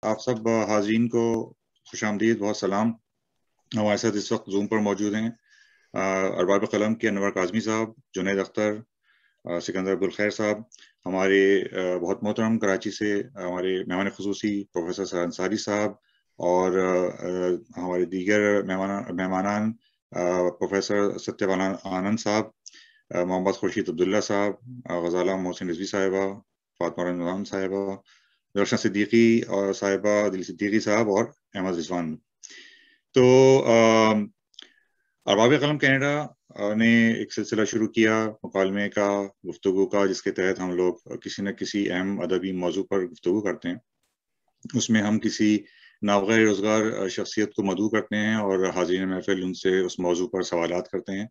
آپ سب حاضرین کو خوش آمدید، بہت سلام۔ ہمارے ساتھ اس وقت زوم پر موجود ہیں ارباب قلم کے انور کاظمی صاحب، جنید اختر، سکندر عبدالخیر صاحب، ہمارے بہت محترم کراچی سے ہمارے مہمان خصوصی پروفیسر سر انصاری صاحب، اور ہمارے دیگر مہمانان پروفیسر ستیہ آنند صاحب، محمد خورشید عبداللہ صاحب، غزالہ محسن رضوی صاحبہ، فاطمہ رمضان صاحبہ، درشن صدیقی اور صاحبہ، دل صدیقی صاحب، اور احمد رضوان۔ تو ارباب قلم کینیڈا نے ایک سلسلہ شروع کیا مکالمے کا، گفتگو کا، جس کے تحت ہم لوگ کسی نہ کسی اہم ادبی موضوع پر گفتگو کرتے ہیں۔ اس میں ہم کسی نابغہ روزگار شخصیت کو مدعو کرتے ہیں اور حاضرین محفل ان سے اس موضوع پر سوالات کرتے ہیں۔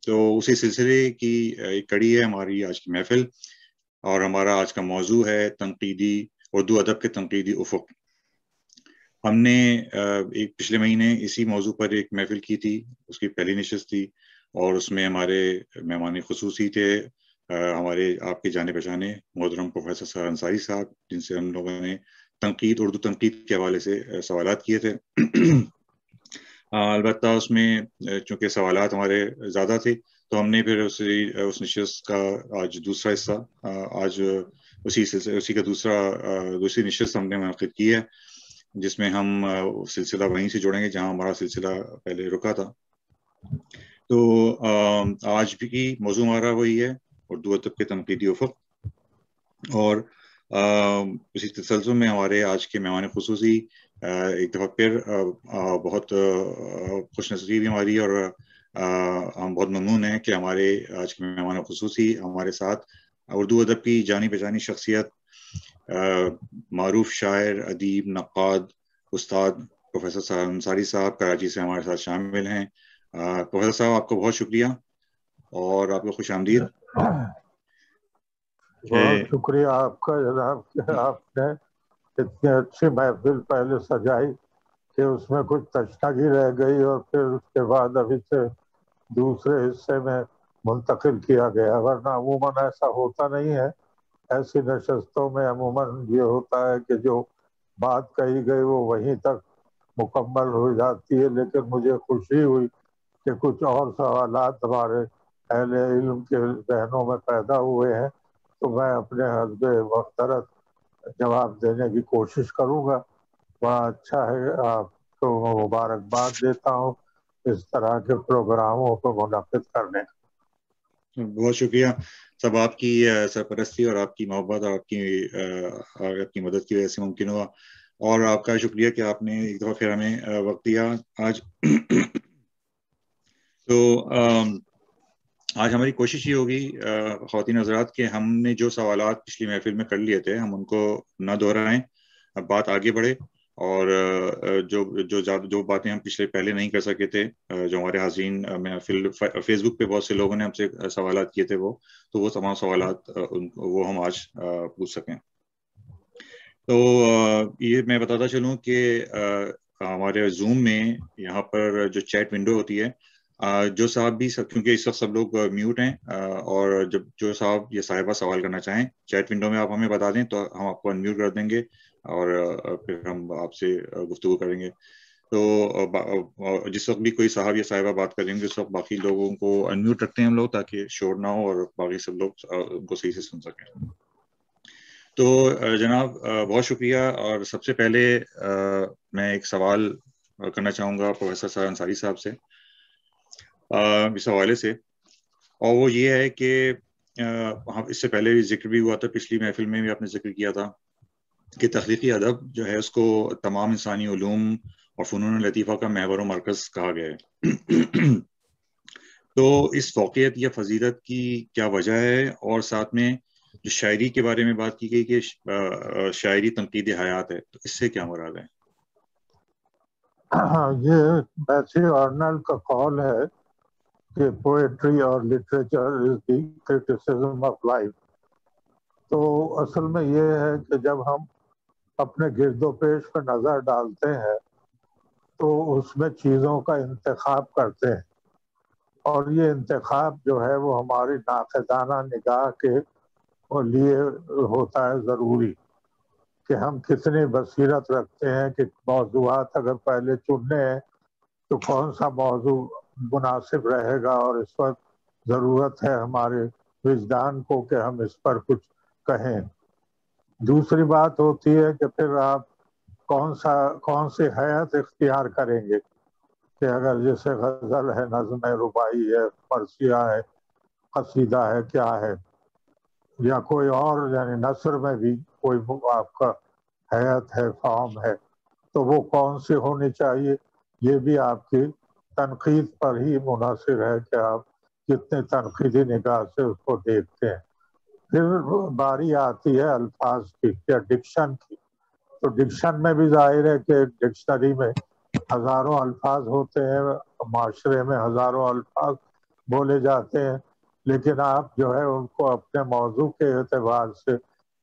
تو اسی سلسلے کی ایک کڑی ہے ہماری آج کی محفل، اور ہمارا آج کا موضوع ہے تنقیدی اردو ادب کے تنقیدی افق۔ ہم نے ایک پچھلے مہینے اسی موضوع پر ایک محفل کی تھی، اس کی پہلی نشست تھی، اور اس میں ہمارے مہمان خصوصی تھے ہمارے آپ کے جانے پہچانے محترم پروفیسر سر انصاری صاحب، جن سے ہم لوگوں نے اردو تنقید کے حوالے سے سوالات کیے تھے۔ البتہ اس میں چونکہ سوالات ہمارے زیادہ تھے، تو ہم نے پھر اس نشست کا آج دوسرا حصہ، آج اسی کا دوسری نشست ہم نے منعقد کی ہے، جس میں ہم سلسلہ وہیں سے جوڑیں گے جہاں ہمارا سلسلہ پہلے رکا تھا۔ تو آج بھی موضوع ہمارا وہی ہے، اردو ادب کے تنقیدی افق، اور اسی تسلسل میں ہمارے آج کے مہمان خصوصی ایک دفعہ پھر بہت خوش نصیبی ہماری، اور ہم بہت ممنون ہیں کہ ہمارے آج کے مہمان خصوصی ہمارے ساتھ اردو ادب کی جانی پہچانی شخصیت، معروف شاعر، ادیب، نقاد، استاد پروفیسر سر انصاری صاحب کراچی سے ہمارے ساتھ شامل ہیں۔ پروفیسر صاحب، آپ کو بہت شکریہ اور آپ کو خوش آمدید۔ بہت شکریہ آپ کا جناب کہ آپ نے اتنی اچھی محفل پہلے سجائی کہ اس میں کچھ تشنگی رہ گئی، اور پھر اس کے بعد ابھی سے دوسرے حصے میں منتقل کیا گیا، ورنہ عموماً ایسا ہوتا نہیں ہے۔ ایسی نشستوں میں عموماً یہ ہوتا ہے کہ جو بات کہی گئی وہ وہیں تک مکمل ہو جاتی ہے، لیکن مجھے خوشی ہوئی کہ کچھ اور سوالات ہمارے اہل علم کے ذہنوں میں پیدا ہوئے ہیں، تو میں اپنے حسب مقدرت جواب دینے کی کوشش کروں گا۔ بڑا اچھا ہے، آپ کو مبارکباد دیتا ہوں اس طرح کے پروگراموں کو منعقد کرنے کا۔ بہت شکریہ سب، آپ کی سرپرستی اور آپ کی محبت اور آپ کی مدد کی وجہ سے ممکن ہوا، اور آپ کا شکریہ کہ آپ نے ایک دفعہ پھر ہمیں وقت دیا آج۔ تو آج ہماری کوشش یہ ہوگی خواتین حضرات کہ ہم نے جو سوالات پچھلی محفل میں کر لیے تھے ہم ان کو نہ دہرائیں، اب بات آگے بڑھے، اور جو باتیں ہم پہلے نہیں کر سکے تھے، جو ہمارے حاضرین محفل فیس بک پہ بہت سے لوگوں نے ہم سے سوالات کیے تھے، وہ تمام سوالات وہ ہم آج پوچھ سکیں۔ تو یہ میں بتاتا چلوں کہ ہمارے زوم میں یہاں پر جو چیٹ ونڈو ہوتی ہے، جو صاحب بھی کیونکہ اس وقت سب لوگ میوٹ ہیں، اور جب جو صاحب یا صاحبہ سوال کرنا چاہیں چیٹ ونڈو میں آپ ہمیں بتا دیں تو ہم آپ کو انمیوٹ کر دیں گے، اور پھر ہم آپ سے گفتگو کریں گے۔ تو جس وقت بھی کوئی صاحب یا صاحبہ بات کریں گے اس وقت باقی لوگوں کو انمیوٹ رکھتے ہیں ہم لوگ، تاکہ شور نہ ہو اور باقی سب لوگ ان کو صحیح سے سن سکیں۔ تو جناب بہت شکریہ، اور سب سے پہلے میں ایک سوال کرنا چاہوں گا پروفیسر سر انصاری صاحب سے اس حوالے سے، اور وہ یہ ہے کہ اس سے پہلے بھی ذکر بھی ہوا تھا، پچھلی محفل میں بھی آپ نے ذکر کیا تھا کہ تخلیقی ادب جو ہے اس کو تمام انسانی علوم اور فنون لطیفہ کا محور و مرکز کہا گیا ہے۔ تو اس فوقیت یا فضیلت کی کیا وجہ ہے، اور ساتھ میں جو شاعری کے بارے میں بات کی گئی کہ شاعری تنقید حیات ہے، تو اس سے کیا مراد ہے؟ یہ میتھیو آرنلڈ کا قول ہے کہ پوئٹری اور literature is the criticism of life. تو اصل میں یہ ہے کہ جب ہم اپنے گرد و پیش پہ نظر ڈالتے ہیں تو اس میں چیزوں کا انتخاب کرتے ہیں، اور یہ انتخاب جو ہے وہ ہماری ناقدانہ نگاہ کے لیے ہوتا ہے ضروری، کہ ہم کتنی بصیرت رکھتے ہیں کہ موضوعات اگر پہلے چننے ہیں تو کون سا موضوع مناسب رہے گا، اور اس وقت ضرورت ہے ہمارے وجدان کو کہ ہم اس پر کچھ کہیں۔ دوسری بات ہوتی ہے کہ پھر آپ کون سی حیت اختیار کریں گے، کہ اگر جیسے غزل ہے، نظم ہے، رباعی ہے، مرثیہ ہے، قصیدہ ہے، کیا ہے، یا کوئی اور یعنی نثر میں بھی کوئی آپ کا حیت ہے، فارم ہے، تو وہ کون سی ہونی چاہیے، یہ بھی آپ کی تنقید پر ہی منحصر ہے کہ آپ کتنے تنقیدی نگاہ سے اس کو دیکھتے ہیں۔ پھر باری آتی ہے الفاظ کی یا ڈکشن کی، تو ڈکشن میں بھی ظاہر ہے کہ ڈکشنری میں ہزاروں الفاظ ہوتے ہیں، معاشرے میں ہزاروں الفاظ بولے جاتے ہیں، لیکن آپ جو ہے ان کو اپنے موضوع کے اعتبار سے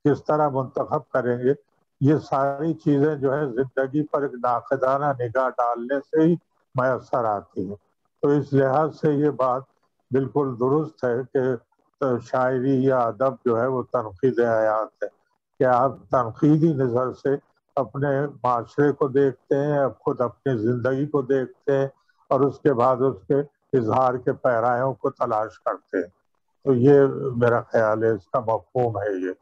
کس طرح منتخب کریں گے، یہ ساری چیزیں جو ہے زندگی پر ایک ناقدانہ نگاہ ڈالنے سے ہی میسر آتی ہیں۔ تو اس لحاظ سے یہ بات بالکل درست ہے کہ شاعری یا ادب جو ہے وہ تنقید حیات ہے، کہ آپ تنقیدی نظر سے اپنے معاشرے کو دیکھتے ہیں، اب خود اپنی زندگی کو دیکھتے ہیں، اور اس کے بعد اس کے اظہار کے پیرایوں کو تلاش کرتے ہیں۔ تو یہ میرا خیال ہے، اس کا مفہوم ہے یہ۔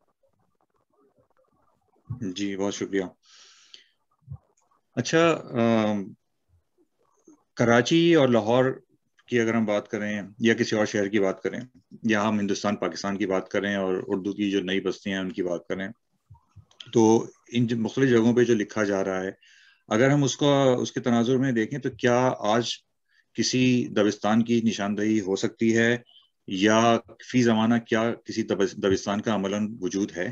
جی بہت شکریہ۔ اچھا، کراچی اور لاہور کی اگر ہم بات کریں یا کسی اور شہر کی بات کریں، یا ہم ہندوستان پاکستان کی بات کریں اور اردو کی جو نئی بستیاں ہیں ان کی بات کریں، تو ان مختلف جگہوں پہ جو لکھا جا رہا ہے، اگر ہم اس کے تناظر میں دیکھیں تو کیا آج کسی دبستان کی نشاندہی ہو سکتی ہے، یا فی زمانہ کیا کسی دبستان کا عملاً وجود ہے؟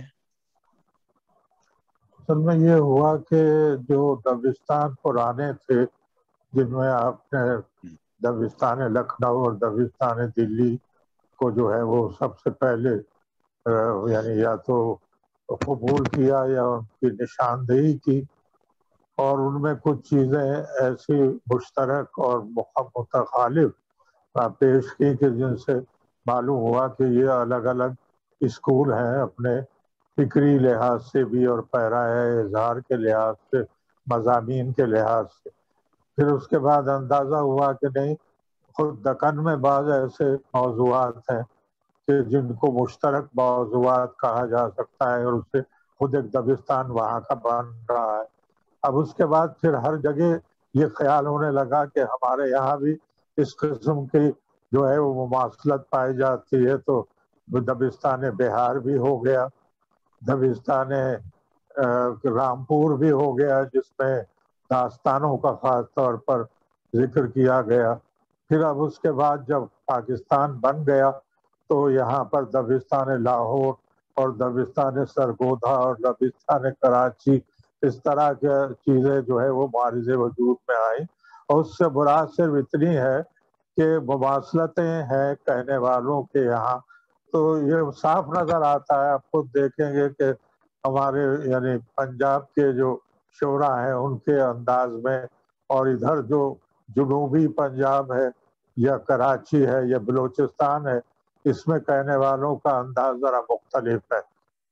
اصل میں یہ ہوا کہ جو دبستان پرانے تھے، جن میں آپ نے دبستان لکھنؤ اور دبستان دلی کو جو ہے وہ سب سے پہلے یعنی یا تو قبول کیا یا ان کی نشاندہی کی، اور ان میں کچھ چیزیں ایسی مشترک اور متخالف پیش کی کہ جن سے معلوم ہوا کہ یہ الگ الگ اسکول ہیں، اپنے فکری لحاظ سے بھی اور پیرائے اظہار کے لحاظ سے، مضامین کے لحاظ سے۔ پھر اس کے بعد اندازہ ہوا کہ نہیں، خود دکن میں بعض ایسے موضوعات ہیں کہ جن کو مشترک موضوعات کہا جا سکتا ہے، اور اس سے خود ایک دبستان وہاں کا بن رہا ہے۔ اب اس کے بعد پھر ہر جگہ یہ خیال ہونے لگا کہ ہمارے یہاں بھی اس قسم کی جو ہے وہ مماثلت پائی جاتی ہے، تو دبستان بہار بھی ہو گیا، دبستان رامپور بھی ہو گیا، جس میں داستانوں کا خاص طور پر ذکر کیا گیا۔ پھر اب اس کے بعد جب پاکستان بن گیا تو یہاں پر دبستان لاہور اور دبستان سرگودھا اور دبستان کراچی، اس طرح کی چیزیں جو ہے وہ معارض وجود میں آئیں، اور اس سے مراد صرف اتنی ہے کہ مماثلتیں ہیں کہنے والوں کے یہاں۔ تو یہ صاف نظر آتا ہے، آپ خود دیکھیں گے کہ ہمارے یعنی پنجاب کے جو شعرا ہیں ان کے انداز میں، اور ادھر جو جنوبی پنجاب ہے یا کراچی ہے یا بلوچستان ہے، اس میں کہنے والوں کا انداز ذرا مختلف ہے۔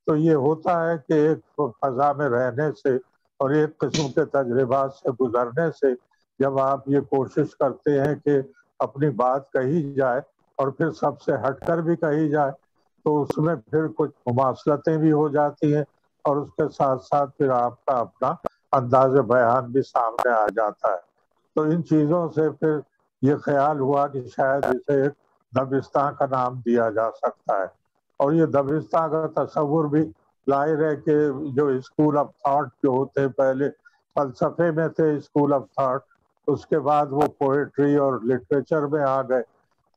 تو یہ ہوتا ہے کہ ایک فضا میں رہنے سے اور ایک قسم کے تجربات سے گزرنے سے جب آپ یہ کوشش کرتے ہیں کہ اپنی بات کہی جائے اور پھر سب سے ہٹ کر بھی کہی جائے، تو اس میں پھر کچھ مماثلتیں بھی ہو جاتی ہیں، اور اس کے ساتھ ساتھ پھر آپ کا اپنا انداز بیان بھی سامنے آ جاتا ہے۔ تو ان چیزوں سے پھر یہ خیال ہوا کہ شاید اسے ایک دبستان کا نام دیا جا سکتا ہے۔ اور یہ دبستان کا تصور بھی ظاہر ہے کہ جو اسکول آف تھاٹ جو ہوتے پہلے فلسفے میں تھے اسکول آف تھاٹ، اس کے بعد وہ پوئٹری اور لٹریچر میں آ گئے،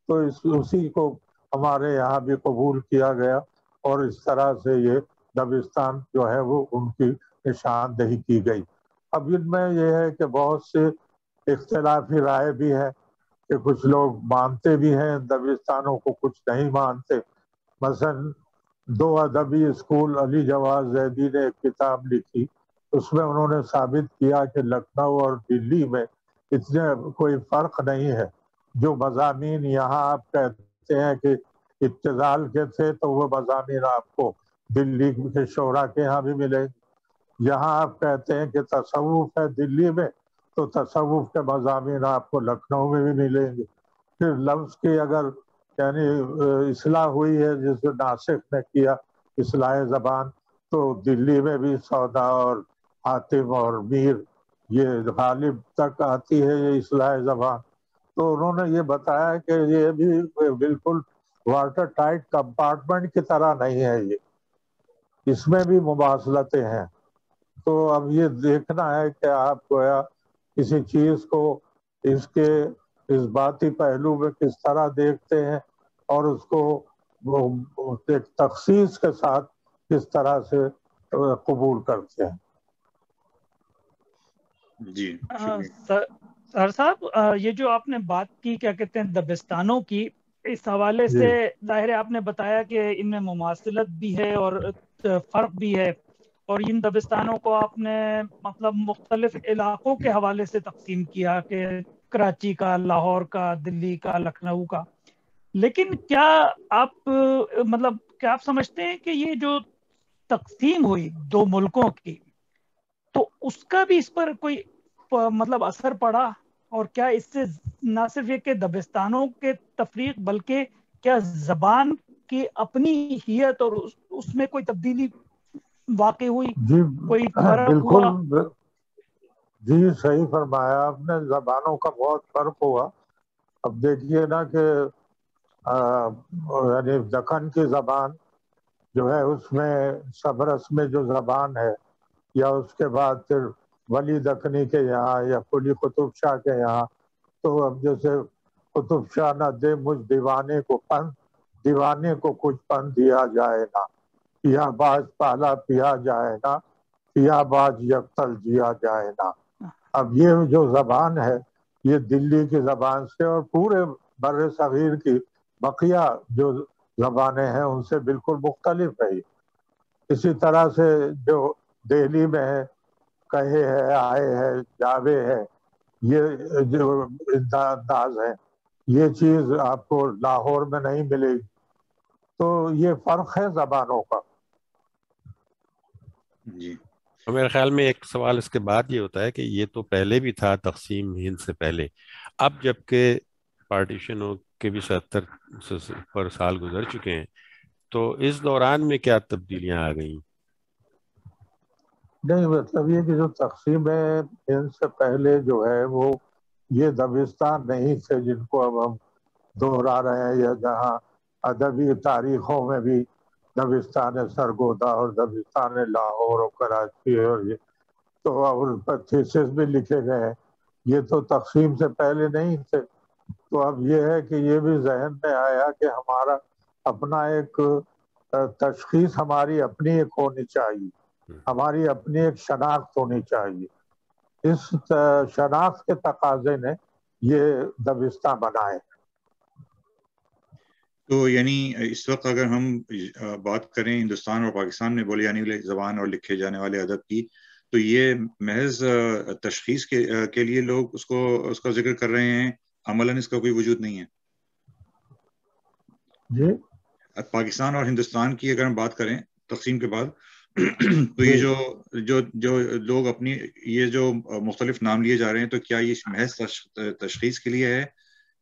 تو اسی کو ہمارے یہاں بھی قبول کیا گیا، اور اس طرح سے یہ دبستان جو ہے وہ ان کی نشاندہی کی گئی۔ اب ان میں یہ ہے کہ بہت سے اختلافی رائے بھی ہے، کہ کچھ لوگ مانتے بھی ہیں دبستانوں کو، کچھ نہیں مانتے۔ مثلا دو ادبی اسکول علی جواد زیدی نے ایک کتاب لکھی، اس میں انہوں نے ثابت کیا کہ لکھنؤ اور دلی میں اتنے کوئی فرق نہیں ہے۔ جو مضامین یہاں آپ کہتے ہیں کہ ابتذال کے تھے، تو وہ مضامین آپ کو دلی کے شعراء کے یہاں بھی ملیں گے، یہاں آپ کہتے ہیں کہ تصوف ہے دلی میں، تو تصوف کے مضامین آپ کو لکھنؤ میں بھی ملیں گے. پھر لفظ کی اگر یعنی اصلاح ہوئی ہے جس کو ناسخ نے کیا اصلاح زبان، تو دلی میں بھی سودا اور حاتم اور میر یہ غالب تک آتی ہے یہ اصلاح زبان. تو انہوں نے یہ بتایا کہ یہ بھی بالکل واٹر ٹائٹ کمپارٹمنٹ کی طرح نہیں ہے، یہ اس میں بھی مماثلتیں ہیں. تو اب یہ دیکھنا ہے کہ آپ گویا کسی چیز کو اس کے اس باتی پہلو میں کس طرح دیکھتے ہیں اور اس کو ایک تخصیص کے ساتھ کس طرح سے قبول کرتے ہیں. جی شکریہ. سر صاحب، یہ جو آپ نے بات کی کیا کہتے ہیں دبستانوں کی، اس حوالے جی سے ظاہر ہے آپ نے بتایا کہ ان میں مماثلت بھی ہے اور فرق بھی ہے، اور ان دبستانوں کو آپ نے مطلب مختلف علاقوں کے حوالے سے تقسیم کیا کہ کراچی کا، لاہور کا، دلی کا، لکھنؤ کا. لیکن کیا آپ مطلب کیا آپ سمجھتے ہیں کہ یہ جو تقسیم ہوئی دو ملکوں کی، تو اس کا بھی اس پر کوئی مطلب اثر پڑا؟ اور کیا اس سے نہ صرف یہ کہ دبستانوں کے تفریق بلکہ کیا زبان کی اپنی حیت اور اس میں کوئی تبدیلی واقع ہوئی، جی کوئی فرق بالکل. ہوا؟ جی صحیح فرمایا آپ نے، زبانوں کا بہت فرق ہوا. اب دیکھیے نا کہ یعنی دکن کی زبان جو ہے اس میں سبرس میں جو زبان ہے، یا اس کے بعد پھر ولی دکنی کے یہاں یا قلی قطب شاہ کے یہاں، تو اب جیسے قطب شاہ نہ دے مجھ دیوانے کو پن، دیوانے کو کچھ پن دیا جائے نا، پیا باز پالا پیا جائے نا، پیا باز یکتل جیا جائے نا. اب یہ جو زبان ہے یہ دلی کی زبان سے اور پورے بر صغیر کی بقیہ جو زبانیں ہیں ان سے بالکل مختلف ہے. اسی طرح سے جو دہلی میں ہے، کہے ہے، آئے ہے، جاوے ہے، یہ جو انداز ہے، یہ چیز آپ کو لاہور میں نہیں ملے گی. تو یہ فرق ہے زبانوں کا. جی میرے خیال میں ایک سوال اس کے بعد یہ ہوتا ہے کہ یہ تو پہلے بھی تھا تقسیم ہند سے پہلے، اب جب کہ پارٹیشنوں کے بھی 77 پر سال گزر چکے ہیں، تو اس دوران میں کیا تبدیلیاں آ گئیں؟ نہیں مطلب یہ کہ جو تقسیم ہے ہند سے پہلے جو ہے وہ یہ دبستان نہیں تھے جن کو اب ہم دہرا رہے ہیں، یا جہاں ادبی تاریخوں میں بھی دبستان سرگودا اور دبستان لاہور اور کراچی اور یہ تو اور تھیسس بھی لکھے گئے ہیں، یہ تو تقسیم سے پہلے نہیں تھے. تو اب یہ ہے کہ یہ بھی ذہن میں آیا کہ ہمارا اپنا ایک تشخیص ہماری اپنی ایک ہونی چاہیے، ہماری اپنی ایک شناخت ہونی چاہیے. اس شناخت کے تقاضے نے یہ دبستان بنائے. تو یعنی اس وقت اگر ہم بات کریں ہندوستان اور پاکستان میں بولی جانے والی زبان اور لکھے جانے والے ادب کی، تو یہ محض تشخیص کے لیے لوگ اس کا ذکر کر رہے ہیں، عملاً اس کا کوئی وجود نہیں ہے. جی پاکستان اور ہندوستان کی اگر ہم بات کریں تقسیم کے بعد، تو یہ جو لوگ اپنی یہ جو مختلف نام لیے جا رہے ہیں، تو کیا یہ محض تشخیص کے لیے ہے،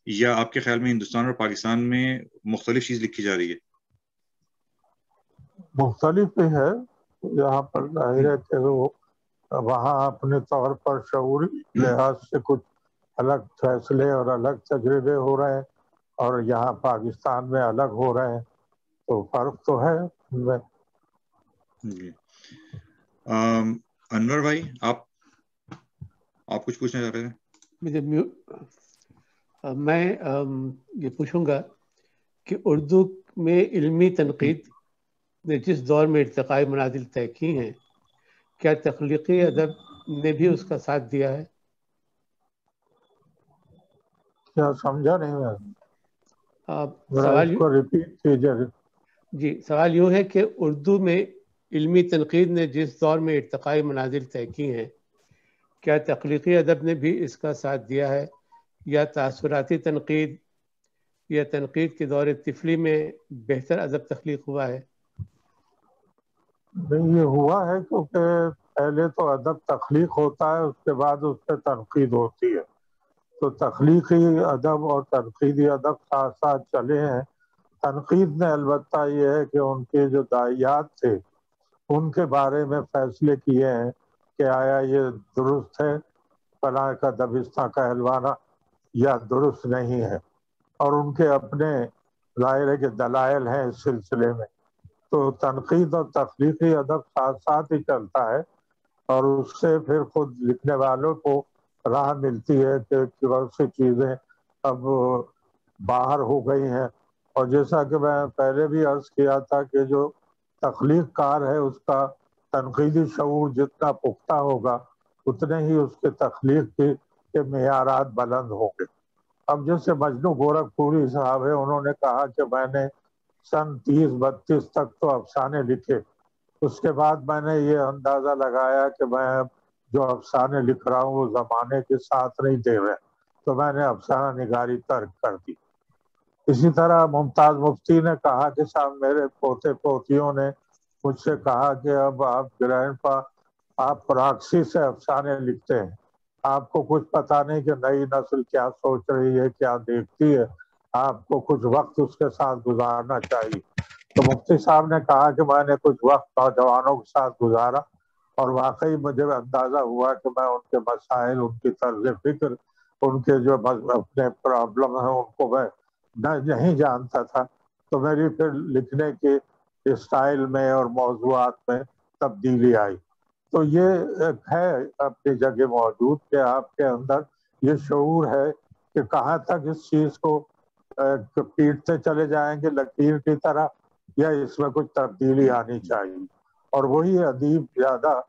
یا آپ کے خیال میں ہندوستان اور پاکستان میں مختلف چیز لکھی جا رہی ہے؟ مختلف ہی ہے. یہاں پر ظاہر ہے کہ وہ وہاں اپنے طور پر شعوری لحاظ سے کچھ الگ فیصلے اور الگ تجربے ہو رہے ہیں، اور یہاں پاکستان میں الگ ہو رہے ہیں، تو فرق تو ہے ان میں. جی انور بھائی، آپ کچھ پوچھنا چاہ رہے تھے؟ میں یہ پوچھوں گا کہ اردو میں علمی تنقید نے جس دور میں ارتقائی منازل طے کی ہیں، کیا تخلیقی ادب نے بھی اس کا ساتھ دیا ہے؟ کیا سمجھا نہیں میں؟ سوال اس کو ریپیٹ کیجیے. جی، سوال یوں ہے کہ اردو میں علمی تنقید نے جس دور میں ارتقائی منازل طے کی ہیں، کیا تخلیقی ادب نے بھی اس کا ساتھ دیا ہے، یا تاثراتی تنقید یا تنقید کے دور طفلی میں بہتر ادب تخلیق ہوا ہے؟ نہیں، یہ ہوا ہے کیونکہ پہلے تو ادب تخلیق ہوتا ہے، اس کے بعد اس پہ تنقید ہوتی ہے. تو تخلیقی ادب اور تنقیدی ادب ساتھ ساتھ چلے ہیں. تنقید نے البتہ یہ ہے کہ ان کے جو داعیات تھے ان کے بارے میں فیصلے کیے ہیں کہ آیا یہ درست ہے فلاں کا دبستان کہلوانا یا درست نہیں ہے، اور ان کے اپنے ظاہر کے دلائل ہیں اس سلسلے میں. تو تنقید اور تخلیقی ادب ساتھ ساتھ ہی چلتا ہے، اور اس سے پھر خود لکھنے والوں کو راہ ملتی ہے کہ بہت سی چیزیں اب باہر ہو گئی ہیں. اور جیسا کہ میں پہلے بھی عرض کیا تھا کہ جو تخلیق کار ہے اس کا تنقیدی شعور جتنا پختہ ہوگا اتنے ہی اس کے تخلیق کے معیارات بلند ہوں گے. اب جیسے مجنو گورکھپوری صاحب ہے، انہوں نے کہا کہ میں نے سن 30-32 تک تو افسانے لکھے، اس کے بعد میں نے یہ اندازہ لگایا کہ میں جو افسانے لکھ رہا ہوں وہ زمانے کے ساتھ نہیں دے رہے، تو میں نے افسانہ نگاری ترک کر دی. اسی طرح ممتاز مفتی نے کہا کہ صاحب میرے پوتے پوتیوں نے مجھ سے کہا کہ اب آپ گرینڈ پا آپ پراکسی سے افسانے لکھتے ہیں، آپ کو کچھ پتہ نہیں کہ نئی نسل کیا سوچ رہی ہے، کیا دیکھتی ہے، آپ کو کچھ وقت اس کے ساتھ گزارنا چاہیے. تو مفتی صاحب نے کہا کہ میں نے کچھ وقت نوجوانوں کے ساتھ گزارا، اور واقعی مجھے اندازہ ہوا کہ میں ان کے مسائل، ان کی طرز فکر، ان کے جو اپنے پرابلم ہیں ان کو میں نہیں جانتا تھا. تو میری پھر لکھنے کے اسٹائل میں اور موضوعات میں تبدیلی آئی. تو یہ ہے اپنی جگہ موجود کہ آپ کے اندر یہ شعور ہے کہ کہاں تک اس چیز کو پیٹتے چلے جائیں گے لکیر کی طرح، یا اس میں کچھ تبدیلی آنی چاہیے. اور وہی ادیب زیادہ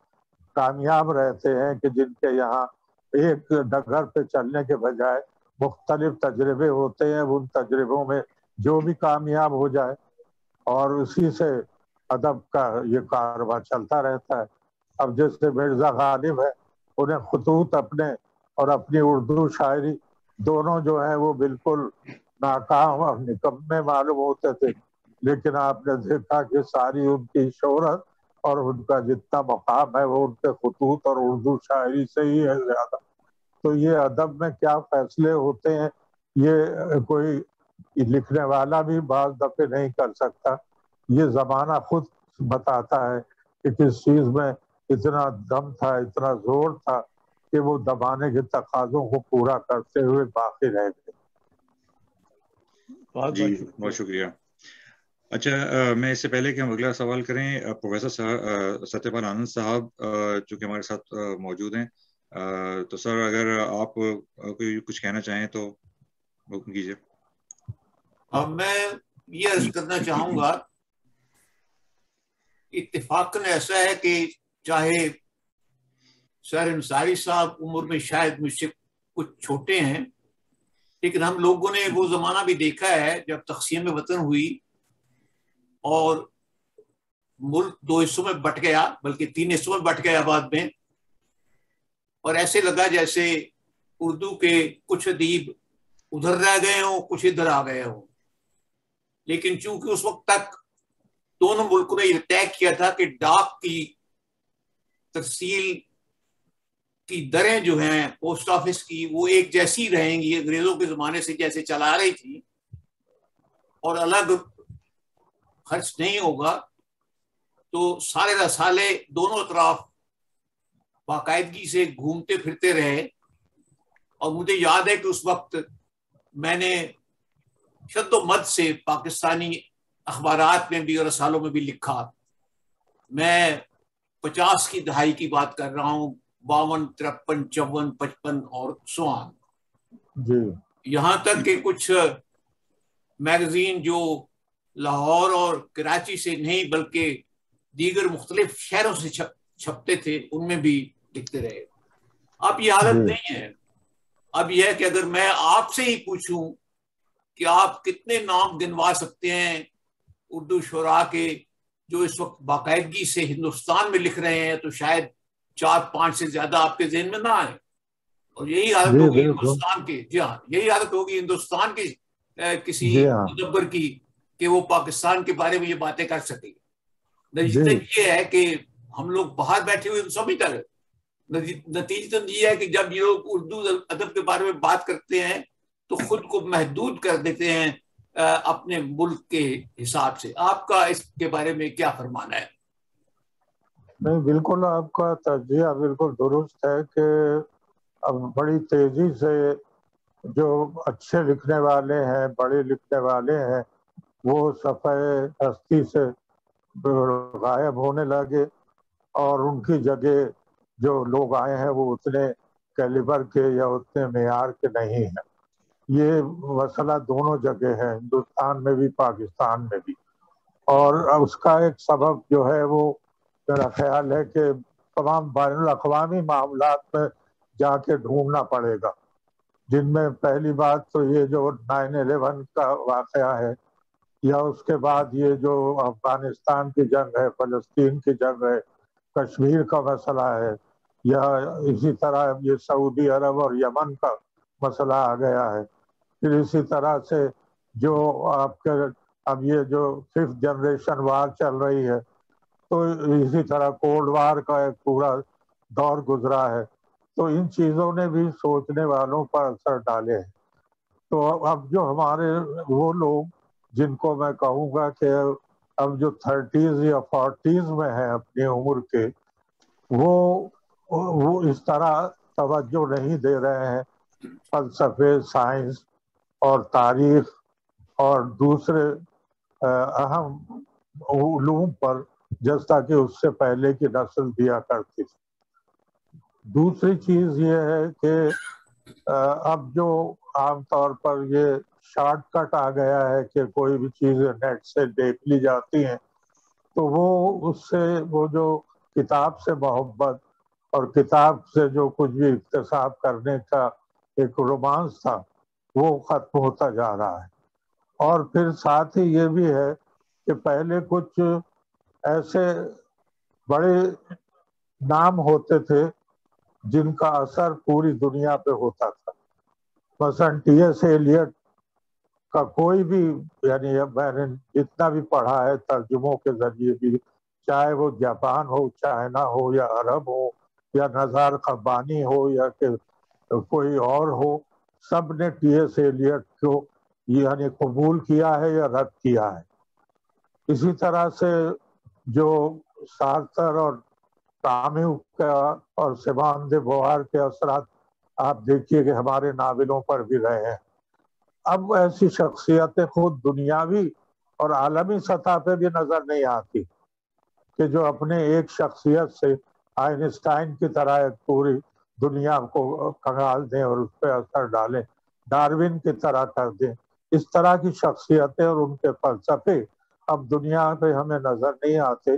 کامیاب رہتے ہیں کہ جن کے یہاں ایک ڈگر پہ چلنے کے بجائے مختلف تجربے ہوتے ہیں، ان تجربوں میں جو بھی کامیاب ہو جائے، اور اسی سے ادب کا یہ کاروبار چلتا رہتا ہے. اب جیسے مرزا غالب ہے، انہیں خطوط اپنے اور اپنی اردو شاعری دونوں جو ہیں وہ بالکل ناکام اور نکمے معلوم ہوتے تھے، لیکن آپ نے دیکھا کہ ساری ان کی شہرت اور ان کا جتنا مقام ہے وہ ان کے خطوط اور اردو شاعری سے ہی ہے زیادہ. تو یہ ادب میں کیا فیصلے ہوتے ہیں یہ کوئی لکھنے والا بھی بعض دفعے نہیں کر سکتا. یہ زمانہ خود بتاتا ہے کہ کس چیز میں اتنا دم تھا، اتنا زور تھا کہ وہ دبانے کے تقاضوں کو پورا کرتے ہوئے باقی رہ گئے. جی بہت شکریہ. اچھا، میں اس سے پہلے کہ ہم اگلا سوال کریں، پروفیسر ستیہ پال آنند صاحب جو کہ ہمارے ساتھ موجود ہیں، تو سر اگر آپ کوئی کچھ کہنا چاہیں تو حکم کیجیے. میں یہ عرض کرنا چاہوں گا، اتفاقاً ایسا ہے کہ چاہے سر انصاری صاحب عمر میں شاید مجھ سے کچھ چھوٹے ہیں، لیکن ہم لوگوں نے وہ زمانہ بھی دیکھا ہے جب تقسیم وطن ہوئی اور ملک 2 حصوں میں بٹ گیا، بلکہ 3 حصوں میں بٹ گیا بعد میں، اور ایسے لگا جیسے اردو کے کچھ ادیب ادھر رہ گئے ہوں، کچھ ادھر آ گئے ہوں. لیکن چونکہ اس وقت تک دونوں ملکوں نے یہ طے کیا تھا کہ ڈاک کی ترسیل کی دریں جو ہیں پوسٹ آفس کی وہ ایک جیسی رہیں گی، انگریزوں کے زمانے سے جیسے چلا رہی تھی، اور الگ خرچ نہیں ہوگا، تو سارے رسالے دونوں اطراف باقاعدگی سے گھومتے پھرتے رہے. اور مجھے یاد ہے کہ اس وقت میں نے شد و مد سے پاکستانی اخبارات میں بھی اور رسالوں میں بھی لکھا. میں 50 کی دہائی کی بات کر رہا ہوں، 52، 53، 54، 55 اور سو آن. جی یہاں تک کہ کچھ میگزین جو لاہور اور کراچی سے نہیں بلکہ دیگر مختلف شہروں سے چھپتے تھے ان میں بھی لکھتے رہے. اب یہ حالت نہیں ہے. اب یہ ہے کہ اگر میں آپ سے ہی پوچھوں کہ آپ کتنے نام گنوا سکتے ہیں اردو شعراء کے جو اس وقت باقاعدگی سے ہندوستان میں لکھ رہے ہیں، تو شاید 4-5 سے زیادہ آپ کے ذہن میں نہ آئے. اور یہی حالت ہوگی ہندوستان کی، جی ہاں یہی حالت ہوگی ہندوستان کی کسی مدبر کی کہ وہ پاکستان کے بارے میں یہ باتیں کر سکے. نتیجہ یہ ہے کہ ہم لوگ باہر بیٹھے ہوئے سمجھتا ہے. نتیجتاً یہ ہے کہ جب یہ لوگ اردو ادب کے بارے میں بات کرتے ہیں تو خود کو محدود کر دیتے ہیں اپنے ملک کے حساب سے. آپ کا اس کے بارے میں کیا فرمانا ہے؟ نہیں، بالکل آپ کا تجزیہ بالکل درست ہے کہ اب بڑی تیزی سے جو اچھے لکھنے والے ہیں، بڑے لکھنے والے ہیں، وہ صفحہ ہستی سے غائب ہونے لگے، اور ان کی جگہ جو لوگ آئے ہیں وہ اتنے کیلیبر کے یا اتنے معیار کے نہیں ہیں. یہ مسئلہ دونوں جگہ ہے، ہندوستان میں بھی پاکستان میں بھی. اور اس کا ایک سبب جو ہے وہ میرا خیال ہے کہ تمام بین الاقوامی معاملات میں جا کے ڈھونڈنا پڑے گا، جن میں پہلی بات تو یہ جو 9/11 کا واقعہ ہے، یا اس کے بعد یہ جو افغانستان کی جنگ ہے، فلسطین کی جنگ ہے، کشمیر کا مسئلہ ہے، یا اسی طرح یہ سعودی عرب اور یمن کا مسئلہ آ گیا ہے. پھر اسی طرح سے جو آپ کے اب یہ جو 5th جنریشن وار چل رہی ہے، تو اسی طرح کولڈ وار کا ایک پورا دور گزرا ہے. تو ان چیزوں نے بھی سوچنے والوں پر اثر ڈالے ہیں. تو اب جو ہمارے وہ لوگ جن کو میں کہوں گا کہ اب جو 30s یا 40s میں ہیں اپنی عمر کے، وہ اس طرح توجہ نہیں دے رہے ہیں فلسفے، سائنس اور تاریخ اور دوسرے اہم علوم پر جیسا کہ اس سے پہلے کی نسل دیا کرتی تھی. دوسری چیز یہ ہے کہ اب جو عام طور پر یہ شارٹ کٹ آ گیا ہے کہ کوئی بھی چیز نیٹ سے دیکھ لی جاتی ہیں، تو وہ اس سے وہ جو کتاب سے محبت اور کتاب سے جو کچھ بھی اکتساب کرنے کا ایک رومانس تھا، وہ ختم ہوتا جا رہا ہے. اور پھر ساتھ ہی یہ بھی ہے کہ پہلے کچھ ایسے بڑے نام ہوتے تھے جن کا اثر پوری دنیا پہ ہوتا تھا. مثلا ٹی ایس ایلیٹ کا کوئی بھی، یعنی میں نے جتنا بھی پڑھا ہے ترجموں کے ذریعے بھی، چاہے وہ جاپان ہو، چائنا ہو، یا عرب ہو، یا نزار قبانی ہو، یا کہ کوئی اور ہو، سب نے ٹی ایس ایلیٹ کو یعنی قبول کیا ہے یا رد کیا ہے. اسی طرح سے جو سارتر اور کامو کا اور سیمون دے بوار کے اثرات آپ دیکھیے کہ ہمارے ناولوں پر بھی رہے ہیں. اب ایسی شخصیتیں خود دنیاوی اور عالمی سطح پہ بھی نظر نہیں آتی کہ جو اپنے ایک شخصیت سے آئنسٹائن کی طرح ایک پوری دنیا کو کنگال دیں اور اس پہ اثر ڈالیں، ڈارون کی طرح کر دیں. اس طرح کی شخصیتیں اور ان کے فلسفے اب دنیا پہ ہمیں نظر نہیں آتے،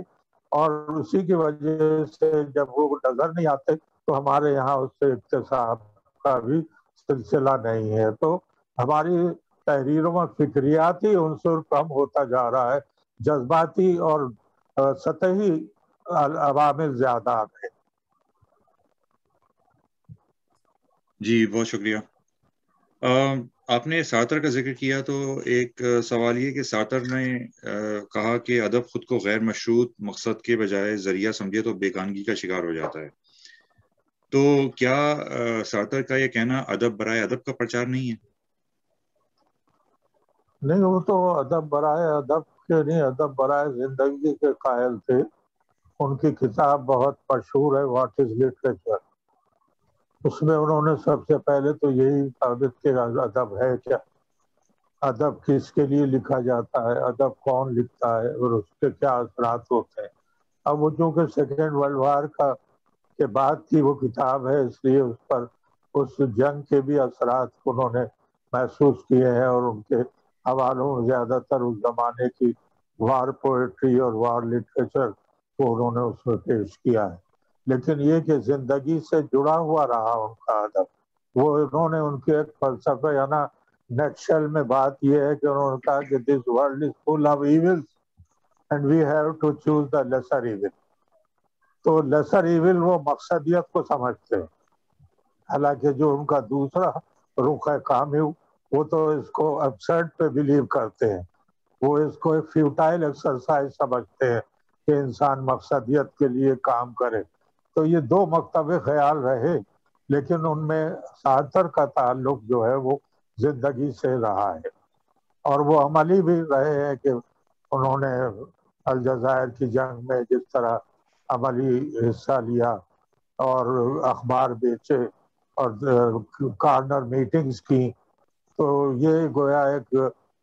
اور اسی کی وجہ سے جب وہ نظر نہیں آتے تو ہمارے یہاں اس سے اکتساب کا بھی سلسلہ نہیں ہے. تو ہماری تحریروں میں فکریاتی عنصر کم ہوتا جا رہا ہے، جذباتی اور سطحی عوامل زیادہ آ گئے. جی بہت شکریہ. آپ نے سارتر کا ذکر کیا تو ایک سوال یہ کہ سارتر نے کہا کہ ادب خود کو غیر مشروط مقصد کے بجائے ذریعہ سمجھے تو بیگانگی کا شکار ہو جاتا ہے. تو کیا سارتر کا یہ کہنا ادب برائے ادب کا پرچار نہیں ہے؟ نہیں، وہ تو ادب برائے ادب کے نہیں، ادب برائے زندگی کے قائل تھے. ان کی کتاب بہت مشہور ہے، واٹ از لٹریچر. اس میں انہوں نے سب سے پہلے تو یہی ثابت کیا ادب ہے کیا، ادب کس کے لیے لکھا جاتا ہے، ادب کون لکھتا ہے، اور اس کے کیا اثرات ہوتے ہیں. اب وہ چونکہ سیکنڈ ورلڈ وار کے بعد کی وہ کتاب ہے، اس لیے اس پر اس جنگ کے بھی اثرات انہوں نے محسوس کیے ہیں، اور ان کے حوالوں میں زیادہ تر اس زمانے کی وار پوئٹری اور وار لٹریچر کو انہوں نے اس میں پیش کیا ہے. لیکن یہ کہ زندگی سے جڑا ہوا رہا ان کا ادب. وہ انہوں نے ان کے ایک فلسفے یا نا نیٹ شیل میں بات یہ ہے کہ انہوں نے کہا کہ this world is full of evils and we have to choose the lesser evil. تو لیسر ایون وہ مقصدیت کو سمجھتے ہیں، حالانکہ جو ان کا دوسرا رخ ہے کامو، وہ تو اس کو ابسرڈ پہ بلیو کرتے ہیں. وہ اس کو ایک فیوٹائل ایکسرسائز سمجھتے ہیں کہ انسان مقصدیت کے لیے کام کرے. تو یہ دو مکتب خیال رہے، لیکن ان میں ساتر کا تعلق جو ہے وہ زندگی سے رہا ہے، اور وہ عملی بھی رہے ہیں کہ انہوں نے الجزائر کی جنگ میں جس طرح عملی حصہ لیا اور اخبار بیچے اور کارنر میٹنگز کی. تو یہ گویا ایک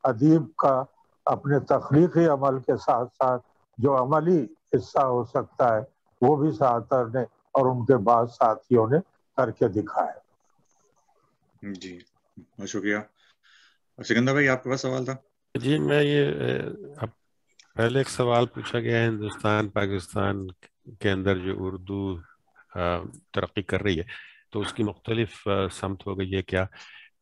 ادیب کا اپنے تخلیقی عمل کے ساتھ ساتھ جو عملی حصہ ہو سکتا ہے وہ بھی ساتر نے اور ان کے بعد ساتھیوں نے کر کے دکھایا. جی بہت شکریہ. سکندر بھائی آپ کے پاس سوال تھا؟ جی میں یہ اب پہلے ایک سوال پوچھا گیا ہے ہندوستان پاکستان کے اندر جو اردو ترقی کر رہی ہے تو اس کی مختلف سمت ہو گئی ہے کیا؟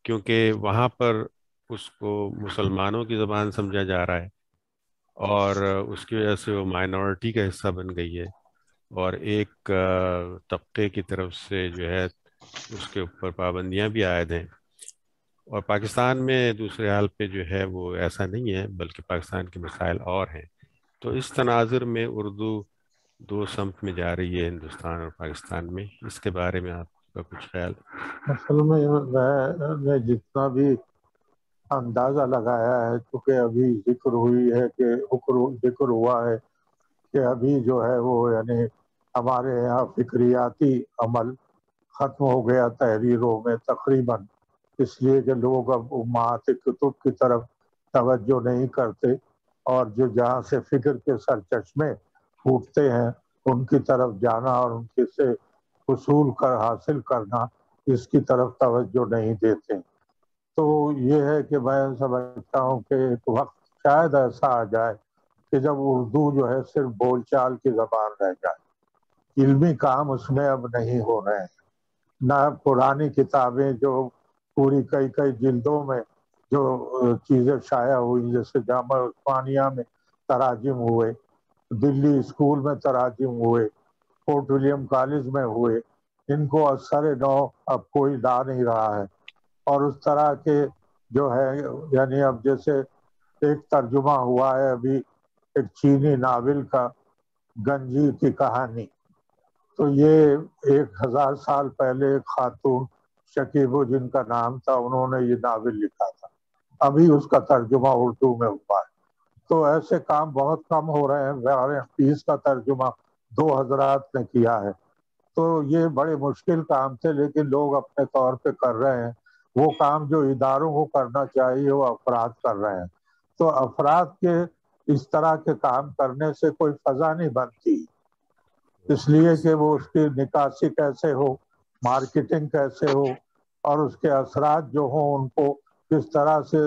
کیونکہ وہاں پر اس کو مسلمانوں کی زبان سمجھا جا رہا ہے اور اس کی وجہ سے وہ مائنورٹی کا حصہ بن گئی ہے، اور ایک طبقے کی طرف سے جو ہے اس کے اوپر پابندیاں بھی عائد ہیں. اور پاکستان میں دوسرے حال پہ جو ہے وہ ایسا نہیں ہے، بلکہ پاکستان کے مسائل اور ہیں. تو اس تناظر میں اردو دو سمت میں جا رہی ہے ہندوستان اور پاکستان میں، اس کے بارے میں آپ کا کچھ خیال؟ اصل میں نے جتنا بھی اندازہ لگایا ہے، چونکہ ابھی ذکر ہوئی ہے کہ ذکر ہوا ہے کہ ابھی جو ہے وہ یعنی ہمارے یہاں فکریاتی عمل ختم ہو گیا تحریروں میں تقریباً، اس لیے کہ لوگ اب امہات کتب کی طرف توجہ نہیں کرتے، اور جو جہاں سے فکر کے سرچشمے پھوٹتے ہیں ان کی طرف جانا اور ان کے سے حصول حاصل کرنا، اس کی طرف توجہ نہیں دیتے. تو یہ ہے کہ میں سمجھتا ہوں کہ ایک وقت شاید ایسا آ جائے کہ جب اردو جو ہے صرف بول چال کی زبان رہ جائے، علمی کام اس میں اب نہیں ہو رہے ہیں. نہ پرانی کتابیں جو پوری کئی جلدوں میں جو چیزیں شائع ہوئی، جیسے جامعہ عثمانیہ میں تراجم ہوئے، دلی اسکول میں تراجم ہوئے، فورٹ ولیم کالج میں ہوئے، ان کو اثر نو اب کوئی لا نہیں رہا ہے. اور اس طرح کے جو ہے یعنی اب جیسے ایک ترجمہ ہوا ہے ابھی ایک چینی ناول کا، گنجی کی کہانی، تو یہ 1000 سال پہلے ایک خاتون شکیبو جن کا نام تھا، انہوں نے یہ ناول لکھا تھا، ابھی اس کا ترجمہ اردو میں ہوا ہے. تو ایسے کام بہت کم ہو رہے ہیں. 30 کا ترجمہ 2 حضرات نے کیا ہے. تو یہ بڑے مشکل کام تھے، لیکن لوگ اپنے طور پہ کر رہے ہیں. وہ کام جو اداروں کو کرنا چاہیے وہ افراد کر رہے ہیں. تو افراد کے اس طرح کے کام کرنے سے کوئی فضا نہیں بنتی، اس لیے کہ وہ اس کی نکاسی کیسے ہو، مارکیٹنگ کیسے ہو، اور اس کے اثرات جو ہوں ان کو کس طرح سے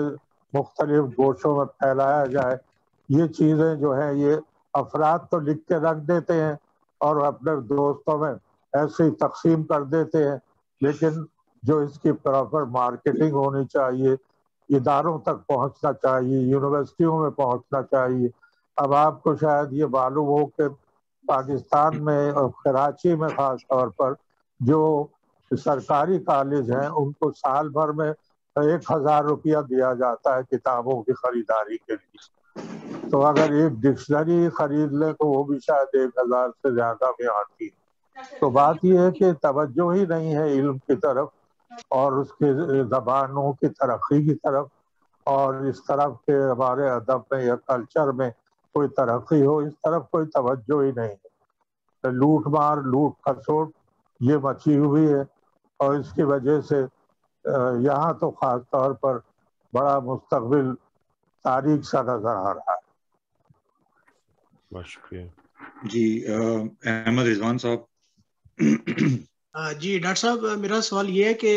مختلف گوشوں میں پھیلایا جائے. یہ چیزیں جو ہیں یہ افراد تو لکھ کے رکھ دیتے ہیں اور اپنے دوستوں میں ایسے ہی تقسیم کر دیتے ہیں، لیکن جو اس کی پراپر مارکیٹنگ ہونی چاہیے، اداروں تک پہنچنا چاہیے، یونیورسٹیوں میں پہنچنا چاہیے. اب آپ کو شاید یہ معلوم ہو کہ پاکستان میں اور کراچی میں خاص طور پر جو سرکاری کالج ہیں ان کو سال بھر میں 1000 روپیہ دیا جاتا ہے کتابوں کی خریداری کے لیے. تو اگر ایک ڈکشنری خرید لیں تو وہ بھی شاید 1000 سے زیادہ میں آتی ہے. تو بات یہ ہے کہ توجہ ہی نہیں ہے علم کی طرف اور اس کے زبانوں کی ترقی کی طرف، اور اس طرف کے ہمارے ادب میں یا کلچر میں کوئی ترقی ہو، اس طرف کوئی توجہ ہی نہیں ہے. لوٹ مار لوٹ کھسوٹ یہ مچی ہوئی ہے، اور اس کی وجہ سے یہاں تو خاص طور پر بڑا مستقبل تاریخ سا نظر آ رہا ہے. بہت شکریہ. جی احمد رضوان صاحب. جی ڈاکٹر صاحب، میرا سوال یہ ہے کہ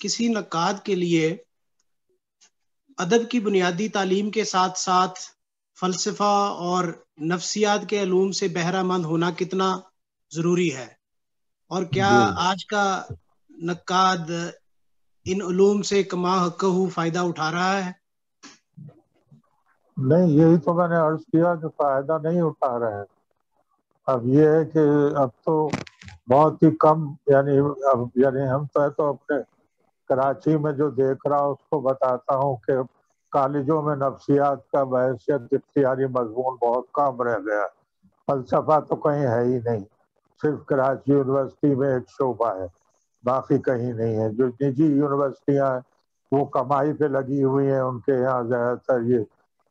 کسی نقاد کے لیے ادب کی بنیادی تعلیم کے ساتھ ساتھ فلسفہ اور نفسیات کے علوم سے بہرہ مند ہونا کتنا ضروری ہے، اور کیا آج کا نقاد ان علوم سے کما حقہ فائدہ اٹھا رہا ہے؟ نہیں، یہی تو میں نے عرض کیا کہ فائدہ نہیں اٹھا رہے ہیں. اب یہ ہے کہ اب تو بہت ہی کم یعنی ہم تو اپنے کراچی میں جو دیکھ رہا ہوں اس کو بتاتا ہوں کہ کالجوں میں نفسیات کا بحیثیت اختیاری مضمون بہت کم رہ گیا. فلسفہ تو کہیں ہے ہی نہیں، صرف کراچی یونیورسٹی میں ایک شعبہ ہے، باقی کہیں نہیں ہے. جو نجی یونیورسٹیاں ہیں وہ کمائی پہ لگی ہوئی ہیں، ان کے یہاں زیادہ تر یہ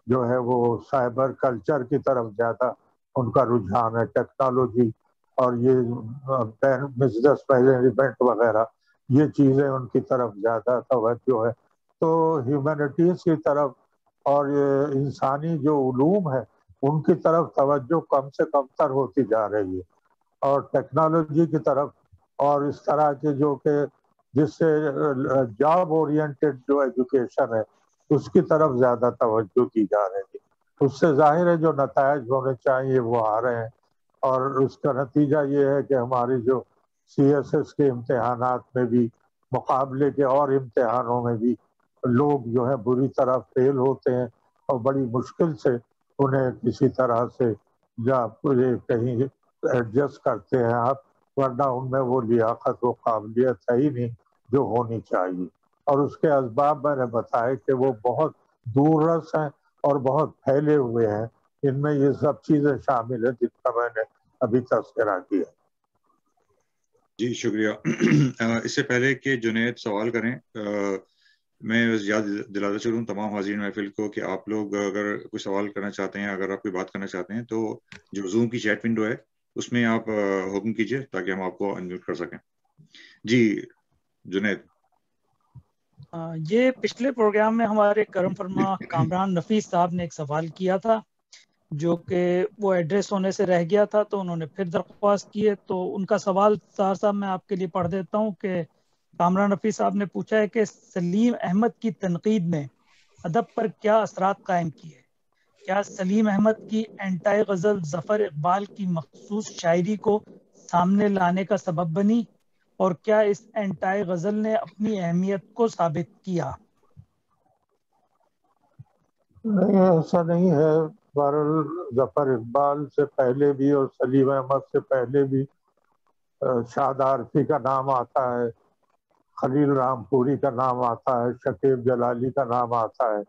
جو ہے وہ سائبر کلچر کی طرف زیادہ ان کا رجحان ہے، ٹیکنالوجی اور یہ بزنس مینجمنٹ وغیرہ، یہ چیزیں ان کی طرف زیادہ توجہ ہے. تو ہیومینٹیز کی طرف اور یہ انسانی جو علوم ہے ان کی طرف توجہ کم سے کم تر ہوتی جا رہی ہے، اور ٹیکنالوجی کی طرف اور اس طرح کے جو کہ جس سے جاب اورینٹڈ جو ایجوکیشن ہے اس کی طرف زیادہ توجہ کی جا رہی ہے. اس سے ظاہر ہے جو نتائج ہونے چاہیے وہ آ رہے ہیں، اور اس کا نتیجہ یہ ہے کہ ہماری جو CSS کے امتحانات میں بھی، مقابلے کے اور امتحانوں میں بھی لوگ جو ہے بری طرح فیل ہوتے ہیں، اور بڑی مشکل سے انہیں کسی طرح سے یا کہیں ایڈجسٹ کرتے ہیں آپ، ورنہ ان میں وہ لیاقت و قابلیت ہے ہی نہیں جو ہونی چاہیے. اور اس کے اسباب میں نے بتایا کہ وہ بہت دور رس ہیں اور بہت پھیلے ہوئے ہیں. ان میں یہ سب چیزیں شامل ہیں جن کا میں نے ابھی تذکرہ کیا. جی شکریہ. اس سے پہلے کہ جنید سوال کریں، میں یاد دلاتا چلوں تمام حاضرین محفل کو کہ آپ لوگ اگر کوئی سوال کرنا چاہتے ہیں، اگر آپ کوئی بات کرنا چاہتے ہیں، تو جو زوم کی چیٹ ونڈو ہے اس میں آپ حکم کیجئے تاکہ ہم آپ کو انمیوٹ کر سکیں. جی جنید. یہ پچھلے پروگرام میں ہمارے کرم فرما کامران نفیس صاحب نے ایک سوال کیا تھا جو کہ وہ ایڈریس ہونے سے رہ گیا تھا، تو انہوں نے پھر درخواست کی ہے. تو ان کا سوال طاہر صاحب میں آپ کے لیے پڑھ دیتا ہوں کہ کامران نفیس صاحب نے پوچھا ہے کہ سلیم احمد کی تنقید نے ادب پر کیا اثرات قائم کیے؟ کیا سلیم احمد کی اینٹائی غزل ظفر اقبال کی مخصوص شاعری کو سامنے لانے کا سبب بنی، اور کیا اس اینٹائی غزل نے اپنی اہمیت کو ثابت کیا؟ نہیں، ایسا نہیں ہے. بہرحال ظفر اقبال سے پہلے بھی اور سلیم احمد سے پہلے بھی شاد عارفی کا نام آتا ہے، خلیل رام پوری کا نام آتا ہے، شکیب جلالی کا نام آتا ہے،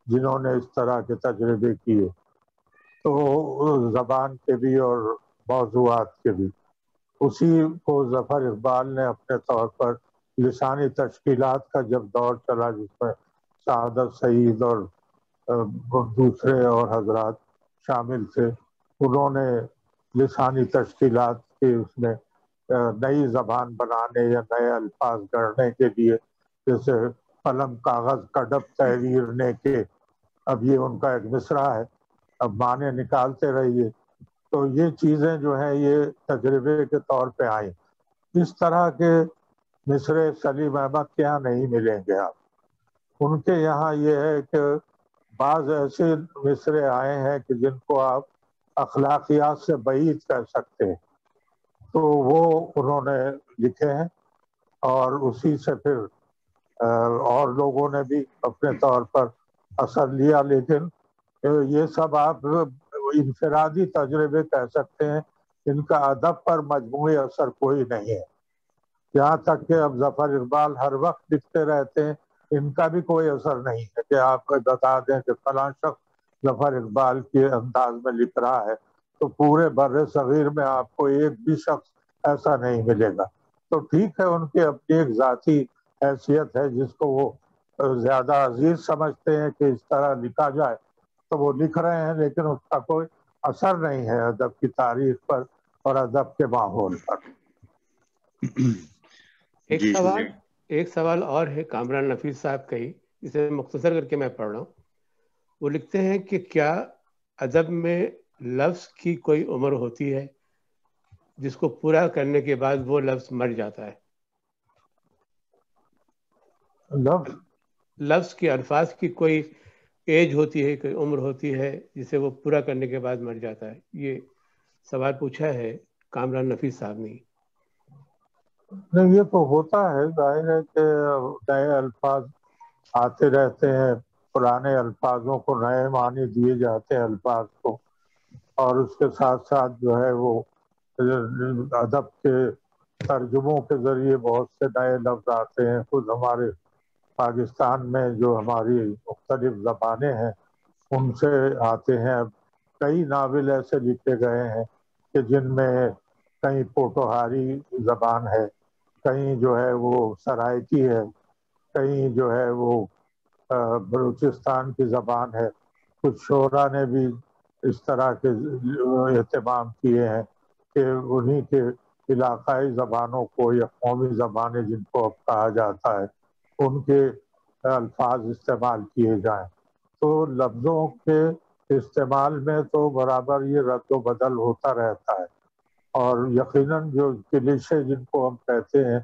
جنہوں نے اس طرح کے تجربے کیے. تو زبان کے بھی اور موضوعات کے بھی. اسی کو ظفر اقبال نے اپنے طور پر لسانی تشکیلات کا جب دور چلا جس میں سعادت سعید اور دوسرے اور حضرات شامل تھے، انہوں نے لسانی تشکیلات کے اس میں نئی زبان بنانے یا نئے الفاظ گڑھنے کے لیے، جیسے قلم کاغذ کا ڈب تحریر کے، اب یہ ان کا ایک مصرع ہے، اب معنی نکالتے رہیے. تو یہ چیزیں جو ہیں یہ تجربے کے طور پہ آئیں. اس طرح کے مصرے سلیم احمد کے یہاں نہیں ملیں گے آپ. ان کے یہاں یہ ہے کہ بعض ایسے مصرے آئے ہیں کہ جن کو آپ اخلاقیات سے بعید کہہ سکتے ہیں، تو وہ انہوں نے لکھے ہیں، اور اسی سے پھر اور لوگوں نے بھی اپنے طور پر اثر لیا. لیکن یہ سب آپ انفرادی تجربے کہہ سکتے ہیں، ان کا ادب پر مجموعی اثر کوئی نہیں ہے. یہاں تک کہ اب ظفر اقبال ہر وقت لکھتے رہتے ہیں، ان کا بھی کوئی اثر نہیں ہے کہ آپ بتا دیں کہ فلاں شخص ظفر اقبال کے انداز میں لکھ رہا ہے، تو پورے بر صغیر میں آپ کو ایک بھی شخص ایسا نہیں ملے گا. تو ٹھیک ہے، ان کی اپنی ایک ذاتی حیثیت ہے جس کو وہ زیادہ عزیز سمجھتے ہیں کہ اس طرح لکھا جائے، تو وہ لکھ رہے ہیں، لیکن اس کا کوئی اثر نہیں ہے ادب کی تاریخ پر اور ادب کے ماحول پر. ایک سوال اور ہے کامران نفیس صاحب کا ہی، جسے مختصر کر کے میں پڑھ رہا ہوں. وہ لکھتے ہیں کہ کیا ادب میں لفظ کی کوئی عمر ہوتی ہے جس کو پورا کرنے کے بعد وہ لفظ مر جاتا ہے؟ لفظ کی، الفاظ کی کوئی ایج ہوتی ہے، کوئی عمر ہوتی ہے جسے وہ پورا کرنے کے بعد مر جاتا ہے؟ یہ سوال پوچھا ہے کامران نفیس صاحب نے. نہیں، یہ تو ہوتا ہے، ظاہر ہے کہ نئے الفاظ آتے رہتے ہیں، پرانے الفاظوں کو نئے معنی دیے جاتے ہیں الفاظ کو، اور اس کے ساتھ ساتھ جو ہے وہ ادب کے ترجموں کے ذریعے بہت سے نئے لفظ آتے ہیں. خود ہمارے پاکستان میں جو ہماری مختلف زبانیں ہیں ان سے آتے ہیں. کئی ناول ایسے لکھے گئے ہیں کہ جن میں کہیں پوٹوہاری زبان ہے، کہیں جو ہے وہ سرائکی ہے، کہیں جو ہے وہ بلوچستان کی زبان ہے. کچھ شعراء نے بھی اس طرح کے اہتمام کیے ہیں کہ انہی کے علاقائی زبانوں کو یا قومی زبانیں جن کو اب کہا جاتا ہے ان کے الفاظ استعمال کیے جائیں. تو لفظوں کے استعمال میں تو برابر یہ رد و بدل ہوتا رہتا ہے، اور یقیناً جو کلیشے جن کو ہم کہتے ہیں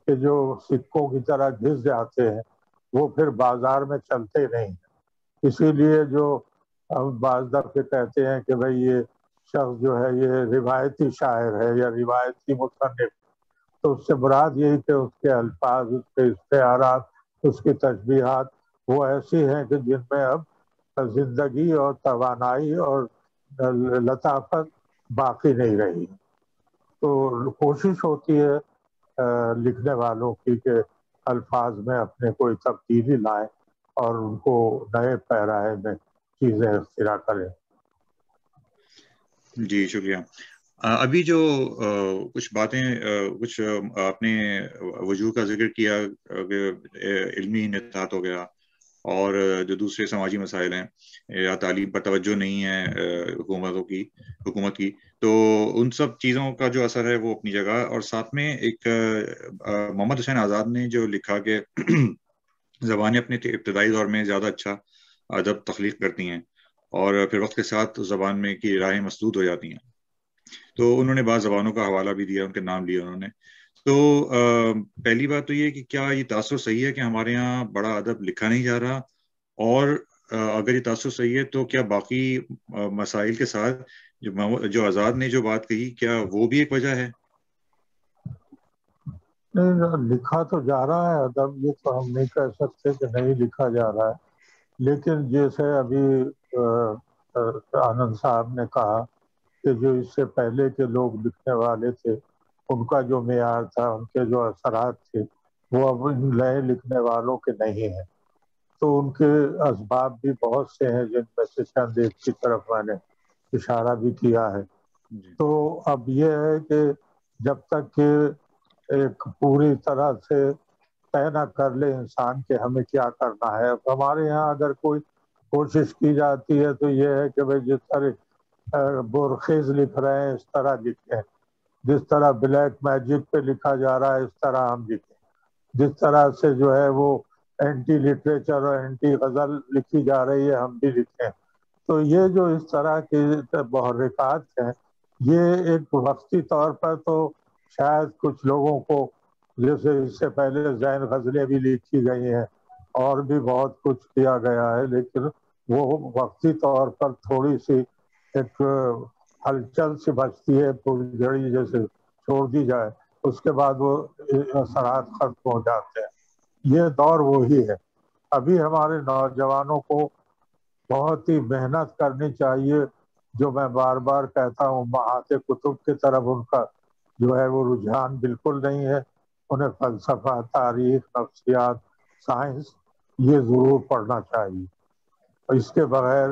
کہ جو سکوں کی طرح گھس جاتے ہیں وہ پھر بازار میں چلتے نہیں. اسی لیے جو ہم بعض دفعے کہتے ہیں کہ بھئی یہ شخص جو ہے یہ روایتی شاعر ہے یا روایتی مصنف، تو اس سے مراد یہی کہ اس کے الفاظ، اس کے استعارات، اس کی تشبیہات وہ ایسی ہیں کہ جن میں اب زندگی اور توانائی اور لطافت باقی نہیں رہی. تو کوشش ہوتی ہے لکھنے والوں کی کہ الفاظ میں اپنے کوئی تبدیلی لائیں اور ان کو نئے پیرائے میں چیزیں اختراع کریں. جی شکریہ. ابھی جو کچھ باتیں کچھ آپ نے وجوہ کا ذکر کیا کہ علمی انحطاط ہو گیا اور جو دوسرے سماجی مسائل ہیں یا تعلیم پر توجہ نہیں ہے حکومت کی، تو ان سب چیزوں کا جو اثر ہے وہ اپنی جگہ. اور ساتھ میں ایک محمد حسین آزاد نے جو لکھا کہ زبانیں اپنے ابتدائی دور میں زیادہ اچھا ادب تخلیق کرتی ہیں اور پھر وقت کے ساتھ زبان میں کی راہیں مسدود ہو جاتی ہیں. تو انہوں نے بعض زبانوں کا حوالہ بھی دیا، ان کے نام لیے انہوں نے. تو پہلی بات تو یہ کہ کیا یہ تاثر صحیح ہے کہ ہمارے یہاں بڑا ادب لکھا نہیں جا رہا، اور اگر یہ تاثر صحیح ہے تو کیا باقی مسائل کے ساتھ جو آزاد نے جو بات کہی کیا وہ بھی ایک وجہ ہے؟ نہیں، لکھا تو جا رہا ہے ادب، یہ تو ہم نہیں کہہ سکتے کہ نہیں لکھا جا رہا ہے. لیکن جیسے ابھی آنند صاحب نے کہا کہ جو اس سے پہلے کے لوگ لکھنے والے تھے ان کا جو معیار تھا، ان کے جو اثرات تھے وہ اب ان نئے لکھنے والوں کے نہیں ہیں. تو ان کے اسباب بھی بہت سے ہیں جن میں سے چند ایک کی طرف میں نے اشارہ بھی کیا ہے. تو اب یہ ہے کہ جب تک کہ ایک پوری طرح سے طے نہ کر لے انسان کہ ہمیں کیا کرنا ہے. ہمارے یہاں اگر کوئی کوشش کی جاتی ہے تو یہ ہے کہ بھئی جس طرح بورخیز لکھ رہے ہیں اس طرح لکھیں، جس طرح بلیک میجک پہ لکھا جا رہا ہے اس طرح ہم لکھیں، جس طرح سے جو ہے وہ اینٹی لٹریچر اور اینٹی غزل لکھی جا رہی ہے ہم بھی لکھیں. تو یہ جو اس طرح کے محرکات ہیں یہ ایک وقتی طور پر تو شاید کچھ لوگوں کو، جیسے اس سے پہلے زین غزلیں بھی لکھی گئی ہیں اور بھی بہت کچھ کیا گیا ہے، لیکن وہ وقتی طور پر تھوڑی سی ایک ہلچل سی بچتی ہے، پوری جڑی جیسے چھوڑ دی جائے اس کے بعد وہ اثرات ختم ہو جاتے ہیں. یہ دور وہی ہے. ابھی ہمارے نوجوانوں کو بہت ہی محنت کرنی چاہیے، جو میں بار بار کہتا ہوں مہات کتب کی طرف ان کا جو ہے وہ رجحان بالکل نہیں ہے. انہیں فلسفہ، تاریخ، نفسیات، سائنس یہ ضرور پڑھنا چاہیے. اس کے بغیر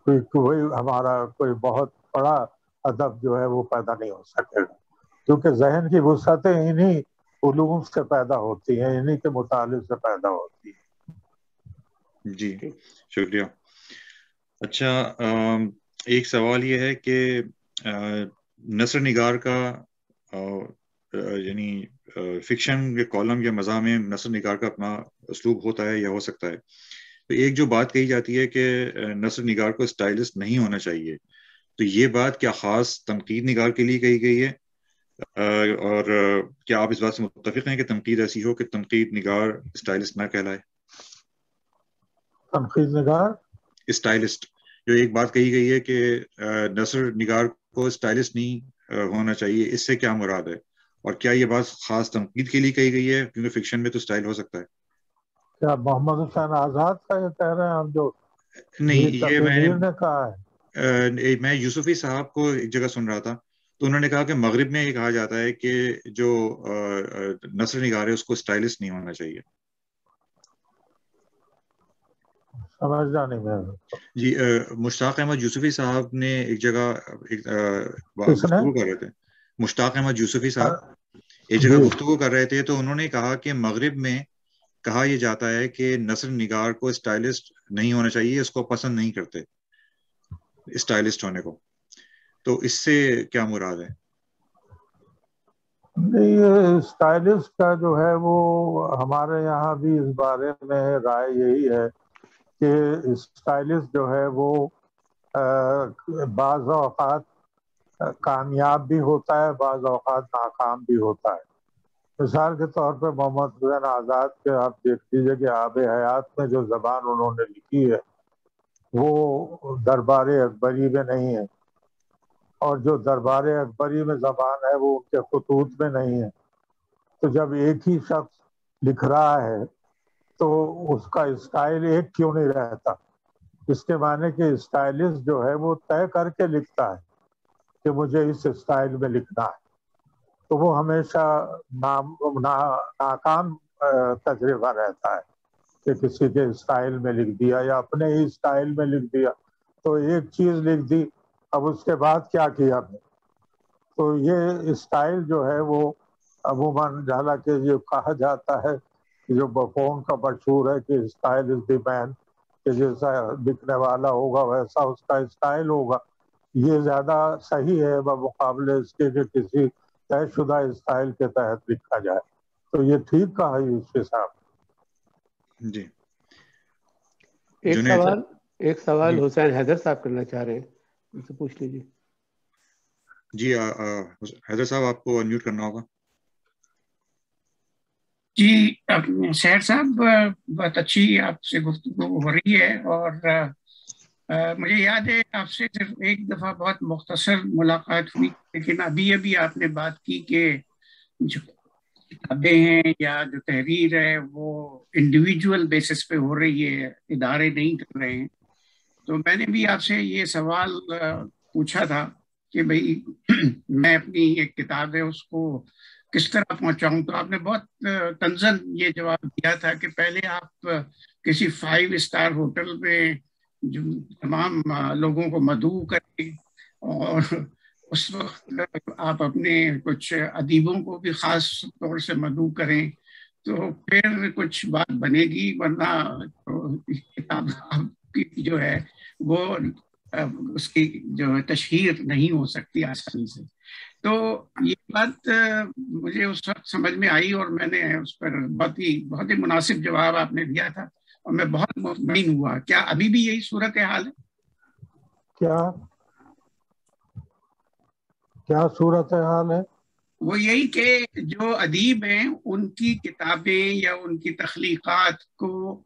کوئی ہمارا کوئی بہت بڑا ادب جو ہے وہ پیدا نہیں ہو سکے گا، کیونکہ ذہن کی وسعتیں انہی علوم سے پیدا ہوتی ہیں، انہی کے مطالعے سے پیدا ہوتی ہیں. جی شکریہ. اچھا، ایک سوال یہ ہے کہ نثر نگار کا یعنی فکشن کے کالم یا مزاح میں نثر نگار کا اپنا اسلوب ہوتا ہے یا ہو سکتا ہے. تو ایک جو بات کہی جاتی ہے کہ نثر نگار کو اسٹائلسٹ نہیں ہونا چاہیے، تو یہ بات کیا خاص تنقید نگار کے لیے کہی گئی ہے؟ اور کیا آپ اس بات سے متفق ہیں کہ تنقید ایسی ہو کہ تنقید نگار اسٹائلسٹ نہ کہلائے؟ تنقید نگار اسٹائلسٹ، جو ایک بات کہی گئی ہے کہ نثر نگار کو اسٹائلسٹ نہیں ہونا چاہیے، اس سے کیا مراد ہے؟ اور کیا یہ بات خاص تنقید کے لیے کہی گئی ہے؟ کیونکہ فکشن میں تو اسٹائل ہو سکتا ہے. کیا محمد حسین آزاد کا یہ کہہ رہے ہیں ہم جو نہیں، یہ تقریر نے کہا ہے؟ میں یوسفی صاحب کو ایک جگہ سن رہا تھا تو انہوں نے کہا کہ مغرب میں یہ کہا جاتا ہے کہ جو نثر نگار ہے اس کو اسٹائلسٹ نہیں ہونا چاہیے. سمجھنا نہیں میں. جی مشتاق احمد یوسفی صاحب نے ایک جگہ گفتگو کر رہے تھے. مشتاق احمد یوسفی صاحب ایک جگہ گفتگو کر رہے تھے تو انہوں نے کہا کہ مغرب میں کہا یہ جاتا ہے کہ نثر نگار کو اسٹائلسٹ نہیں ہونا چاہیے, اس کو پسند نہیں کرتے اسٹائلسٹ ہونے کو. تو اس سے کیا مراد ہے؟ نہیں, اسٹائلسٹ کا جو ہے وہ ہمارے یہاں بھی اس بارے میں رائے یہی ہے کہ اسٹائلسٹ جو ہے وہ بعض اوقات کامیاب بھی ہوتا ہے, بعض اوقات ناکام بھی ہوتا ہے. مثال کے طور پہ محمد حسین آزاد کے آپ دیکھ لیجیے کہ آب حیات میں جو زبان انہوں نے لکھی ہے وہ دربار اکبری میں نہیں ہے, اور جو دربار اکبری میں زبان ہے وہ ان کے خطوط میں نہیں ہے. تو جب ایک ہی شخص لکھ رہا ہے تو اس کا اسٹائل ایک کیوں نہیں رہتا؟ اس کے معنی کہ اسٹائلسٹ جو ہے وہ طے کر کے لکھتا ہے کہ مجھے اس اسٹائل میں لکھنا ہے, تو وہ ہمیشہ ناکام تجربہ رہتا ہے کہ کسی کے اسٹائل میں لکھ دیا یا اپنے ہی اسٹائل میں لکھ دیا, تو ایک چیز لکھ دی, اب اس کے بعد کیا کیا میں. تو یہ اسٹائل جو ہے وہ عموماً حالانکہ یہ کہا جاتا ہے جو بفون کا مشہور ہے کہ اسٹائل از دی مین, کہ جیسا لکھنے والا ہوگا ویسا اس کا اسٹائل ہوگا. یہ زیادہ صحیح ہے بمقابلے اس کے کہ کسی طے شدہ اسٹائل کے تحت لکھا جائے. تو یہ ٹھیک کہا یوسف صاحب. جی ایک سوال حسین حیدر صاحب کرنا چاہ رہے ہیں, ان سے پوچھ لیجیے. جی حیدر صاحب آپ کو انمیوٹ کرنا ہوگا. جی شہر صاحب بہت اچھی آپ سے گفتگو ہو رہی ہے, اور مجھے یاد ہے آپ سے صرف ایک دفعہ بہت مختصر ملاقات ہوئی, لیکن ابھی آپ نے بات کی کہ جو کتابیں ہیں یا جو تحریر ہے وہ انڈیویجول بیسس پہ ہو رہی ہے, ادارے نہیں کر رہے ہیں. تو میں نے بھی آپ سے یہ سوال پوچھا تھا کہ بھئی میں اپنی ایک کتاب ہے اس کو کس طرح پہنچاؤں, تو آپ نے بہت تنزن یہ جواب دیا تھا کہ پہلے آپ کسی 5 اسٹار ہوٹل میں جو تمام لوگوں کو مدعو کریں, اور اس وقت آپ اپنے کچھ ادیبوں کو بھی خاص طور سے مدعو کریں, تو پھر کچھ بات بنے گی, ورنہ کتاب آپ کی جو ہے وہ اس کی جو تشہیر نہیں ہو سکتی آسانی سے. تو یہ بات مجھے اس وقت سمجھ میں آئی, اور میں نے اس پر بہت ہی مناسب جواب آپ نے دیا تھا, اور میں بہت مطمئن ہوا. کیا ابھی بھی یہی صورت حال ہے؟ کیا صورت حال ہے؟ وہ یہی کہ جو ادیب ہیں ان کی کتابیں یا ان کی تخلیقات کو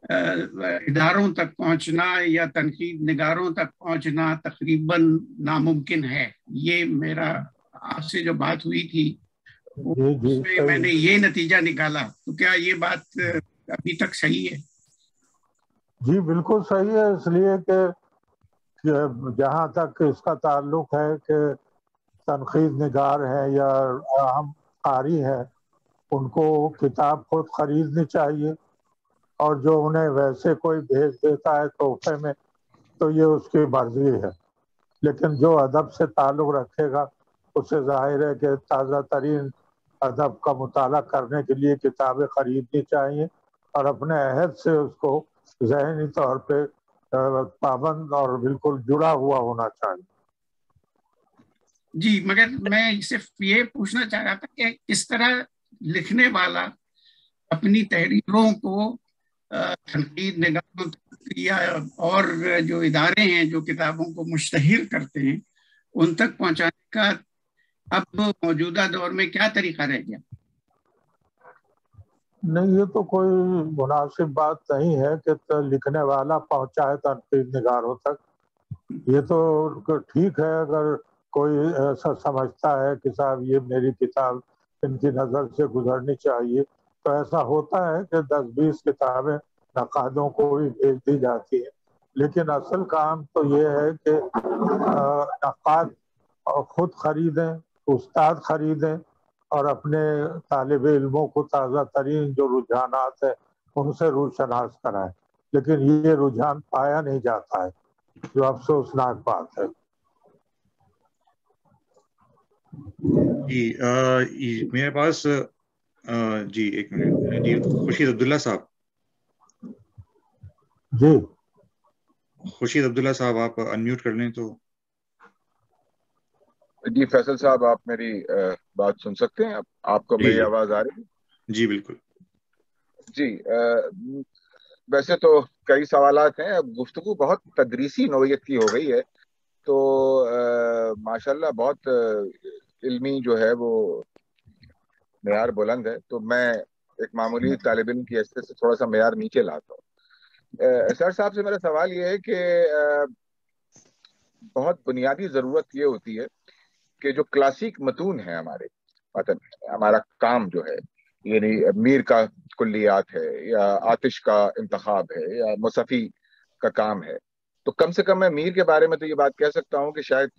اداروں تک پہنچنا یا تنقید نگاروں تک پہنچنا تقریباً ناممکن ہے. یہ میرا آپ سے جو بات ہوئی تھی اس میں میں نے یہ نتیجہ نکالا. تو کیا یہ بات ابھی تک صحیح ہے؟ جی بالکل صحیح ہے, اس لیے کہ جہاں تک اس کا تعلق ہے کہ تنقید نگار ہیں یا عام قاری ہیں, ان کو کتاب خود خریدنی چاہیے, اور جو انہیں ویسے کوئی بھیج دیتا ہے تحفے میں تو یہ اس کی مرضی ہے. لیکن جو ادب سے تعلق رکھے گا اسے ظاہر ہے کہ تازہ ترین ادب کا مطالعہ کرنے کے لیے کتابیں خریدنی چاہیے, اور اپنے عہد سے اس کو ذہنی طور پہ پابند اور بالکل جڑا ہوا ہونا چاہیے. جی مگر میں صرف یہ پوچھنا چاہ رہا تھا کہ کس طرح لکھنے والا اپنی تحریروں کو تنقید نگاروں یا اور جو ادارے ہیں جو کتابوں کو مشتہر کرتے ہیں ان تک پہنچانے کا اب موجودہ دور میں کیا طریقہ رہ گیا؟ نہیں, یہ تو کوئی مناسب بات نہیں ہے کہ لکھنے والا پہنچائے تنقید نگاروں تک. یہ تو ٹھیک ہے اگر کوئی ایسا سمجھتا ہے کہ صاحب یہ میری کتاب ان کی نظر سے گزرنی چاہیے, تو ایسا ہوتا ہے کہ 10-20 کتابیں نقادوں کو بھی بھیج دی جاتی ہیں. لیکن اصل کام تو یہ ہے کہ نقاد خود خریدیں, استاد خریدیں, اور اپنے طالب علموں کو تازہ ترین جو رجحانات ہیں ان سے روشناس کرائیں. لیکن یہ رجحان پایا نہیں جاتا ہے، جو افسوسناک بات ہے۔ جی میرے پاس جی ایک منٹ جی، خورشید عبداللہ صاحب۔ جی خورشید عبداللہ صاحب آپ انمیوٹ کر لیں تو۔ جی فیصل صاحب، آپ میری بات سن سکتے ہیں؟ آپ کو میری آواز آ رہی ہے؟ جی بالکل جی ویسے تو کئی سوالات ہیں، اب گفتگو بہت تدریسی نوعیت کی ہو گئی ہے، تو ماشاءاللہ بہت علمی جو ہے وہ معیار بلند ہے، تو میں ایک معمولی طالب علم کی حیثیت سے تھوڑا سا معیار نیچے لاتا ہوں۔ سر صاحب سے میرا سوال یہ ہے کہ بہت بنیادی ضرورت یہ ہوتی ہے کہ جو کلاسیک متون ہیں ہمارا کام جو ہے، یعنی میر کا کلیات ہے یا آتش کا انتخاب ہے یا مصفی کا کام ہے، تو کم سے کم میں میر کے بارے میں تو یہ بات کہہ سکتا ہوں کہ شاید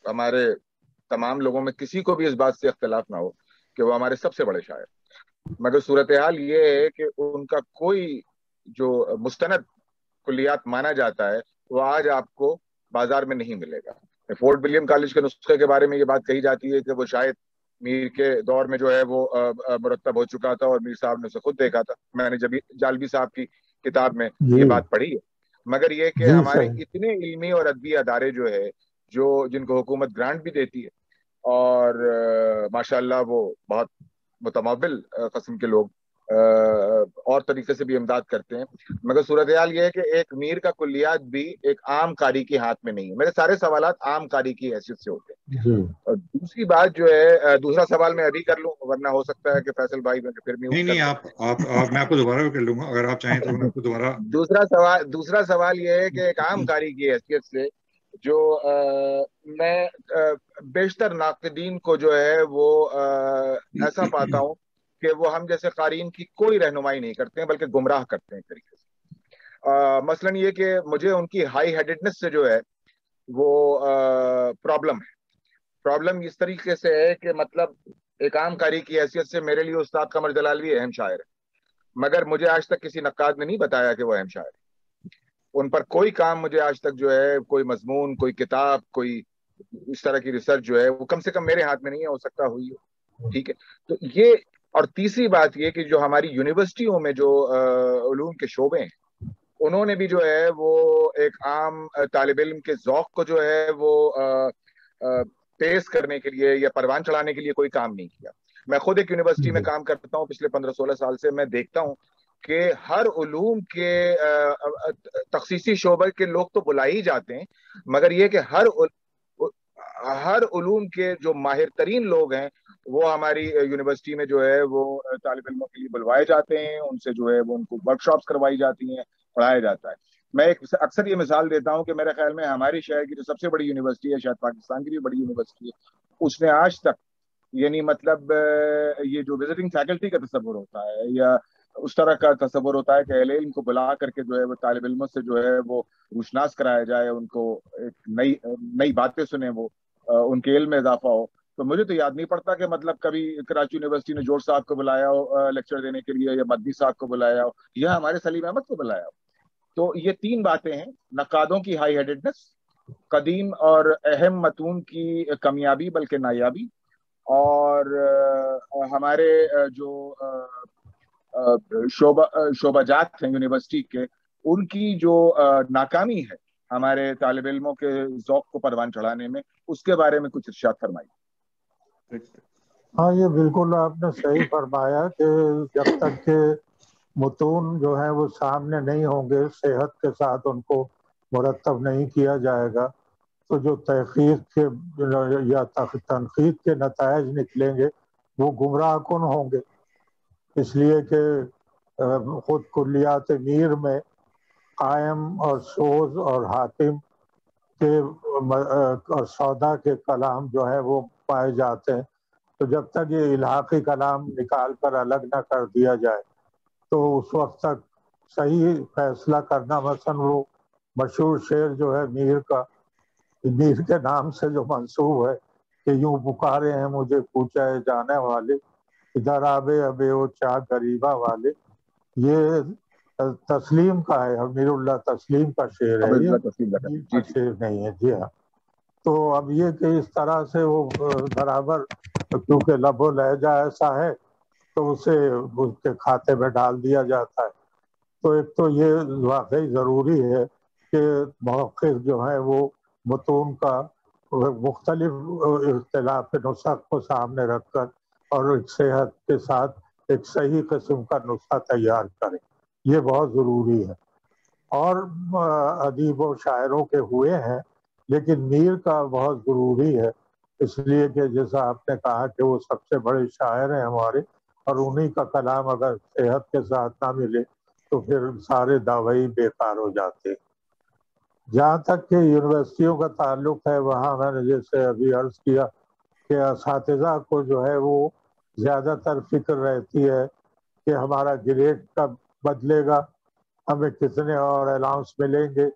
ہمارے تمام لوگوں میں کسی کو بھی اس بات سے اختلاف نہ ہو کہ وہ ہمارے سب سے بڑے شاعر، مگر صورتحال یہ ہے کہ ان کا کوئی جو مستند کلیات مانا جاتا ہے وہ آج آپ کو بازار میں نہیں ملے گا۔ فورٹ ولیم کالج کے نسخے کے بارے میں یہ بات کہی جاتی ہے کہ وہ شاید میر کے دور میں جو ہے وہ مرتب ہو چکا تھا اور میر صاحب نے اسے خود دیکھا تھا، میں نے جب جالبی صاحب کی کتاب میں یہ بات پڑھی ہے، مگر یہ کہ ہمارے اتنے علمی اور ادبی ادارے جو ہے جن کو حکومت گرانٹ بھی دیتی ہے اور ماشاءاللہ وہ بہت متمول قسم کے لوگ اور طریقے سے بھی امداد کرتے ہیں، مگر صورتحال یہ ہے کہ ایک میر کا کلیات بھی ایک عام قاری کے ہاتھ میں نہیں ہے۔ میرے سارے سوالات عام قاری کی حیثیت سے ہوتے ہیں۔ اور دوسری بات جو ہے، دوسرا سوال میں ابھی کر لوں ورنہ ہو سکتا ہے کہ فیصل بھائی میں پھر نہیں میں آپ کو دوبارہ بھی کر لوں گا اگر آپ چاہیں تو میں آپ کو دوبارہ۔ دوسرا سوال یہ ہے کہ ایک عام قاری کی حیثیت سے جو میں بیشتر ناقدین کو جو ہے وہ ایسا پاتا ہوں کہ وہ ہم جیسے قارئین کی کوئی رہنمائی نہیں کرتے ہیں بلکہ گمراہ کرتے ہیں ایک طریقے سے۔ مثلا یہ کہ مجھے ان کی ہائی ہیڈڈنس سے جو ہے وہ پرابلم اس طریقے سے ہے کہ مطلب ایک عام قاری کی حیثیت سے میرے لیے استاد قمر جلالی اہم شاعر ہے، مگر مجھے آج تک کسی نقاد نے نہیں بتایا کہ وہ اہم شاعر ہے۔ ان پر کوئی کام مجھے آج تک جو ہے، کوئی مضمون، کوئی کتاب، کوئی اس طرح کی ریسرچ جو ہے وہ کم سے کم میرے ہاتھ میں نہیں ہے، ہو سکتا ہوئی ہو، ٹھیک ہے۔ تو یہ، اور تیسری بات یہ کہ جو ہماری یونیورسٹیوں میں جو علوم کے شعبے ہیں انہوں نے بھی جو ہے وہ ایک عام طالب علم کے ذوق کو جو ہے وہ تیز کرنے کے لیے یا پروان چڑھانے کے لیے کوئی کام نہیں کیا۔ میں خود ایک یونیورسٹی میں کام کرتا ہوں پچھلے 15-16 سال سے، میں دیکھتا ہوں کہ ہر علوم کے تخصیصی شعبے کے لوگ تو بلائے ہی جاتے ہیں، مگر یہ کہ ہر علوم کے جو ماہر ترین لوگ ہیں وہ ہماری یونیورسٹی میں جو ہے وہ طالب علموں کے لیے بلوائے جاتے ہیں، ان سے جو ہے وہ ان کو ورک شاپس کروائی جاتی ہیں، پڑھایا جاتا ہے۔ میں اکثر یہ مثال دیتا ہوں کہ میرے خیال میں ہمارے شہر کی جو سب سے بڑی یونیورسٹی ہے، شاید پاکستان کی بھی بڑی یونیورسٹی ہے، اس نے آج تک یعنی مطلب یہ جو وزٹنگ فیکلٹی کا تصور ہوتا ہے یا اس طرح کا تصور ہوتا ہے کہ اہل علم کو بلا کر کے جو ہے وہ طالب علموں سے جو ہے وہ روشناس کرایا جائے، ان کو ایک نئی باتیں سنیں، وہ ان کے علم میں اضافہ ہو، تو مجھے تو یاد نہیں پڑتا کہ مطلب کبھی کراچی یونیورسٹی نے جوڑ صاحب کو بلایا ہو لیکچر دینے کے لیے، یا مدنی صاحب کو بلایا ہو، یا ہمارے سلیم احمد کو بلایا ہو۔ تو یہ تین باتیں ہیں، نقادوں کی ہائی ہیڈڈنس، قدیم اور اہم متون کی کمیابی بلکہ نایابی، اور ہمارے جو شعبہ جات ہیں یونیورسٹی کے، ان کی جو ناکامی ہے ہمارے طالب علموں کے ذوق کو پروان چڑھانے میں، اس کے بارے میں کچھ ارشاد فرمائیے۔ ہاں، یہ بالکل آپ نے صحیح فرمایا کہ جب تک کہ متون جو ہیں وہ سامنے نہیں ہوں گے، صحت کے ساتھ ان کو مرتب نہیں کیا جائے گا، تو جو تحقیق کے یا تنقید کے نتائج نکلیں گے وہ گمراہ کن ہوں گے۔ اس لیے کہ خود کلیات میر میں قائم اور سوز اور حاتم کے اور سودا کے کلام جو ہے وہ پائے جاتے ہیں، تو جب تک یہ الحاقی کلام نکال کر الگ نہ کر دیا جائے تو اس وقت تک صحیح فیصلہ کرنا، مثلا وہ مشہور شعر جو ہے میر کا، میر کے نام سے جو منسوب ہے کہ یوں پکارے ہیں مجھے پوچھا ہے جانے والے، ادھر آبے ابے او چاہ غریبہ والے، یہ تسلیم کا ہے، امیر اللہ تسلیم کا شعر ہے یہ، شعر نہیں ہے. جی ہاں. تو اب یہ کہ اس طرح سے وہ برابر، کیونکہ لب و لہجہ ایسا ہے تو اسے اس کے کھاتے میں ڈال دیا جاتا ہے. تو ایک تو یہ واقعی ضروری ہے کہ محقق جو ہیں وہ متون کا مختلف اختلاف نسخ کو سامنے رکھ کر اور ایک صحت کے ساتھ ایک صحیح قسم کا نسخہ تیار کریں، یہ بہت ضروری ہے. اور ادیب و شاعروں کے ہوئے ہیں، لیکن میر کا بہت ضروری ہے، اس لیے کہ جیسا آپ نے کہا کہ وہ سب سے بڑے شاعر ہیں ہمارے، اور انہی کا کلام اگر صحت کے ساتھ نہ ملے تو پھر سارے دعوی بیکار ہو جاتے. جہاں تک کہ یونیورسٹیوں کا تعلق ہے، وہاں میں نے جیسے ابھی عرض کیا کہ اساتذہ کو جو ہے وہ زیادہ تر فکر رہتی ہے کہ ہمارا گریڈ کب بدلے گا، ہمیں کتنے اور الاؤنس ملیں گے،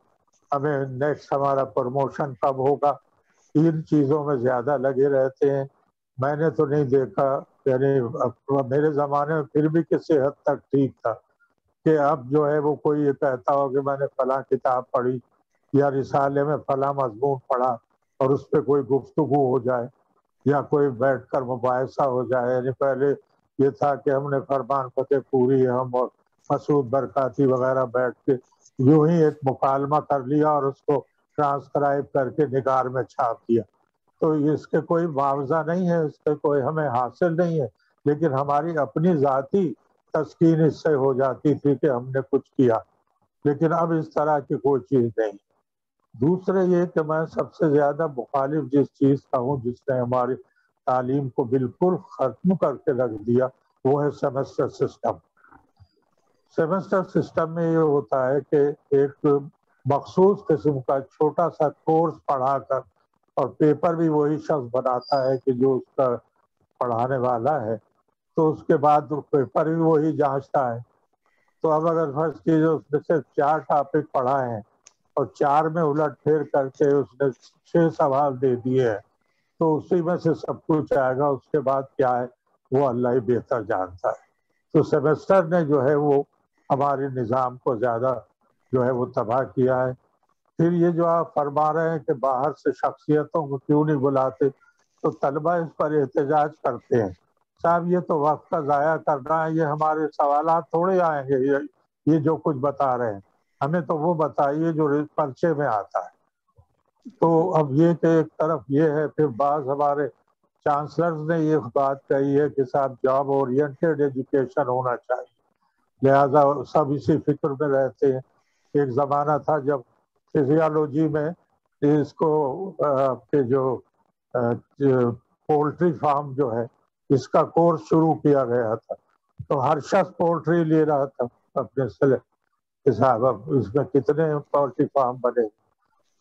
ہمیں نیکسٹ ہمارا پروموشن کب ہوگا. ان چیزوں میں زیادہ لگے رہتے ہیں. میں نے تو نہیں دیکھا، یعنی میرے زمانے میں پھر بھی کسی حد تک ٹھیک تھا کہ اب جو ہے وہ کوئی یہ کہتا ہو کہ میں نے فلاں کتاب پڑھی یا رسالے میں فلاں مضمون پڑھا اور اس پہ کوئی گفتگو ہو جائے یا کوئی بیٹھ کر مباحثہ ہو جائے. یعنی پہلے یہ تھا کہ ہم نے فرمان فتح پوری ہم اور مسعود برکاتی وغیرہ بیٹھ کے یوں ہی ایک مکالمہ کر لیا اور اس کو ٹرانسکرائب کر کے نگار میں چھاپ دیا. تو اس کے کوئی معاوضہ نہیں ہے، اس کے کوئی ہمیں حاصل نہیں ہے، لیکن ہماری اپنی ذاتی تسکین اس سے ہو جاتی تھی کہ ہم نے کچھ کیا. لیکن اب اس طرح کی کوئی چیز نہیں. دوسرے یہ کہ میں سب سے زیادہ مخالف جس چیز کا ہوں جس نے ہماری تعلیم کو بالکل ختم کر کے رکھ دیا، وہ ہے سیمسٹر سسٹم. سیمسٹر سسٹم میں یہ ہوتا ہے کہ ایک مخصوص قسم کا چھوٹا سا کورس پڑھا کر، اور پیپر بھی وہی شخص بناتا ہے کہ جو اس کا پڑھانے والا ہے، تو اس کے بعد پیپر بھی وہی جانچتا ہے. تو اب اگر فرض کیجیے اس میں سے 4 ٹاپک پڑھا ہے اور 4 میں الٹ پھیر کر کے اس نے 6 سوال دے دیے ہیں، تو اسی میں سے سب کچھ آئے گا. اس کے بعد کیا ہے وہ اللہ ہی بہتر جانتا ہے. تو سیمسٹر نے جو ہے وہ ہمارے نظام کو زیادہ جو ہے وہ تباہ کیا ہے. پھر یہ جو آپ فرما رہے ہیں کہ باہر سے شخصیتوں کو کیوں نہیں بلاتے، تو طلبہ اس پر احتجاج کرتے ہیں. صاحب یہ تو وقت کا ضائع کرنا ہے، یہ ہمارے سوالات تھوڑے آئیں گے، یہ جو کچھ بتا رہے ہیں ہمیں تو وہ بتائیے جو پرچے میں آتا ہے. تو اب یہ کہ ایک طرف یہ ہے، پھر بعض ہمارے چانسلرز نے یہ بات کہی ہے کہ صاحب جاب اورینٹیڈ ایجوکیشن ہونا چاہیے، لہذا سب اسی فکر میں رہتے ہیں. ایک زمانہ تھا جب فزیالوجی میں اس کو کہ جو پولٹری فارم جو ہے اس کا کورس شروع کیا گیا تھا، تو ہر شخص پولٹری لے رہا تھا اپنے حساب، اب اس میں کتنے پولٹری فارم بنے.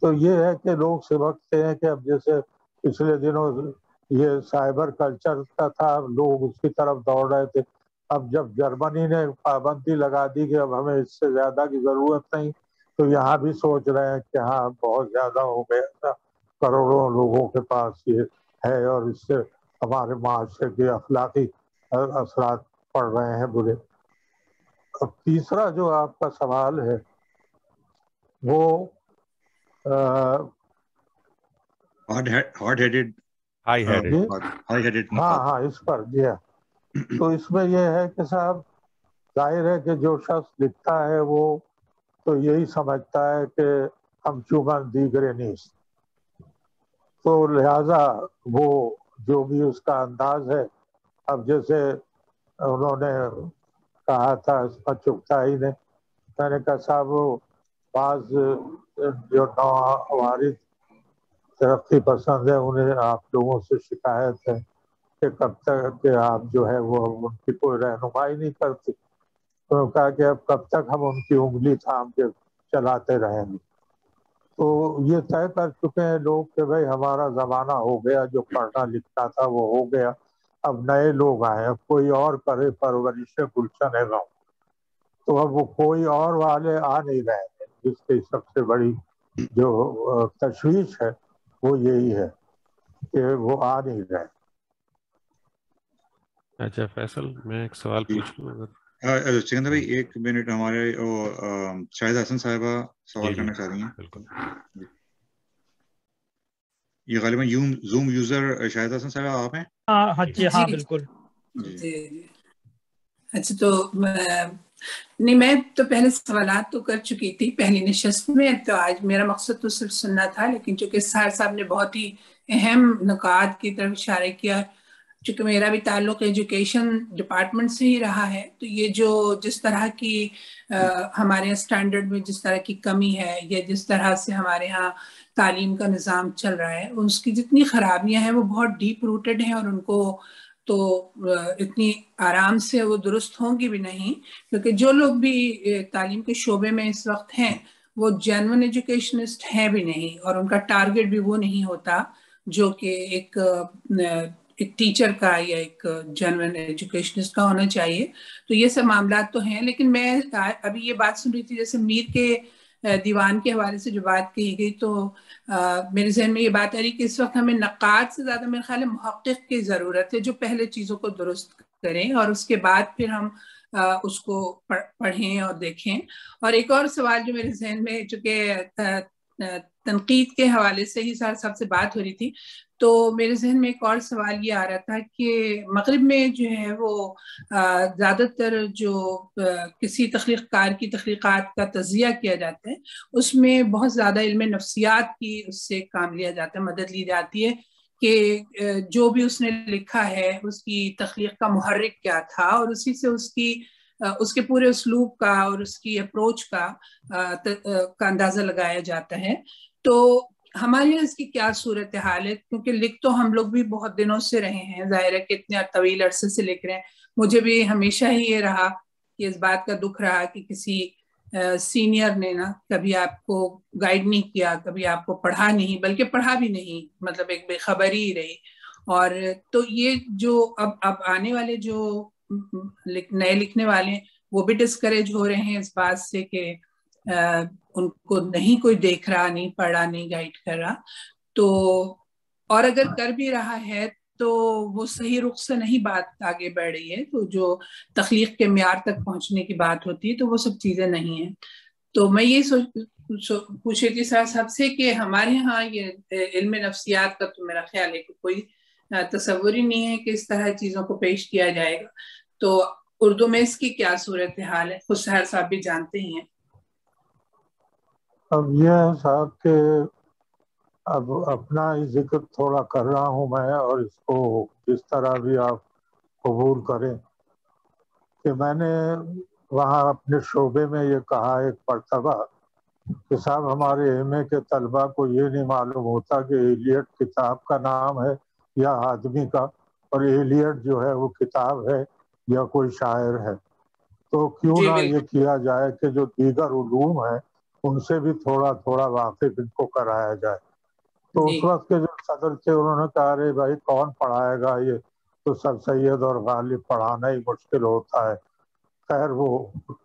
تو یہ ہے کہ لوگ سمجھتے ہیں کہ اب جیسے پچھلے دنوں یہ سائبر کلچر کا تھا، لوگ اس کی طرف دوڑ رہے تھے. اب جب جرمنی نے پابندی لگا دی کہ اب ہمیں اس سے زیادہ کی ضرورت نہیں، تو یہاں بھی سوچ رہے ہیں کہ ہاں بہت زیادہ ہو گیا تھا، کروڑوں لوگوں کے پاس یہ ہے اور اس سے ہمارے معاشرے کے اخلاقی اثرات پڑ رہے ہیں برے. اب تیسرا جو آپ کا سوال ہے وہ ہاں اس پر جی ہاں. تو اس میں یہ ہے کہ صاحب ظاہر ہے کہ جو شخص لکھتا ہے وہ تو یہی سمجھتا ہے کہ ہم چوبن دیگرے نیست، تو لہذا وہ جو بھی اس کا انداز ہے، اب جیسے انہوں نے کہا تھا اسمت چغتائی نے، میں نے کہا صاحب وہ بعض جو نوآوارد ترقی پسند ہے انہیں آپ لوگوں سے شکایت ہے کہ کب تک کہ آپ جو ہے وہ ان کی کوئی رہنمائی نہیں کرتے. تو کہا کہ اب کب تک ہم ان کی انگلی تھام کے چلاتے رہیں گے. تو یہ طے کر چکے ہیں لوگ کہ بھائی ہمارا زمانہ ہو گیا، جو پڑھنا لکھنا تھا وہ ہو گیا، اب نئے لوگ آئے، اب کوئی اور کرے پرورش گلشن غم. تو اب وہ کوئی اور والے آ نہیں رہے ہیں، جس کی سب سے بڑی جو تشویش ہے وہ یہی ہے کہ وہ آ نہیں رہے. اچھا فیصل، میں ایک سوال پوچھوں؟ سکندر بھائی ایک منٹ، ہمارے شاہد حسن صاحبہ سوال کرنا چاہ رہی ہیں. بالکل. یہ غالباً زوم یوزر شاہد حسن صاحبہ آپ ہیں؟ ہاں جی ہاں بالکل. جی اچھا، تو نہیں، میں تو پہلے سوالات تو کر چکی تھی پہلی نشست میں، تو آج میرا مقصد تو صرف سننا تھا، لیکن چونکہ سار صاحب نے بہت ہی اہم نکات کی طرف اشارہ کیا، چونکہ میرا بھی تعلق ایجوکیشن ڈپارٹمنٹ سے ہی رہا ہے، تو یہ جو جس طرح کی ہمارے اسٹینڈرڈ میں جس طرح کی کمی ہے، یا جس طرح سے ہمارے ہاں تعلیم کا نظام چل رہا ہے، اس کی جتنی خرابیاں ہیں وہ بہت ڈیپ روٹڈ ہیں، اور ان کو تو اتنی آرام سے وہ درست ہوں گی بھی نہیں، کیونکہ جو لوگ بھی تعلیم کے شعبے میں اس وقت ہیں وہ جینون ایجوکیشنسٹ ہیں بھی نہیں، اور ان کا ٹارگٹ بھی وہ نہیں ہوتا جو کہ ایک ٹیچر کا یا ایک جینون ایجوکیشنسٹ کا ہونا چاہیے. تو یہ سب معاملات تو ہیں، لیکن میں ابھی یہ بات سن رہی تھی جیسے میر کے دیوان کے حوالے سے جو بات کہی گئی، تو میرے ذہن میں یہ بات آ رہی کہ اس وقت ہمیں نقاد سے زیادہ میرے خیال ہے محقق کی ضرورت ہے، جو پہلے چیزوں کو درست کریں اور اس کے بعد پھر ہم اس کو پڑھیں اور دیکھیں. اور ایک اور سوال جو میرے ذہن میں، چونکہ تنقید کے حوالے سے ہی سب سے بات ہو رہی تھی، تو میرے ذہن میں ایک اور سوال یہ آ رہا تھا کہ مغرب میں جو ہے وہ زیادہ تر جو کسی تخلیق کار کی تخلیقات کا تجزیہ کیا جاتا ہے، اس میں بہت زیادہ علم نفسیات کی اس سے کام لیا جاتا ہے، مدد لی جاتی ہے کہ جو بھی اس نے لکھا ہے اس کی تخلیق کا محرک کیا تھا، اور اسی سے اس کے پورے اسلوب کا اور اس کی اپروچ کا اندازہ لگایا جاتا ہے. تو ہمارے یہاں اس کی کیا صورتحال ہے؟ کیونکہ لکھ تو ہم لوگ بھی بہت دنوں سے رہے ہیں، ظاہر ہے کہ اتنے طویل عرصے سے لکھ رہے ہیں. مجھے بھی ہمیشہ ہی یہ رہا کہ اس بات کا دکھ رہا کہ کسی سینئر نے نا کبھی آپ کو گائیڈ نہیں کیا، کبھی آپ کو پڑھا نہیں، بلکہ پڑھا بھی نہیں، مطلب ایک بے خبری ہی رہی. اور تو یہ جو اب آنے والے جو نئے لکھنے والے ہیں وہ بھی ڈسکریج ہو رہے ہیں اس بات سے کہ ان کو نہیں کوئی دیکھ رہا، نہیں پڑھ رہا، نہیں گائیڈ کر رہا. تو اور اگر کر بھی رہا ہے تو وہ صحیح رخ سے نہیں بات آگے بڑھ رہی ہے. تو جو تخلیق کے معیار تک پہنچنے کی بات ہوتی ہے تو وہ سب چیزیں نہیں ہیں. تو میں یہ پوچھ رہی تھی صاحب سے کہ ہمارے ہاں یہ علم نفسیات کا تو میرا خیال ہے کہ کوئی تصور ہی نہیں ہے کہ اس طرح چیزوں کو پیش کیا جائے گا. تو اردو میں اس کی کیا صورتحال ہے؟ خود سحر صاحب بھی جانتے ہی ہیں. اب یہ ہے صاحب کہ اب اپنا ہی ذکر تھوڑا کر رہا ہوں میں، اور اس کو جس طرح بھی آپ قبول کریں، کہ میں نے وہاں اپنے شعبے میں یہ کہا ایک مرتبہ کہ صاحب ہمارے ایم اے کے طلبہ کو یہ نہیں معلوم ہوتا کہ ایلیٹ کتاب کا نام ہے یا آدمی کا، اور ایلیٹ جو ہے وہ کتاب ہے یا کوئی شاعر ہے. تو کیوں نہ یہ کیا جائے کہ جو دیگر علوم ہیں ان سے بھی تھوڑا تھوڑا واقف ان کو کرایا جائے. تو اس وقت کے جو صدر تھے انہوں نے کہا ارے بھائی کون پڑھائے گا، یہ تو سر سید اور غالب پڑھانا ہی مشکل ہوتا ہے. خیر وہ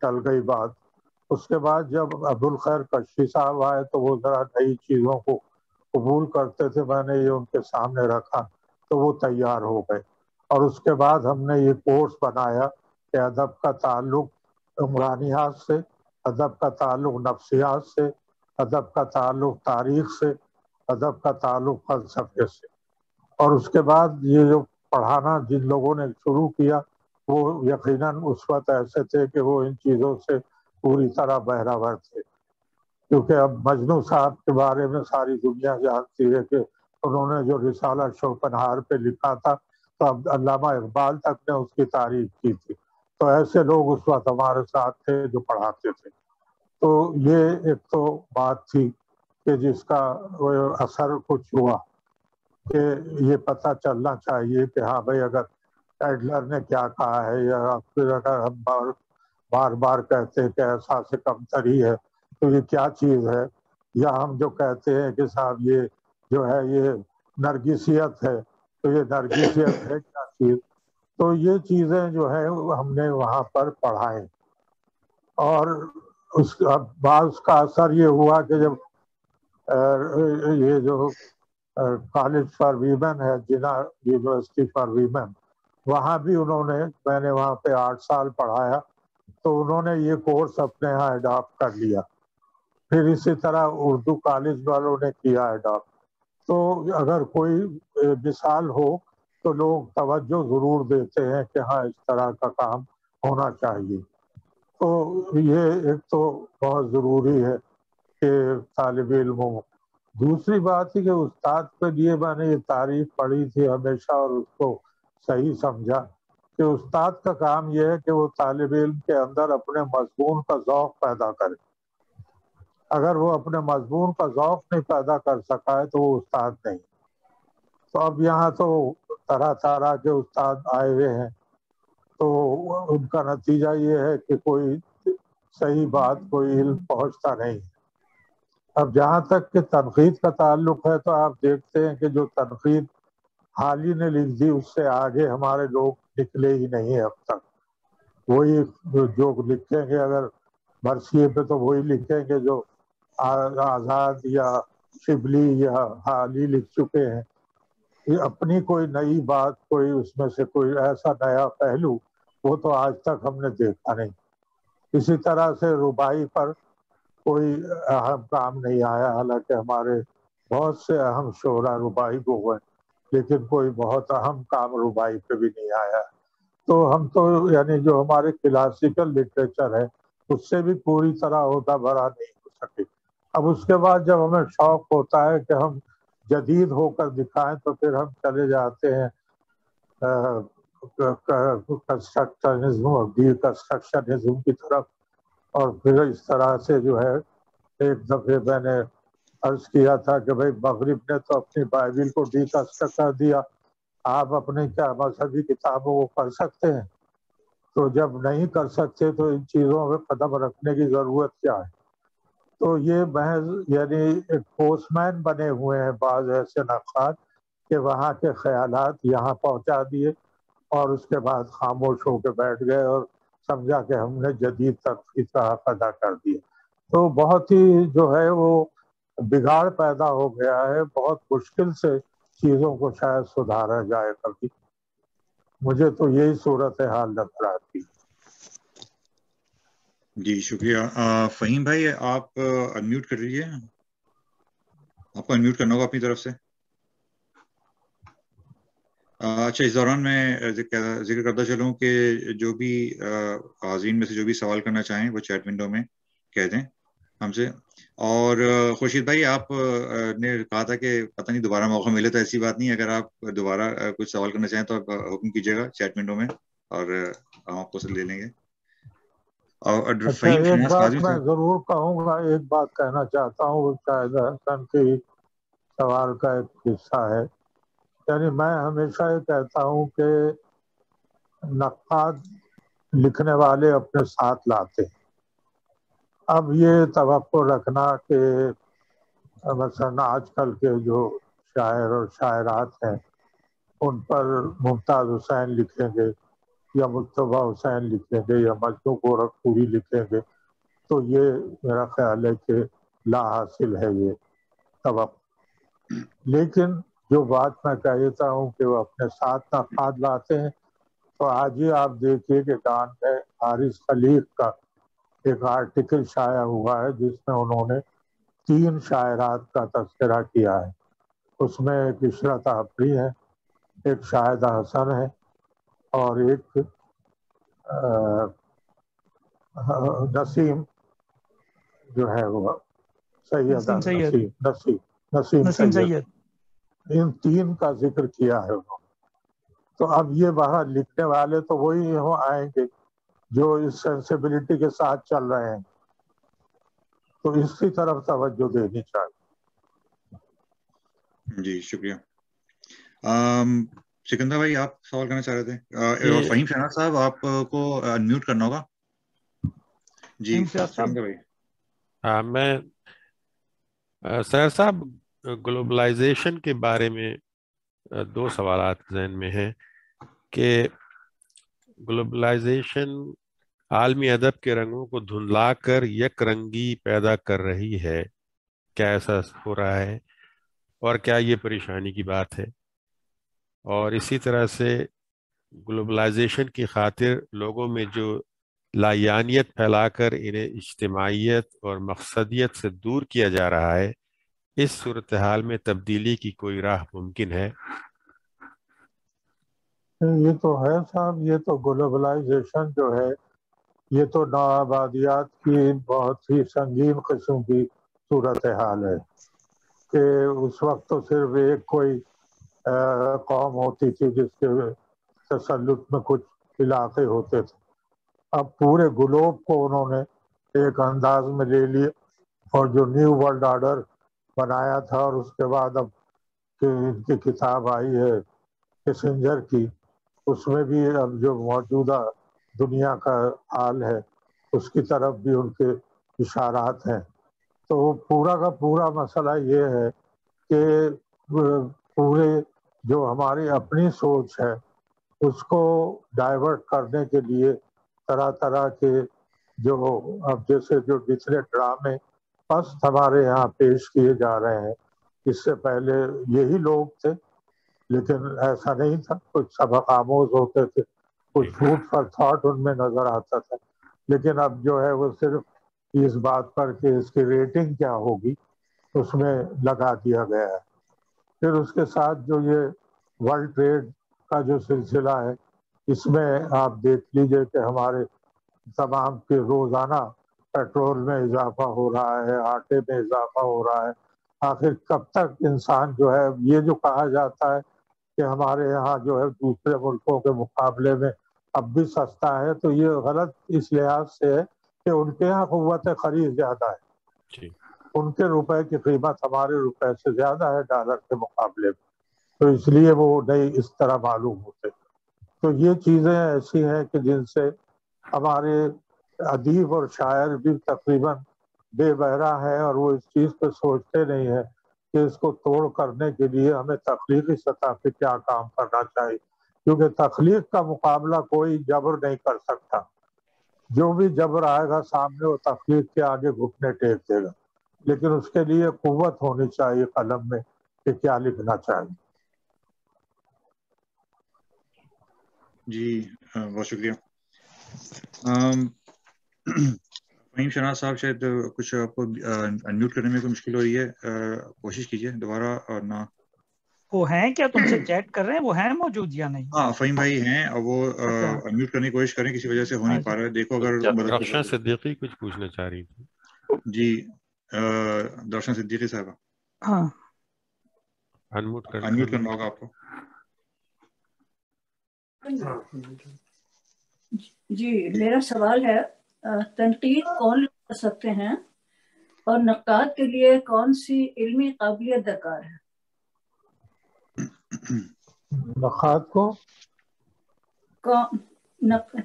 ٹل گئی بات. اس کے بعد جب عبدالخیر کشفی صاحب آئے تو وہ ذرا نئی چیزوں کو قبول کرتے تھے، میں نے یہ ان کے سامنے رکھا تو وہ تیار ہو گئے. اور اس کے بعد ہم نے یہ کورس بنایا کہ ادب کا تعلق عمرانیات سے، ادب کا تعلق نفسیات سے، ادب کا تعلق تاریخ سے، ادب کا تعلق فلسفے سے. اور اس کے بعد یہ جو پڑھانا جن لوگوں نے شروع کیا وہ یقیناً اس وقت ایسے تھے کہ وہ ان چیزوں سے پوری طرح بہرہ تھے. کیونکہ اب مجنو صاحب کے بارے میں ساری دنیا جانتی ہے کہ انہوں نے جو رسالہ شوپنہار پہ لکھا تھا تو اب علامہ اقبال تک نے اس کی تعریف کی تھی. تو ایسے لوگ اس وقت ہمارے ساتھ تھے جو پڑھاتے تھے. تو یہ ایک تو بات تھی کہ جس کا اثر کچھ ہوا کہ یہ پتہ چلنا چاہیے کہ ہاں بھائی اگر ایڈلر نے کیا کہا ہے، یا پھر اگر ہم بار بار کہتے ہیں کہ احساس کمتری ہے تو یہ کیا چیز ہے، یا ہم جو کہتے ہیں کہ صاحب یہ جو ہے یہ نرگسیت ہے تو یہ نرگسیت ہے کیا چیز. تو یہ چیزیں جو ہے ہم نے وہاں پر پڑھائیں. اور اس بعض کا اثر یہ ہوا کہ جب یہ جو کالج فار ویمن ہے، جنا یونیورسٹی فار ویمن، وہاں بھی میں نے وہاں پہ 8 سال پڑھایا تو انہوں نے یہ کورس اپنے ہاں اڈاپٹ کر لیا. پھر اسی طرح اردو کالج والوں نے کیا اڈاپٹ. تو اگر کوئی مثال ہو تو لوگ توجہ ضرور دیتے ہیں کہ ہاں اس طرح کا کام ہونا چاہیے. تو یہ ایک تو بہت ضروری ہے کہ طالب علموں. دوسری بات ہے کہ استاد کے لیے میں نے یہ تعریف پڑھی تھی ہمیشہ اور اس کو صحیح سمجھا کہ استاد کا کام یہ ہے کہ وہ طالب علم کے اندر اپنے مضمون کا ذوق پیدا کرے. اگر وہ اپنے مضمون کا ذوق نہیں پیدا کر سکا ہے تو وہ استاد نہیں. تو اب یہاں تو طرح طرح کے استاد آئے ہوئے ہیں تو ان کا نتیجہ یہ ہے کہ کوئی صحیح بات کوئی علم پہنچتا نہیں. اب جہاں تک کہ تنقید کا تعلق ہے تو آپ دیکھتے ہیں کہ جو تنقید حالی نے لکھ دی اس سے آگے ہمارے لوگ نکلے ہی نہیں اب تک. وہی جو لکھیں گے اگر مرثیے پہ تو وہی لکھیں گے جو آزاد یا شبلی یا حالی لکھ چکے ہیں. یہ اپنی کوئی نئی بات کوئی اس میں سے کوئی ایسا نیا پہلو وہ تو آج تک ہم نے دیکھا نہیں. اسی طرح سے رباعی پر کوئی اہم کام نہیں آیا، حالانکہ ہمارے بہت سے اہم شعراء رباعی کو ہوئے لیکن کوئی بہت اہم کام رباعی پہ بھی نہیں آیا. تو ہم تو یعنی جو ہمارے کلاسیکل لٹریچر ہے اس سے بھی پوری طرح عہدہ بھرا نہیں ہو سکے. اب اس کے بعد جب ہمیں شوق ہوتا ہے کہ ہم جدید ہو کر دکھائیں تو پھر ہم چلے جاتے ہیں کنسٹرکشنزم اور ڈی کنسٹرکشنزم کی طرف. اور پھر اس طرح سے جو ہے ایک دفعہ میں نے عرض کیا تھا کہ بھائی مغرب نے تو اپنی بائبل کو ڈی کنسٹرکٹ کر دیا، آپ اپنے کیا مذہبی کتابوں کو پڑھ سکتے ہیں؟ تو جب نہیں کر سکتے تو ان چیزوں میں قدم رکھنے کی ضرورت کیا ہے؟ تو یہ محض یعنی ایک پوسٹ مین بنے ہوئے ہیں بعض ایسے نقاد کہ وہاں کے خیالات یہاں پہنچا دیے اور اس کے بعد خاموش ہو کے بیٹھ گئے اور سمجھا کہ ہم نے جدید تنقید کا حق ادا کر دیا. تو بہت ہی جو ہے وہ بگاڑ پیدا ہو گیا ہے. بہت مشکل سے چیزوں کو شاید سدھارا جائے کبھی. مجھے تو یہی صورت حال نظر آتی. جی شکریہ. فہیم بھائی آپ انمیوٹ کر لیجیے، آپ کو انمیوٹ کرنا ہوگا اپنی طرف سے. اچھا، اس دوران میں ذکر کرتا چلوں کہ جو بھی حاضرین میں سے جو بھی سوال کرنا چاہیں وہ چیٹ ونڈو میں کہہ دیں ہم سے. اور خورشید بھائی آپ نے کہا تھا کہ پتہ نہیں دوبارہ موقع ملے تو ایسی بات نہیں، اگر آپ دوبارہ کچھ سوال کرنا چاہیں تو آپ حکم کیجیے گا چیٹ ونڈو میں اور ہم آپ کو لے لیں گے. اچھا، ایک بات میں ضرور کہوں گا، ایک بات کہنا چاہتا ہوں، شاید حسن کے سوال کا ایک حصہ ہے. یعنی میں ہمیشہ یہ کہتا ہوں کہ نقاد لکھنے والے اپنے ساتھ لاتے ہیں. اب یہ توقع رکھنا کہ مثلا آج کل کے جو شاعر اور شاعرات ہیں ان پر ممتاز حسین لکھیں گے یا مجتبیٰ حسین لکھیں گے یا مجنوں گورکھپوری لکھیں گے تو یہ میرا خیال ہے کہ لا حاصل ہے یہ توقع. لیکن جو بات میں کہتا ہوں کہ وہ اپنے ساتھ نقاد لاتے ہیں، تو آج ہی آپ دیکھیے کہ ڈان میں حارث خلیق کا ایک آرٹیکل شائع ہوا ہے جس میں انہوں نے 3 شاعرات کا تذکرہ کیا ہے. اس میں ایک عشرت عبری ہے، ایک شاہدہ حسن ہے اور ایک نسیم جو ہے وہ سیدہ نسیم سید. ان 3 کا ذکر کیا ہے انہوں نے. تو اب یہ باہر لکھنے والے تو وہی آئیں گے جو اس سینسیبلٹی کے ساتھ چل رہے ہیں، تو اس کی طرف توجہ دینی چاہیے. جی شکریہ. سکندر بھائی آپ سوال کرنا چاہ رہے تھے اور فہیم شہناز صاحب آپ کو انمیوٹ کرنا ہوگا. جی سکندر بھائی. ہاں، میں سر صاحب گلوبلائزیشن کے بارے میں 2 سوالات ذہن میں ہیں کہ گلوبلائزیشن عالمی ادب کے رنگوں کو دھندلا کر یک رنگی پیدا کر رہی ہے، کیا ایسا ہو رہا ہے اور کیا یہ پریشانی کی بات ہے؟ اور اسی طرح سے گلوبلائزیشن کی خاطر لوگوں میں جو لایانیت پھیلا کر انہیں اجتماعیت اور مقصدیت سے دور کیا جا رہا ہے، اس صورتحال میں تبدیلی کی کوئی راہ ممکن ہے؟ یہ تو ہے صاحب، یہ تو گلوبلائزیشن جو ہے یہ تو نوآبادیات کی بہت ہی سنگین قسم کی صورتحال ہے کہ اس وقت تو صرف ایک کوئی قوم ہوتی تھی جس کے تسلط میں کچھ علاقے ہوتے تھے، اب پورے گلوب کو انہوں نے ایک انداز میں لے لیے، اور جو نیو ورلڈ آرڈر بنایا تھا، اور اس کے بعد اب ان کی کتاب آئی ہے کسنجر کی، اس میں بھی اب جو موجودہ دنیا کا حال ہے اس کی طرف بھی ان کے اشارات ہیں۔ تو پورا کا پورا مسئلہ یہ ہے کہ پورے جو ہماری اپنی سوچ ہے اس کو ڈائیورٹ کرنے کے لیے طرح طرح کے جو اب جیسے جو جتنے ڈرامے پست ہمارے یہاں پیش کیے جا رہے ہیں، اس سے پہلے یہی لوگ تھے لیکن ایسا نہیں تھا، کچھ سبق آموز ہوتے تھے، کچھ فوڈ فار تھاٹ ان میں نظر آتا تھا، لیکن اب جو ہے وہ صرف اس بات پر کہ اس کی ریٹنگ کیا ہوگی اس میں لگا دیا گیا ہے۔ پھر اس کے ساتھ جو یہ ورلڈ ٹریڈ کا جو سلسلہ ہے، اس میں آپ دیکھ لیجئے کہ ہمارے تمام کے روزانہ پیٹرول میں اضافہ ہو رہا ہے، آٹے میں اضافہ ہو رہا ہے، آخر کب تک انسان جو ہے، یہ جو کہا جاتا ہے کہ ہمارے یہاں جو ہے دوسرے ملکوں کے مقابلے میں اب بھی سستا ہے، تو یہ غلط اس لحاظ سے ہے کہ ان کے یہاں قوت خرید زیادہ ہے، ان کے روپے کی قیمت ہمارے روپے سے زیادہ ہے ڈالر کے مقابلے میں، تو اس لیے وہ نہیں اس طرح معلوم ہوتے۔ تو یہ چیزیں ایسی ہیں کہ جن سے ہمارے ادیب اور شاعر بھی تقریباً بے بہرا ہے، اور وہ اس چیز پہ سوچتے نہیں ہیں کہ اس کو توڑ کرنے کے لیے ہمیں تخلیقی سطح پہ کیا کام کرنا چاہیے، کیونکہ تخلیق کا مقابلہ کوئی جبر نہیں کر سکتا، جو بھی جبر آئے گا سامنے وہ تخلیق کے آگے گھٹنے ٹیک دے گا، لیکن اس کے لیے قوت ہونی چاہیے قلم میں کہ کیا لکھنا چاہیے۔ جی بہت شکریہ۔ فہیم شناز صاحب، شاید کچھ آپ کو انمیوٹ کرنے میں کوئی مشکل ہو رہی ہے، کوشش کیجیے دوبارہ، اور نہ وہ ہیں کیا تم سے چیٹ کر رہے ہیں؟ وہ ہیں موجود یا نہیں؟ ہاں فہیم بھائی ہیں، اور وہ انمیوٹ کرنے کی کوشش کریں، کسی وجہ سے ہو نہیں پا رہا ہے، دیکھو اگر درخشاں صدیقی کچھ پوچھنا چاہ رہی تھی۔ جی درخشاں صدیقی صاحبہ، ہاں انمیوٹ کرنا ہوگا آپ کو۔ جی میرا سوال ہے، تنقید کون لوگ کر سکتے ہیں اور نقاد کے لیے کون سی علمی قابلیت درکار ہے؟ نقاد کو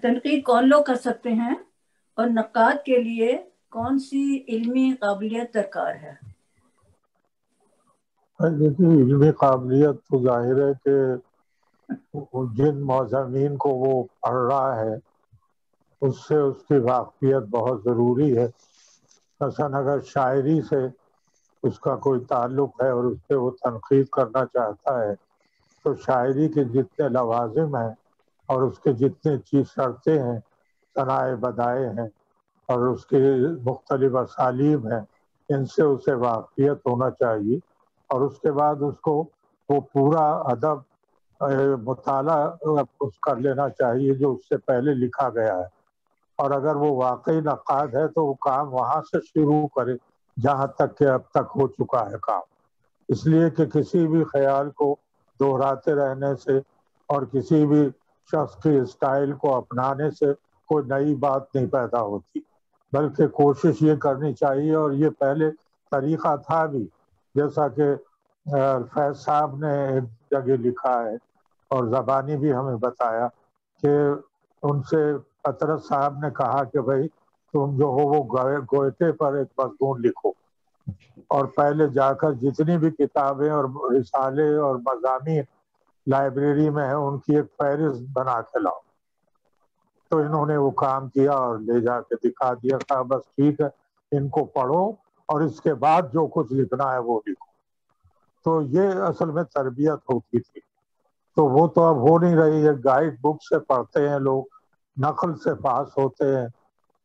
تنقید کون لوگ کر سکتے ہیں اور نقاد کے لیے کون سی علمی قابلیت درکار ہے؟ دیکھیے علمی قابلیت تو ظاہر ہے کہ جن مضامین کو وہ پڑھ رہا ہے اس سے اس کی واقفیت بہت ضروری ہے۔ مثلا اگر شاعری سے اس کا کوئی تعلق ہے اور اس سے وہ تنقید کرنا چاہتا ہے تو شاعری کے جتنے لوازم ہیں اور اس کے جتنے شرطیں ہیں، صنائع بدائع ہیں اور اس کے مختلف اسالیب ہیں، ان سے اسے واقفیت ہونا چاہیے، اور اس کے بعد اس کو وہ پورا ادب مطالعہ کر لینا چاہیے جو اس سے پہلے لکھا گیا ہے، اور اگر وہ واقعی نقاد ہے تو وہ کام وہاں سے شروع کرے جہاں تک کہ اب تک ہو چکا ہے کام، اس لیے کہ کسی بھی خیال کو دہراتے رہنے سے اور کسی بھی شخص کی اسٹائل کو اپنانے سے کوئی نئی بات نہیں پیدا ہوتی، بلکہ کوشش یہ کرنی چاہیے، اور یہ پہلے طریقہ تھا بھی، جیسا کہ فیض صاحب نے ایک جگہ لکھا ہے اور زبانی بھی ہمیں بتایا کہ ان سے پطرس صاحب نے کہا کہ بھائی تم جو ہو وہ گوئٹے پر ایک مضمون لکھو، اور پہلے جا کر جتنی بھی کتابیں اور رسالے اور مضامین لائبریری میں ہیں ان کی ایک فہرست بنا کے لاؤ۔ تو انہوں نے وہ کام کیا اور لے جا کے دکھا دیا، کہا بس ٹھیک ہے ان کو پڑھو اور اس کے بعد جو کچھ لکھنا ہے وہ لکھو۔ تو یہ اصل میں تربیت ہوتی تھی، تو وہ تو اب ہو نہیں رہی ہے، گائیڈ بک سے پڑھتے ہیں لوگ، نقل سے پاس ہوتے ہیں،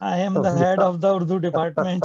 I am the head of the Urdu department.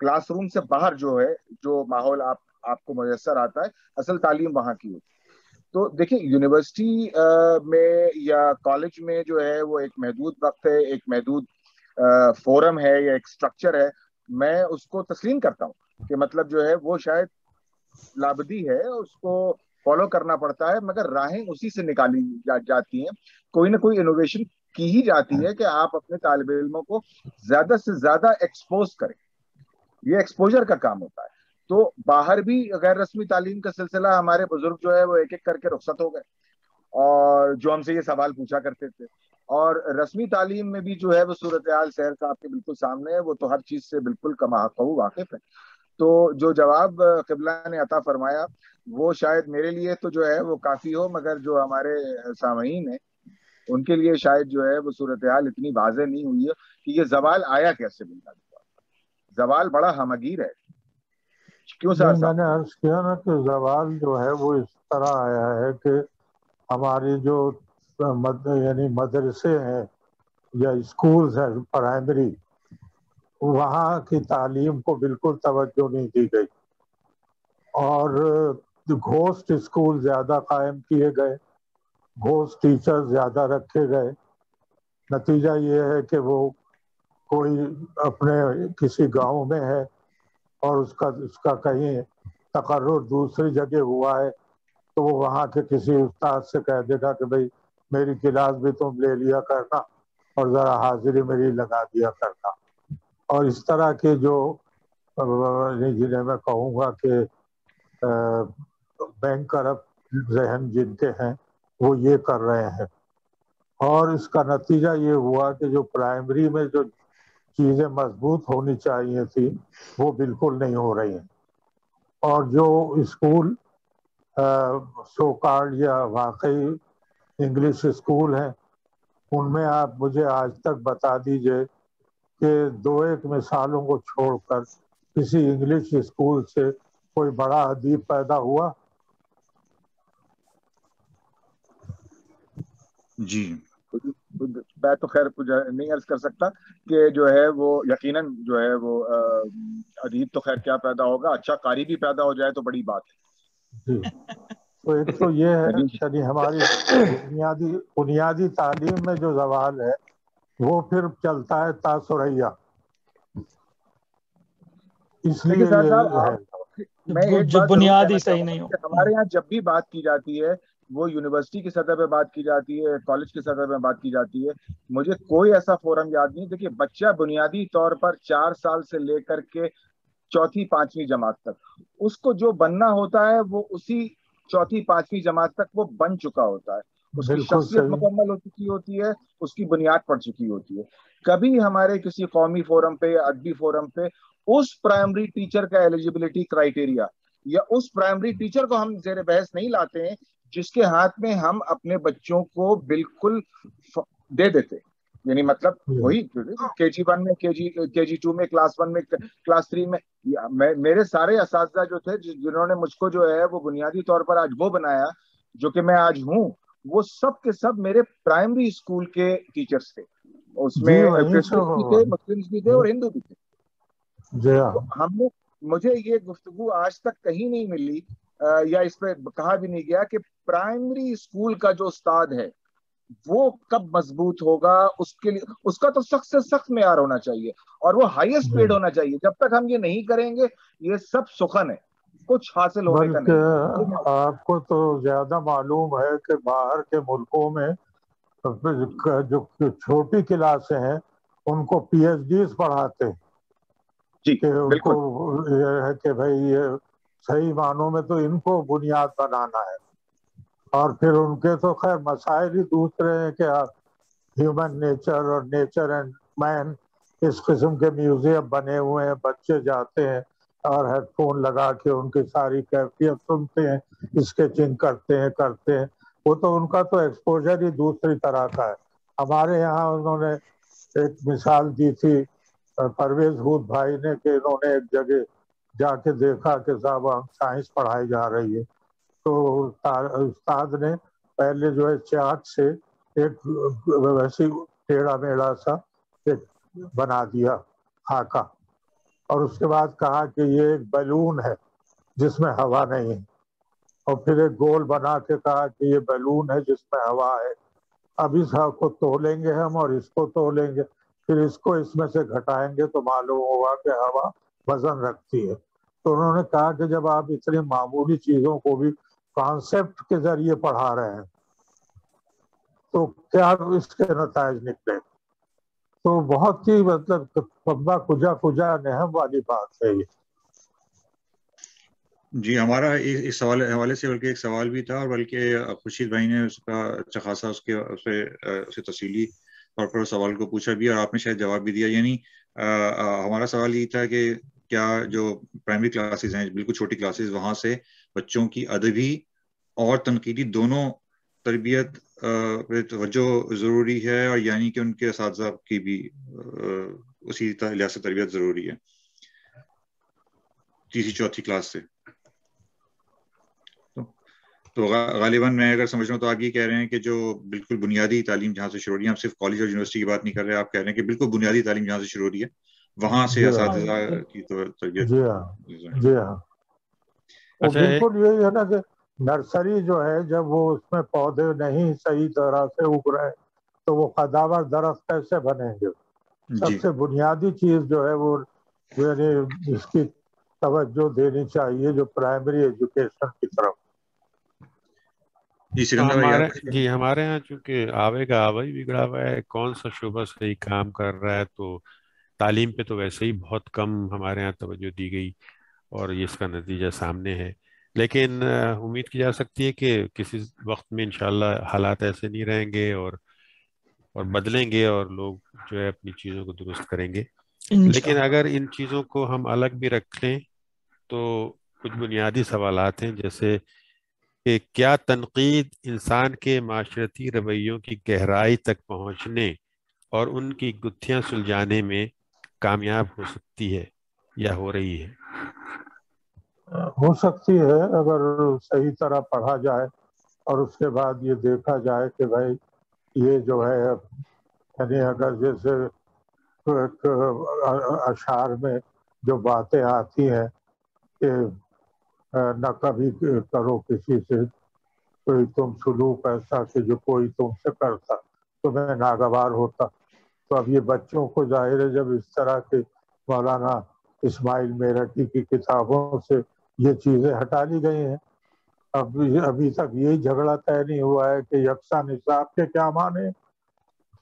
Class room سے باہر جو ہے جو ماحول آپ کو میسر آتا ہے اصل تعلیم وہاں کی ہوتی ہے. تو دیکھیں یونیورسٹی میں یا کالج میں جو ہے وہ ایک محدود وقت ہے, ایک محدود فورم ہے یا ایک اسٹرکچر ہے. میں اس کو تسلیم کرتا ہوں کہ مطلب جو ہے وہ شاید لابدی ہے, اس کو فالو کرنا پڑتا ہے, مگر راہیں اسی سے نکالی جاتی ہیں. کوئی نہ کوئی انوویشن کی ہی جاتی ہے کہ آپ اپنے طالب علموں کو زیادہ سے زیادہ ایکسپوز کریں. یہ ایکسپوجر کا کام ہوتا ہے. تو باہر بھی غیر رسمی تعلیم کا سلسلہ ہمارے بزرگ جو ہے وہ ایک ایک کر کے رخصت ہو گئے, اور جو ہم سے یہ سوال پوچھا کرتے تھے. اور رسمی تعلیم میں بھی جو ہے وہ صورتحال شہر کا آپ کے بالکل سامنے ہے, وہ تو ہر چیز سے بالکل کماحقہ واقف ہے. تو جو جواب قبلہ نے عطا فرمایا وہ شاید میرے لیے تو جو ہے وہ کافی ہو, مگر جو ہمارے سامعین ہیں ان کے لیے شاید جو ہے وہ صورتحال اتنی واضح نہیں ہوئی ہے کہ یہ زوال آیا کیسے ملتا. زوال بڑا ہمگیر ہے. کیوں صاحب؟ میں نے عرض کیا نا کہ زوال جو ہے وہ اس طرح آیا ہے کہ ہماری جو یعنی مدرسے ہیں یا اسکولز ہیں پرائمری, وہاں کی تعلیم کو بالکل توجہ نہیں دی گئی, اور گھوسٹ اسکول زیادہ قائم کیے گئے, گھوسٹ ٹیچر زیادہ رکھے گئے. نتیجہ یہ ہے کہ وہ کوئی اپنے کسی گاؤں میں ہے اور اس کا کہیں تقرر دوسری جگہ ہوا ہے تو وہ وہاں کے کسی استاد سے کہہ دے گا کہ بھئی میری کلاس بھی تم لے لیا کرنا اور ذرا حاضری میری لگا دیا کرنا. اور اس طرح کے جو جنہیں میں کہوں گا کہ بینک کرپٹ ذہن جن کے ہیں وہ یہ کر رہے ہیں. اور اس کا نتیجہ یہ ہوا کہ جو پرائمری میں جو چیزیں مضبوط ہونی چاہیے تھی وہ بالکل نہیں ہو رہی ہیں, اور جو اسکول سو کارڈ یا واقعی انگلش اسکول ہیں ان میں آپ مجھے آج تک بتا دیجئے کہ 2-1 مثالوں کو چھوڑ کر کسی انگلش اسکول سے کوئی بڑا ادیب پیدا ہوا؟ جی میں تو خیر کچھ نہیں عرض کر سکتا کہ جو ہے وہ یقیناً جو ہے وہ ادیب تو خیر کیا پیدا ہوگا, اچھا قاری بھی پیدا ہو جائے تو بڑی بات ہے. جی تو ایک تو یہ ہے کہ ہماری بنیادی تعلیم میں جو زوال ہے وہ پھر چلتا ہے تاثریا. اس لیے جو بنیادی صحیح نہیں ہو. ہمارے یہاں جب بھی بات کی جاتی ہے وہ یونیورسٹی کی سطح پہ بات کی جاتی ہے, کالج کی سطح پہ بات کی جاتی ہے, مجھے کوئی ایسا فورم یاد نہیں. دیکھیے بچہ بنیادی طور پر 4 سال سے لے کر کے 4th-5ویں جماعت تک اس کو جو بننا ہوتا ہے وہ اسی 4th-5ویں جماعت تک وہ بن چکا ہوتا ہے. اس کی شخصیت مکمل ہو چکی ہوتی ہے, اس کی بنیاد پڑ چکی ہوتی ہے. کبھی ہمارے کسی قومی فورم پہ یا ادبی فورم پہ اس پرائمری ٹیچر کا ایلیجیبلٹی کرائیٹیریا یا اس پرائمری ٹیچر کو ہم زیر بحث نہیں لاتے ہیں جس کے ہاتھ میں ہم اپنے بچوں کو بالکل دے دیتے. یعنی مطلب وہی KG1 میں KG2 میں کلاس 1 میں کلاس 3 میں میرے سارے اساتذہ جو تھے جنہوں نے مجھ کو جو ہے وہ بنیادی طور پر آج وہ بنایا جو کہ میں آج ہوں, وہ سب کے سب میرے پرائمری اسکول کے ٹیچرز تھے. اس میں کرسچن بھی تھے, مسلمز بھی تھے اور ہندو بھی تھے. تو ہم نے مجھے یہ گفتگو آج تک کہیں نہیں ملی یا اس پہ کہا بھی نہیں گیا کہ پرائمری اسکول کا جو استاد ہے وہ کب مضبوط ہوگا. اس کے لیے اس کا تو سخت سے سخت معیار ہونا چاہیے اور وہ ہائیسٹ پیڈ ہونا چاہیے. جب تک ہم یہ نہیں کریں گے یہ سب سخن ہے, کچھ حاصل ہونے کا نہیں. آپ کو تو زیادہ معلوم ہے کہ باہر کے ملکوں میں جو چھوٹی کلاسیں ہیں ان کو PhDs پڑھاتے ہیں کہ ان کو یہ ہے کہ بھئی یہ صحیح معنوں میں تو ان کو بنیاد بنانا ہے. اور پھر ان کے تو خیر مسائل ہی دوسرے ہیں کہ ہیومن نیچر اور نیچر اینڈ مین اس قسم کے میوزیم بنے ہوئے ہیں, بچے جاتے ہیں اور ہیڈ فون لگا کے ان کی ساری کیفیت سنتے ہیں, اسکیچنگ کرتے ہیں. وہ تو ان کا تو ایکسپوجر ہی دوسری طرح کا ہے. ہمارے یہاں انہوں نے ایک مثال دی تھی پرویز ہود بھائی نے کہ انہوں نے ایک جگہ جا کے دیکھا کہ صاحب سائنس پڑھائی جا رہی ہے تو استاد نے پہلے جو ہے چارٹ سے ایک ویسی ٹیڑھا میڑھا سا ایک بنا دیا خاکہ اور اس کے بعد کہا کہ یہ ایک بیلون ہے جس میں ہوا نہیں ہے، اور پھر ایک گول بنا کے کہا کہ یہ بیلون ہے جس میں ہوا ہے، اب اس کو تولیں گے ہم اور اس کو تولیں گے، پھر اس کو اس میں سے گھٹائیں گے تو معلوم ہوگا کہ ہوا وزن رکھتی ہے۔ تو انہوں نے کہا کہ جب آپ اتنی معمولی چیزوں کو بھی کانسیپٹ کے ذریعے پڑھا رہے ہیں تو کیا اس کے نتائج نکلے؟ تو بہت ہی مطلب پبا کجا کجا نہم والی بات ہے یہ۔ جی ہمارا اس حوالے سے بلکہ ایک سوال بھی تھا، اور بلکہ خورشید بھائی نے اس کا اچھا خاصا اسے تفصیلی طور پر سوال کو پوچھا بھی، اور آپ نے شاید جواب بھی دیا۔ یعنی ہمارا سوال یہ تھا کہ کیا جو پرائمری کلاسز ہیں، بالکل چھوٹی کلاسز، وہاں سے بچوں کی ادبی اور تنقیدی دونوں تربیت توجہ ضروری ہے، اور یعنی کہ ان کے اساتذہ کی بھی اسی لحاظ سے تربیت ضروری ہے تیسری چوتھی کلاس سے؟ تو غالباً میں اگر سمجھ رہا ہوں تو آپ یہ کہہ رہے ہیں کہ جو بالکل بنیادی تعلیم جہاں سے شروع ہو رہی ہے، آپ صرف کالج اور یونیورسٹی کی بات نہیں کر رہے، آپ کہہ رہے ہیں کہ بالکل بنیادی تعلیم جہاں سے شروع ہو رہی ہے وہاں سے اساتذہ کی تربیت۔ جی ہاں جی ہاں، وہ بالکل یہی ہے نا کہ نرسری جو ہے جب وہ اس میں پودے نہیں صحیح طرح سے اگ رہے تو وہ قداور درخت کیسے بنیں گے؟ سب سے بنیادی چیز جو ہے وہ یعنی اس کی توجہ دینی چاہیے جو پرائمری ایجوکیشن کی طرف۔ ہمارے ہاں چونکہ آوے کا آوا ہی بگڑا ہوا ہے، کون سا شعبہ صحیح کام کر رہا ہے، تو تعلیم پہ تو ویسے ہی بہت کم ہمارے ہاں توجہ دی گئی، اور اس کا نتیجہ سامنے ہے۔ لیکن امید کی جا سکتی ہے کہ کسی وقت میں انشاءاللہ حالات ایسے نہیں رہیں گے اور بدلیں گے، اور لوگ جو ہے اپنی چیزوں کو درست کریں گے۔ لیکن اگر ان چیزوں کو ہم الگ بھی رکھ لیں تو کچھ بنیادی سوالات ہیں، جیسے کہ کیا تنقید انسان کے معاشرتی رویوں کی گہرائی تک پہنچنے اور ان کی گتھیاں سلجھانے میں کامیاب ہو سکتی ہے یا ہو رہی ہے؟ ہو سکتی ہے اگر صحیح طرح پڑھا جائے، اور اس کے بعد یہ دیکھا جائے کہ بھائی یہ جو ہے یعنی اگر جیسے اشعار میں جو باتیں آتی ہیں کہ نہ کبھی کرو کسی سے کوئی تم سلوک ایسا کہ جو کوئی تم سے کرتا تمہیں ناگوار ہوتا، تو اب یہ بچوں کو ظاہر ہے جب اس طرح کے مولانا اسماعیل میرٹھی کی کتابوں سے یہ چیزیں ہٹا لی گئی ہیں، ابھی تک یہی جھگڑا طے نہیں ہوا ہے کہ یکساں نصاب کے کیا معنی،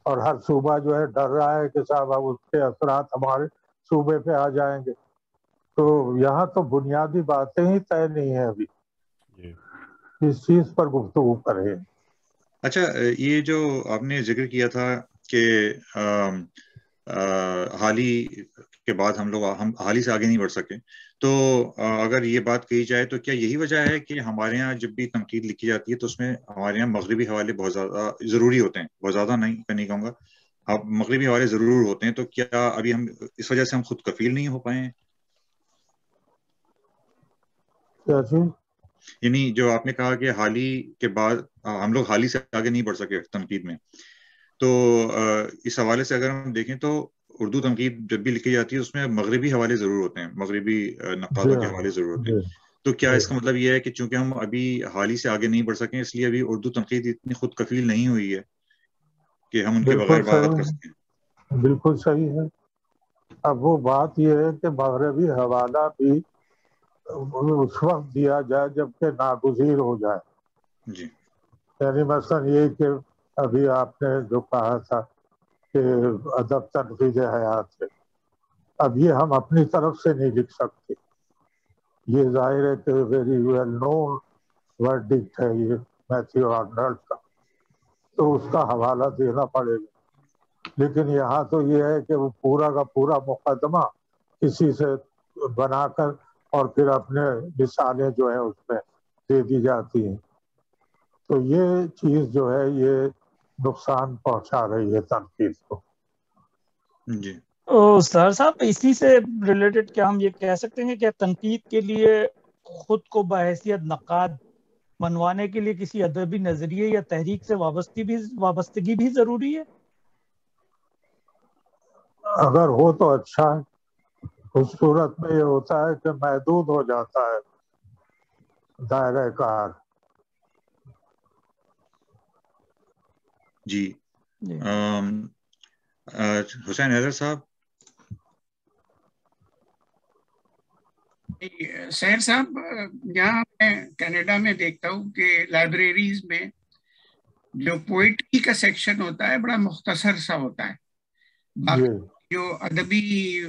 اور ہر صوبہ جو ہے ڈر رہا ہے کہ صاحب اب اس کے اثرات ہمارے صوبے پہ آ جائیں گے، تو یہاں تو بنیادی باتیں ہی طے نہیں ہیں ابھی، اس چیز پر گفتگو کریں۔ اچھا، یہ جو آپ نے ذکر کیا تھا کہ حالی کے بعد ہم حالی سے آگے نہیں بڑھ سکے، تو اگر یہ بات کہی جائے تو کیا یہی وجہ ہے کہ ہمارے ہاں جب بھی تنقید لکھی جاتی ہے تو اس میں ہمارے ہاں مغربی حوالے بہت زیادہ ضروری ہوتے ہیں؟ بہت زیادہ نہیں کہوں گا، اب مغربی حوالے ضرور ہوتے ہیں، تو کیا ابھی ہم اس وجہ سے ہم خود کفیل نہیں ہو پائے ہیں؟ یعنی جو آپ نے کہا کہ حالی کے بعد ہم لوگ حالی سے آگے نہیں بڑھ سکے تنقید میں، تو اس حوالے سے اگر ہم دیکھیں تو اردو تنقید جب بھی لکھی جاتی ہے اس میں مغربی حوالے ضرور ہوتے ہیں، مغربی نقادوں کے حوالے ضرور ہوتے ہیں، تو کیا اس کا مطلب یہ ہے کہ چونکہ ہم ابھی حالی سے آگے نہیں بڑھ سکیں اس لیے ابھی اردو تنقید اتنی خود کفیل نہیں ہوئی ہے کہ ہم ان کے بغیر بات کر سکیں؟ بالکل صحیح ہے۔ اب وہ بات یہ ہے کہ مغربی حوالہ بھی اس وقت دیا جائے جب کہ ناگزیر ہو جائے، جی، یعنی مثلا یہ کہ ابھی آپ نے جو کہا تھا کہ ادب تنقید حیات ہے، اب یہ ہم اپنی طرف سے نہیں لکھ سکتے، یہ ظاہر ہے کہ ویری ویل نون ورڈکٹ ہے یہ میتھیو آرنلڈ کا، تو اس کا حوالہ دینا پڑے گا، لیکن یہاں تو یہ ہے کہ وہ پورا کا پورا مقدمہ کسی سے بنا کر اور پھر اپنے مثالیں جو ہیں اس میں دے دی جاتی ہیں، تو یہ چیز جو ہے یہ نقصان پہنچا رہی ہے تنقید کو۔ جی سر صاحب، اسی سے ریلیٹڈ کیا ہم یہ کہہ سکتے ہیں کہ تنقید کے لیے خود کو بحیثیت نقاد منوانے کے لیے کسی ادبی نظریے یا تحریک سے وابستگی بھی ضروری ہے؟ اگر ہو تو اچھا ہے، اس صورت میں یہ ہوتا ہے کہ محدود ہو جاتا ہے دائرہ کار. جی حسین حیدر صاحب. سہر صاحب، یہاں میں کینیڈا میں دیکھتا ہوں کہ لائبریریز میں جو پوئٹری کا سیکشن ہوتا ہے بڑا مختصر سا ہوتا ہے. باقی جو ادبی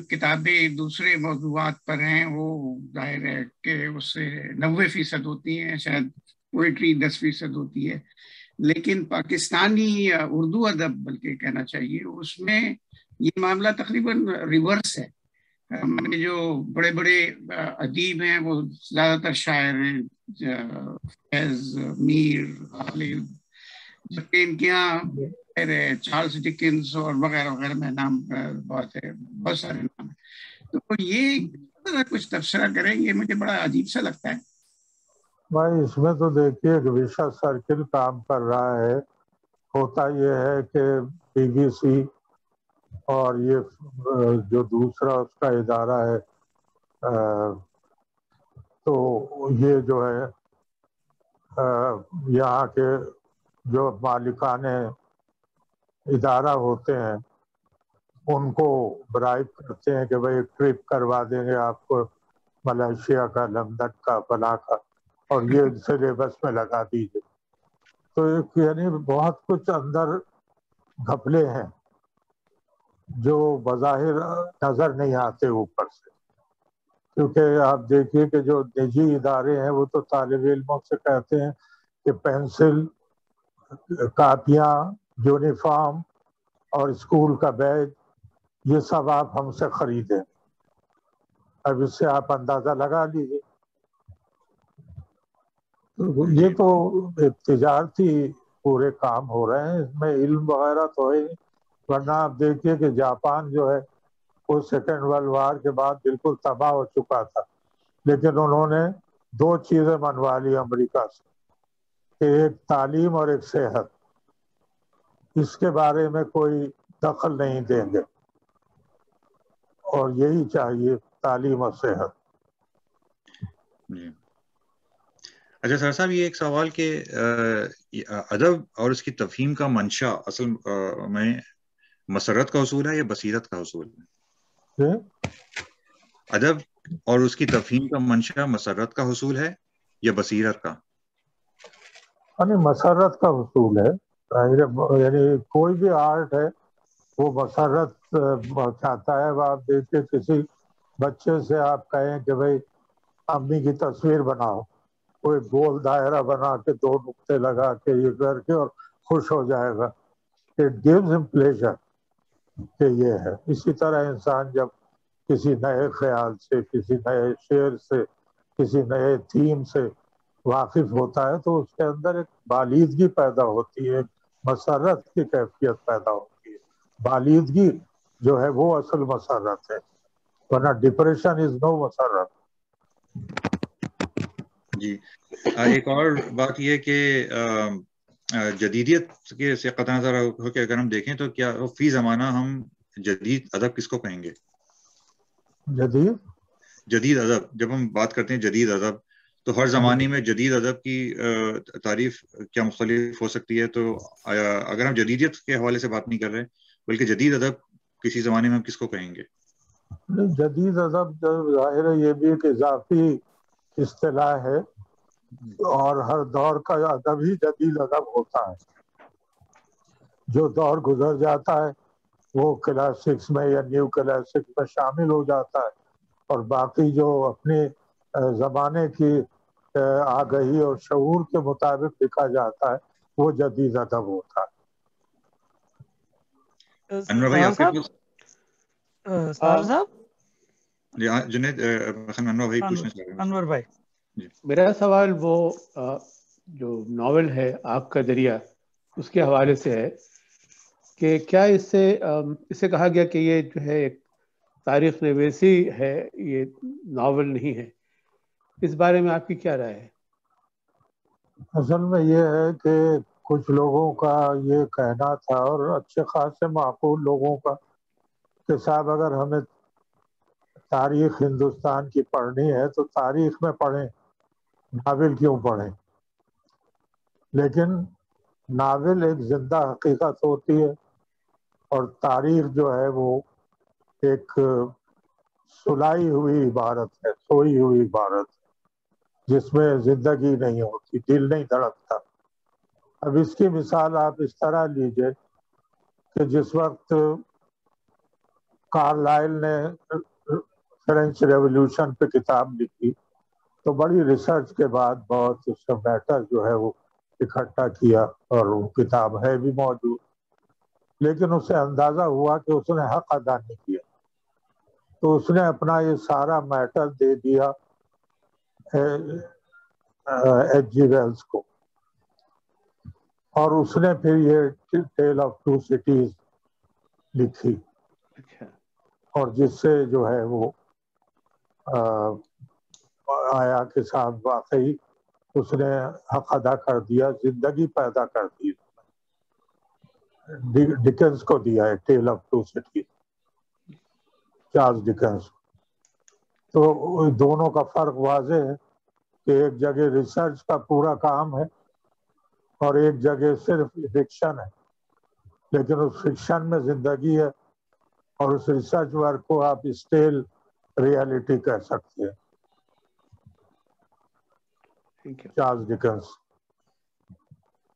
کتابیں دوسرے موضوعات پر ہیں وہ ظاہر ہے کہ اس سے 90% ہوتی ہیں، شاید پوئٹری 10% ہوتی ہے. لیکن پاکستانی اردو ادب بلکہ کہنا چاہیے، اس میں یہ معاملہ تقریباً ریورس ہے. جو بڑے بڑے ادیب ہیں وہ زیادہ تر شاعر ہیں، فیض، میر، غالب، جبکہ ان کے یہاں چارلس ڈکنس اور وغیرہ وغیرہ میں نام بہت سارے نام ہیں. تو یہ کچھ تبصرہ کریں گے؟ مجھے بڑا عجیب سا لگتا ہے. بھائی اس میں تو دیکھیے ایک وشا سرکل کام کر رہا ہے. ہوتا یہ ہے کہ بی بی سی اور یہ جو دوسرا اس کا ادارہ ہے تو یہ جو ہے یہاں کے جو مالکان ادارہ ہوتے ہیں ان کو برائب کرتے ہیں کہ بھائی ٹرپ کروا دیں گے آپ کو ملائیشیا کا، لندن کا، فلاں کا، اور یہ سلیبس میں لگا دیجیے. تو ایک یعنی بہت کچھ اندر گھپلے ہیں جو بظاہر نظر نہیں آتے اوپر سے. کیونکہ آپ دیکھیے کہ جو نجی ادارے ہیں وہ تو طالب علموں سے کہتے ہیں کہ پینسل، کاپیاں، یونیفارم اور اسکول کا بیگ یہ سب آپ ہم سے خریدیں. اب اس سے آپ اندازہ لگا لیجیے. یہ تو تجارتی پورے کام ہو رہے ہیں، اس میں علم وغیرہ تو ہے. ورنہ آپ دیکھیے کہ جاپان جو ہے وہ سیکنڈ ورلڈ وار کے بعد بالکل تباہ ہو چکا تھا، لیکن انہوں نے 2 چیزیں منوا لی امریکہ سے، کہ ایک تعلیم اور ایک صحت. اس کے بارے میں کوئی دخل نہیں دیں گے، اور یہی چاہیے، تعلیم اور صحت. جی اچھا سر صاحب، یہ ایک سوال کہ ادب اور اس کی تفہیم کا منشا اصل میں مسرت کا حصول ہے یا بصیرت کا حصول ہے؟ ادب اور اس کی تفہیم کا منشا مسرت کا حصول ہے یا بصیرت کا؟ یعنی مسرت کا حصول ہے. یعنی کوئی بھی آرٹ ہے وہ مسرت چاہتا ہے. آپ دیکھیے کسی بچے سے آپ کہیں کہ بھائی امی کی تصویر بناؤ، کوئی گول دائرہ بنا کے 2 نقطے لگا کے یہ کر کے اور خوش ہو جائے گا. اٹ گیوز ہم پلیزر کہ یہ ہے. اسی طرح انسان جب کسی نئے خیال سے، کسی نئے شعر سے، کسی نئے تھیم سے واقف ہوتا ہے تو اس کے اندر ایک بالیدگی پیدا ہوتی ہے، مسرت کی کیفیت پیدا ہوتی ہے. بالیدگی جو ہے وہ اصل مسرت ہے، ورنہ ڈپریشن از نو مسرت. جی ایک اور بات یہ کہ جدیدیت کے سے قطع نظر ہو کے اگر ہم دیکھیں تو کیا فی زمانہ ہم جدید ادب کس کو کہیں گے؟ جدید ادب، جب ہم بات کرتے ہیں جدید ادب تو ہر زمانے میں جدید ادب کی تعریف کیا مختلف ہو سکتی ہے؟ تو اگر ہم جدیدیت کے حوالے سے بات نہیں کر رہے بلکہ جدید ادب کسی زمانے میں ہم کس کو کہیں گے؟ جدید ادب ظاہر ہے یہ بھی ایک اضافی اصطلاح ہے، اور ہر دور کا ادب ہی جدید ادب ہوتا ہے. جو دور گزر جاتا ہے وہ کلاسکس میں یا نیو کلاسکس میں شامل ہو جاتا ہے، اور باقی جو اپنے زمانے کی آگہی اور شعور کے مطابق لکھا جاتا ہے وہ جدید ادب ہوتا ہے. انور بھائی آپ کے پاس جنید انور بھائی پوچھنا چاہ رہے ہیں. انور بھائی میرا سوال وہ جو ناول ہے آگ کا دریا اس کے حوالے سے ہے کہ کیا اس سے کہا گیا کہ یہ جو ہے ایک تاریخ نویسی ہے، یہ ناول نہیں ہے. اس بارے میں آپ کی کیا رائے ہے؟ اصل میں یہ ہے کہ کچھ لوگوں کا یہ کہنا تھا، اور اچھے خاصے معقول لوگوں کا، کہ صاحب اگر ہمیں تاریخ ہندوستان کی پڑھنی ہے تو تاریخ میں پڑھیں، ناول کیوں پڑھیں؟ لیکن ناول ایک زندہ حقیقت ہوتی ہے اور تاریخ جو ہے وہ ایک سلائی ہوئی عبارت ہے، سوئی ہوئی عبارت ہے جس میں زندگی نہیں ہوتی، دل نہیں دھڑکتا۔ اب اس کی مثال آپ اس طرح لیجئے کہ جس وقت کارلائل نے فرینچ ریولوشن پہ کتاب لکھی تو بڑی ریسرچ کے بعد بہت اس کا میٹر جو ہے وہ اکٹھا کیا اور وہ کتاب ہے بھی موجود، لیکن اسے اندازہ ہوا کہ اس نے حق ادا نہیں کیا، تو اس نے اپنا یہ سارا میٹر دے دیا ایچ جی ویلز کو، اور اس نے پھر یہ ٹیل آف ٹو سٹیز لکھی، اور جس سے جو ہے وہ آیا کہ صاحب واقعی اس نے حق ادا کر دیا، زندگی پیدا کر دی۔ ڈکنس کو دیا ہے Tale of Two Cities, Charles Dickens. تو دونوں کا فرق واضح ہے کہ ایک جگہ ریسرچ کا پورا کام ہے اور ایک جگہ صرف فکشن ہے، لیکن اس فکشن میں زندگی ہے اور اس ریسرچ ورک کو آپ اسٹیل ریالٹی کہہ سکتے ہیں۔ چارلز ڈکنس۔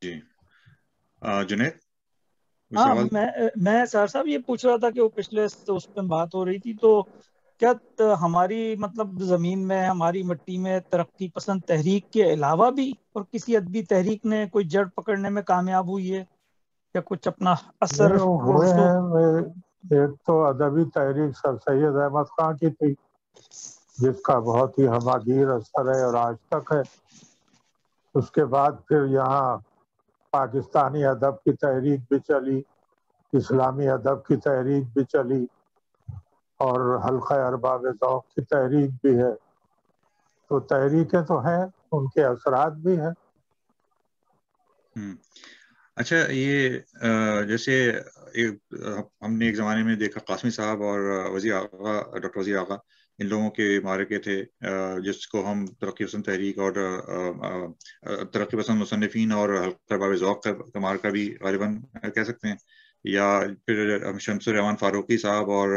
جی جنید، ہاں، میں سر صاحب یہ پوچھ رہا تھا کہ وہ پچھلے اس پہ بات ہو رہی تھی، تو کیا ہماری مطلب زمین میں، ہماری مٹی میں ترقی پسند تحریک کے علاوہ بھی اور کسی ادبی تحریک نے کوئی جڑ پکڑنے میں کامیاب ہوئی ہے یا کچھ اپنا اثر ہوئے ہیں؟ ایک تو ادبی تحریک سر سید احمد خان کی تھی جس کا بہت ہی ہماگیر اثر ہے اور آج تک ہے۔ اس کے بعد پھر یہاں پاکستانی ادب کی تحریک بھی چلی، اسلامی ادب کی تحریک بھی چلی، اور حلقہ ارباب ذوق کی تحریک بھی ہے۔ تو تحریکیں تو ہیں، ان کے اثرات بھی ہیں۔ اچھا، یہ جیسے ہم نے ایک زمانے میں دیکھا قاسمی صاحب اور وزیر آغا، ڈاکٹر وزیر آغا، ان لوگوں کے معرکے تھے جس کو ہم ترقی پسند تحریک اور ترقی پسند مصنفین اور حلقہ ارباب ذوق کا معرکہ بھی غالباً کہہ سکتے ہیں، یا پھر شمس الرحمان فاروقی صاحب اور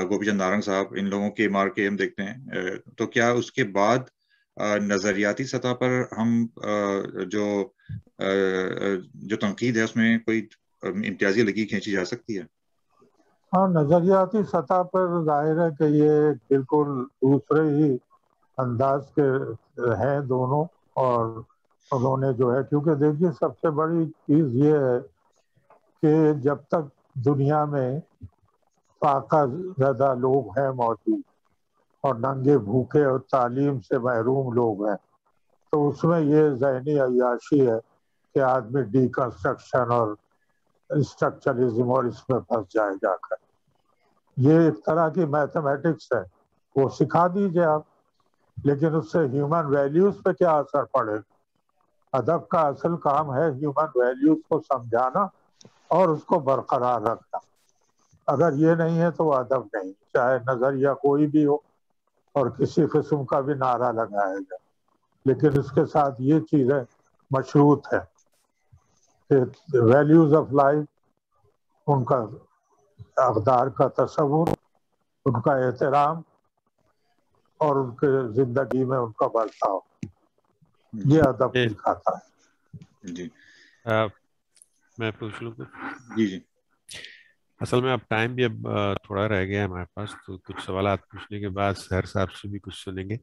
گوپی چند نارنگ صاحب، ان لوگوں کے مارکے ہم دیکھتے ہیں۔ تو کیا اس کے بعد نظریاتی سطح پر ہم جو تنقید ہے اس میں کوئی امتیازی لگی کھینچی جا سکتی ہے؟ ہاں، نظریاتی سطح پر ظاہر ہے کہ یہ بالکل دوسرے ہی انداز کے ہیں دونوں، اور انہوں نے جو ہے، کیونکہ دیکھیے سب سے بڑی چیز یہ ہے کہ جب تک دنیا میں فاقہ زدہ لوگ ہیں موجود اور ننگے بھوکے اور تعلیم سے محروم لوگ ہیں، تو اس میں یہ ذہنی عیاشی ہے کہ آدمی ڈی کنسٹرکشن اور اسٹرکچرزم اور اس میں پھنس جائے جا کر۔ یہ ایک طرح کی میتھمیٹکس ہے، وہ سکھا دیجئے آپ، لیکن اس سے ہیومن ویلیوز پہ کیا اثر پڑے گا؟ ادب کا اصل کام ہے ہیومن ویلیوز کو سمجھانا اور اس کو برقرار رکھنا۔ اگر یہ نہیں ہے تو وہ ادب نہیں، چاہے نظریہ کوئی بھی ہو اور کسی قسم کا بھی نعرہ لگایا جائے، لیکن اس کے ساتھ یہ چیزیں مشروط ہے کہ ویلیوز آف لائف، ان کا اقدار کا تصور، ان کا احترام اور ان کے زندگی میں ان کا برتاؤ، یہ ادب سکھاتا ہے۔ جی میں پوچھ لوں گا؟ جی اصل میں اب ٹائم بھی اب تھوڑا رہ گیا ہے ہمارے پاس، تو کچھ سوالات پوچھنے کے بعد سحر صاحب سے بھی کچھ سنیں گے۔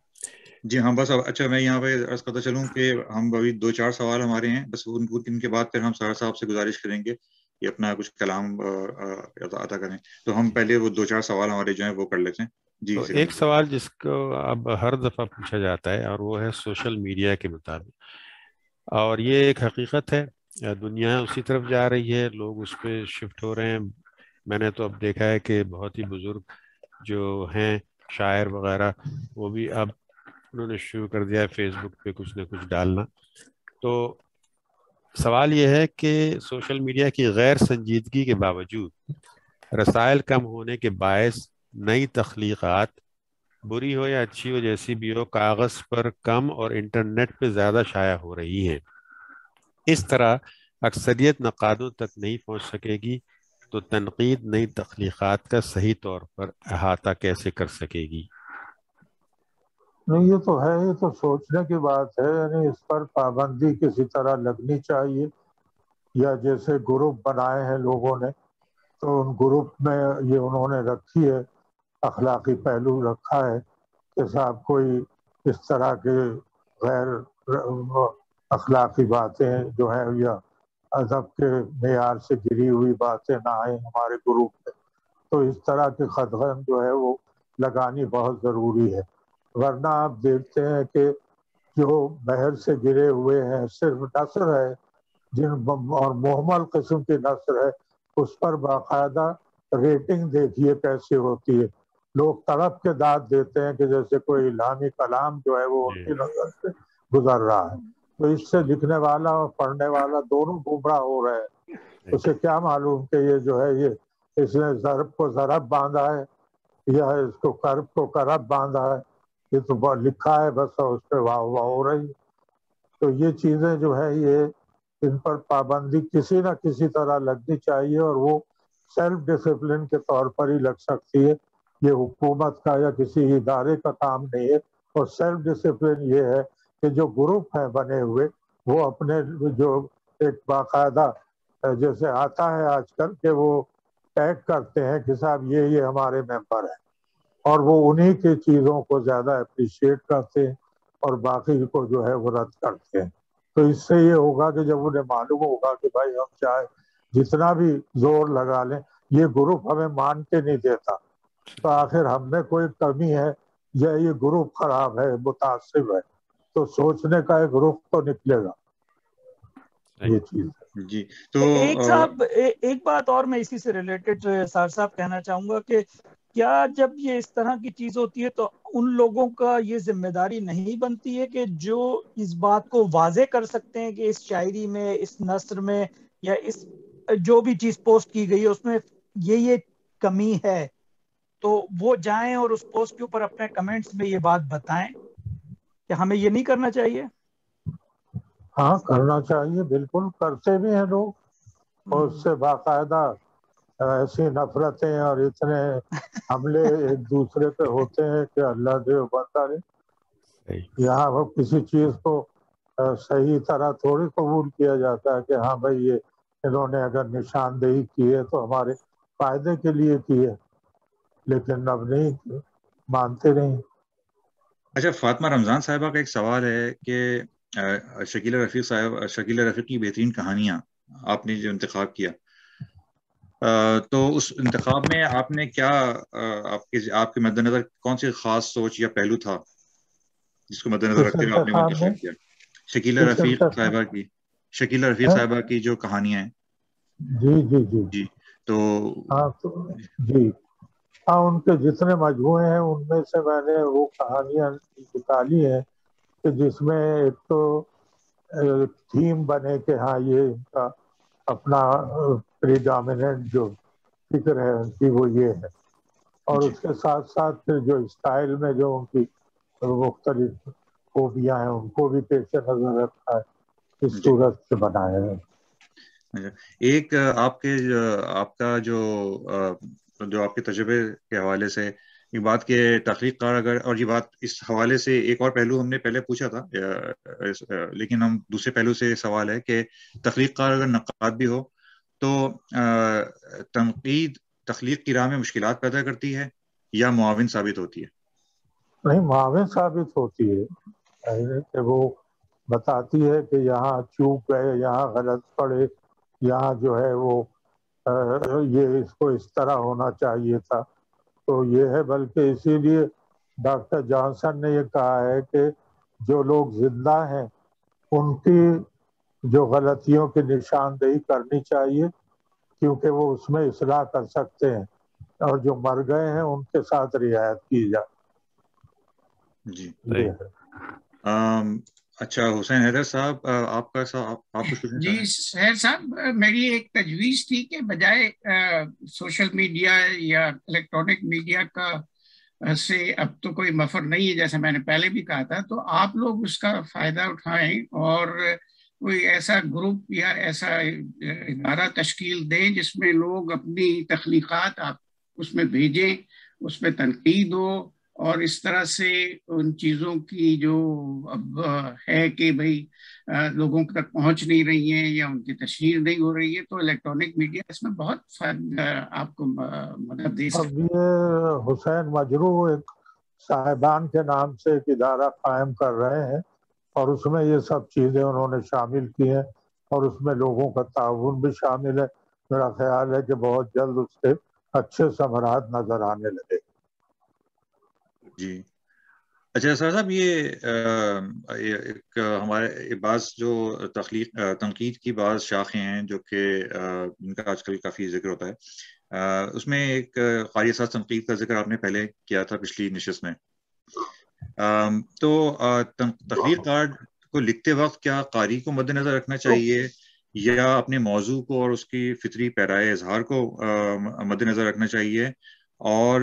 جی ہاں، بس اچھا میں یہاں پہ عرض کرتا چلوں کہ ہم ابھی 2-4 سوال ہمارے ہیں، بس ان کے بعد پھر ہم سحر صاحب سے گزارش کریں گے کہ اپنا کچھ کلام عطا کریں، تو ہم پہلے وہ 2-4 سوال ہمارے جو ہیں وہ کر لیتے ہیں۔ جی، تو ایک سوال جس کو اب ہر دفعہ پوچھا جاتا ہے، اور وہ ہے سوشل میڈیا کے مطابق، اور یہ ایک حقیقت ہے، دنیا اسی طرف جا رہی ہے، لوگ اس پہ شفٹ ہو رہے ہیں۔ میں نے تو اب دیکھا ہے کہ بہت ہی بزرگ جو ہیں شاعر وغیرہ، وہ بھی اب انہوں نے شروع کر دیا ہے فیس بک پہ کچھ نہ کچھ ڈالنا۔ تو سوال یہ ہے کہ سوشل میڈیا کی غیر سنجیدگی کے باوجود، رسائل کم ہونے کے باعث نئی تخلیقات بری ہو یا اچھی ہو جیسی بھی ہو کاغذ پر کم اور انٹرنیٹ پہ زیادہ شائع ہو رہی ہیں. اس طرح اکثریت نقادوں تک نہیں پہنچ سکے گی تو تنقید نئی تخلیقات کا صحیح طور پر احاطہ کیسے کر سکے گی؟ نہیں یہ تو ہے، یہ تو سوچنے کی بات ہے. یعنی اس پر پابندی کسی طرح لگنی چاہیے، یا جیسے گروپ بنائے ہیں لوگوں نے تو ان گروپ میں یہ انہوں نے رکھی ہے، اخلاقی پہلو رکھا ہے کہ صاحب کوئی اس طرح کے غیر اخلاقی باتیں جو ہیں یا ادب کے معیار سے گری ہوئی باتیں نہ آئیں ہمارے گروپ میں. تو اس طرح کے خدغن جو ہے وہ لگانی بہت ضروری ہے. ورنہ آپ دیکھتے ہیں کہ جو مہر سے گرے ہوئے ہیں صرف نثر ہے اور محمل قسم کی نثر ہے، اس پر باقاعدہ ریٹنگ دیکھیے کیسے ہوتی ہے. لوگ تڑپ کے داد دیتے ہیں کہ جیسے کوئی الہامی کلام جو ہے وہ ان کی نظر سے گزر رہا ہے. تو اس سے لکھنے والا اور پڑھنے والا دونوں گمراہ ہو رہے ہیں. اسے کیا معلوم کہ یہ جو ہے یہ اس نے ضرب کو ضرب باندھا ہے یا اس کو کرب کو کرب باندھا ہے. یہ تو لکھا ہے بس اور اس پہ واہ واہ ہو رہی ہے. تو یہ چیزیں جو ہے یہ ان پر پابندی کسی نہ کسی طرح لگنی چاہیے، اور وہ سیلف ڈسپلن کے طور پر ہی لگ سکتی ہے. یہ حکومت کا یا کسی ادارے کا کام نہیں ہے. اور سیلف ڈسپلن یہ ہے کہ جو گروپ ہیں بنے ہوئے وہ اپنے جو ایک باقاعدہ جیسے آتا ہے آج کل کہ وہ ٹیگ کرتے ہیں کہ صاحب یہ ہمارے ممبر ہیں، اور وہ انہی کی چیزوں کو زیادہ اپریشیٹ کرتے ہیں اور باقی کو جو ہے وہ رد کرتے ہیں. تو اس سے یہ ہوگا کہ جب انہیں معلوم ہوگا کہ بھائی ہم چاہے جتنا بھی زور لگا لیں یہ گروپ ہمیں مان کے نہیں دیتا، تو آخر ہم میں کوئی کمی ہے یا یہ گروپ خراب ہے متعصب ہے. تو سوچنے کا ایک رخ تو نکلے گا. یہ چیز جی. تو ایک صاحب ایک بات اور میں اسی سے ریلیٹڈ سار صاحب کہنا چاہوں گا کہ کیا جب یہ اس طرح کی چیز ہوتی ہے تو ان لوگوں کا یہ ذمہ داری نہیں بنتی ہے کہ جو اس بات کو واضح کر سکتے ہیں کہ اس شاعری میں، اس نثر میں، یا اس جو بھی چیز پوسٹ کی گئی ہے اس میں یہ کمی ہے، تو وہ جائیں اور اس پوسٹ کے اوپر اپنے کمنٹس میں یہ بات بتائیں کہ ہمیں یہ نہیں کرنا چاہیے؟ ہاں کرنا چاہیے، بالکل کرتے بھی ہیں لوگ، اور اس سے باقاعدہ ایسی نفرتیں اور اتنے حملے ایک دوسرے پہ ہوتے ہیں کہ اللہ دے بندہ رہے. یہاں وہ کسی چیز کو صحیح طرح تھوڑی قبول کیا جاتا ہے کہ ہاں بھائی یہ انہوں نے اگر نشاندہی کی ہے تو ہمارے فائدے کے لیے کی ہے، لیکن اب نہیں مانتے نہیں. اچھا، فاطمہ رمضان صاحبہ کا ایک سوال ہے کہ شکیلہ رفیق کی بہترین کہانیاں آپ نے جو انتخاب کیا، تو اس انتخاب میں آپ نے کیا آپ کے مد نظر کون سی خاص سوچ یا پہلو تھا جس کو مد نظر رکھتے ہوئے آپ نے وہ انتخاب کیا؟ شکیلہ رفیق صاحبہ کی جو کہانیاں ہیں. جی تو جی ہاں، ان کے جتنے مجموعے ہیں ان میں سے میں نے وہ کہانیاں نکالی ہیں کہ جس میں ایک تو تھیم بنے کہ ہاں یہ ان کا اپنا پریڈامیننٹ جو فکر ہے ان کی وہ یہ ہے، اور اس کے ساتھ ساتھ پھر جو اسٹائل میں جو ان کی مختلف خوبیاں ہیں ان کو بھی پیش نظر رکھا ہے، اس صورت سے بنایا ہے. ایک آپ کا جو آپ کے تجربے کے حوالے سے یہ بات کہ تخلیق کار اگر، اور یہ بات اس حوالے سے ایک اور پہلو ہم نے پہلے پوچھا تھا لیکن ہم دوسرے پہلو سے سوال ہے کہ تخلیق کار اگر نقاد بھی ہو تو تنقید تخلیق کی راہ میں مشکلات پیدا کرتی ہے یا معاون ثابت ہوتی ہے؟ نہیں، معاون ثابت ہوتی ہے کہ وہ بتاتی ہے کہ یہاں چوک گئے، یہاں غلط پڑے، یہاں جو ہے وہ یہ اس کو اس طرح ہونا چاہیے تھا. تو یہ ہے، بلکہ اسی لیے ڈاکٹر جانسن نے یہ کہا ہے کہ جو لوگ زندہ ہیں ان کی جو غلطیوں کی نشاندہی کرنی چاہیے کیونکہ وہ اس میں اصلاح کر سکتے ہیں، اور جو مر گئے ہیں ان کے ساتھ رعایت کی جائے. جی. اچھا حسین حیدر صاحب، آپ کا آپ کچھ پوچھنا چاہ رہے جی سہیل صاحب، میری ایک تجویز تھی کہ بجائے سوشل میڈیا یا الیکٹرانک میڈیا کا سے اب تو کوئی مفر نہیں ہے جیسا میں نے پہلے بھی کہا تھا، تو آپ لوگ اس کا فائدہ اٹھائیں اور کوئی ایسا گروپ یا ایسا ادارہ تشکیل دیں جس میں لوگ اپنی تخلیقات آپ اس میں بھیجیں، اس میں تنقید ہو، اور اس طرح سے ان چیزوں کی جو اب ہے کہ بھئی لوگوں تک پہنچ نہیں رہی ہیں یا ان کی تشہیر نہیں ہو رہی ہے، تو الیکٹرانک میڈیا اس میں بہت آپ کو مدد دے اب سکتی یہ حسین مجروح ایک صاحبان کے نام سے ایک ادارہ قائم کر رہے ہیں، اور اس میں یہ سب چیزیں انہوں نے شامل کی ہیں، اور اس میں لوگوں کا تعاون بھی شامل ہے۔ میرا خیال ہے کہ بہت جلد اس کے اچھے ثمرات نظر آنے لگے۔ جی اچھا سر صاحب، یہ ایک ہمارے بعض جو تنقید کی بعض شاخیں ہیں جو کہ ان کا آج کل کافی ذکر ہوتا ہے، اس میں ایک قاری اساس تنقید کا ذکر آپ نے پہلے کیا تھا پچھلی نشست میں، تو تخلیق کارڈ کو لکھتے وقت کیا قاری کو مد نظر رکھنا چاہیے یا اپنے موضوع کو اور اس کی فطری پیرائے اظہار کو مد نظر رکھنا چاہیے؟ اور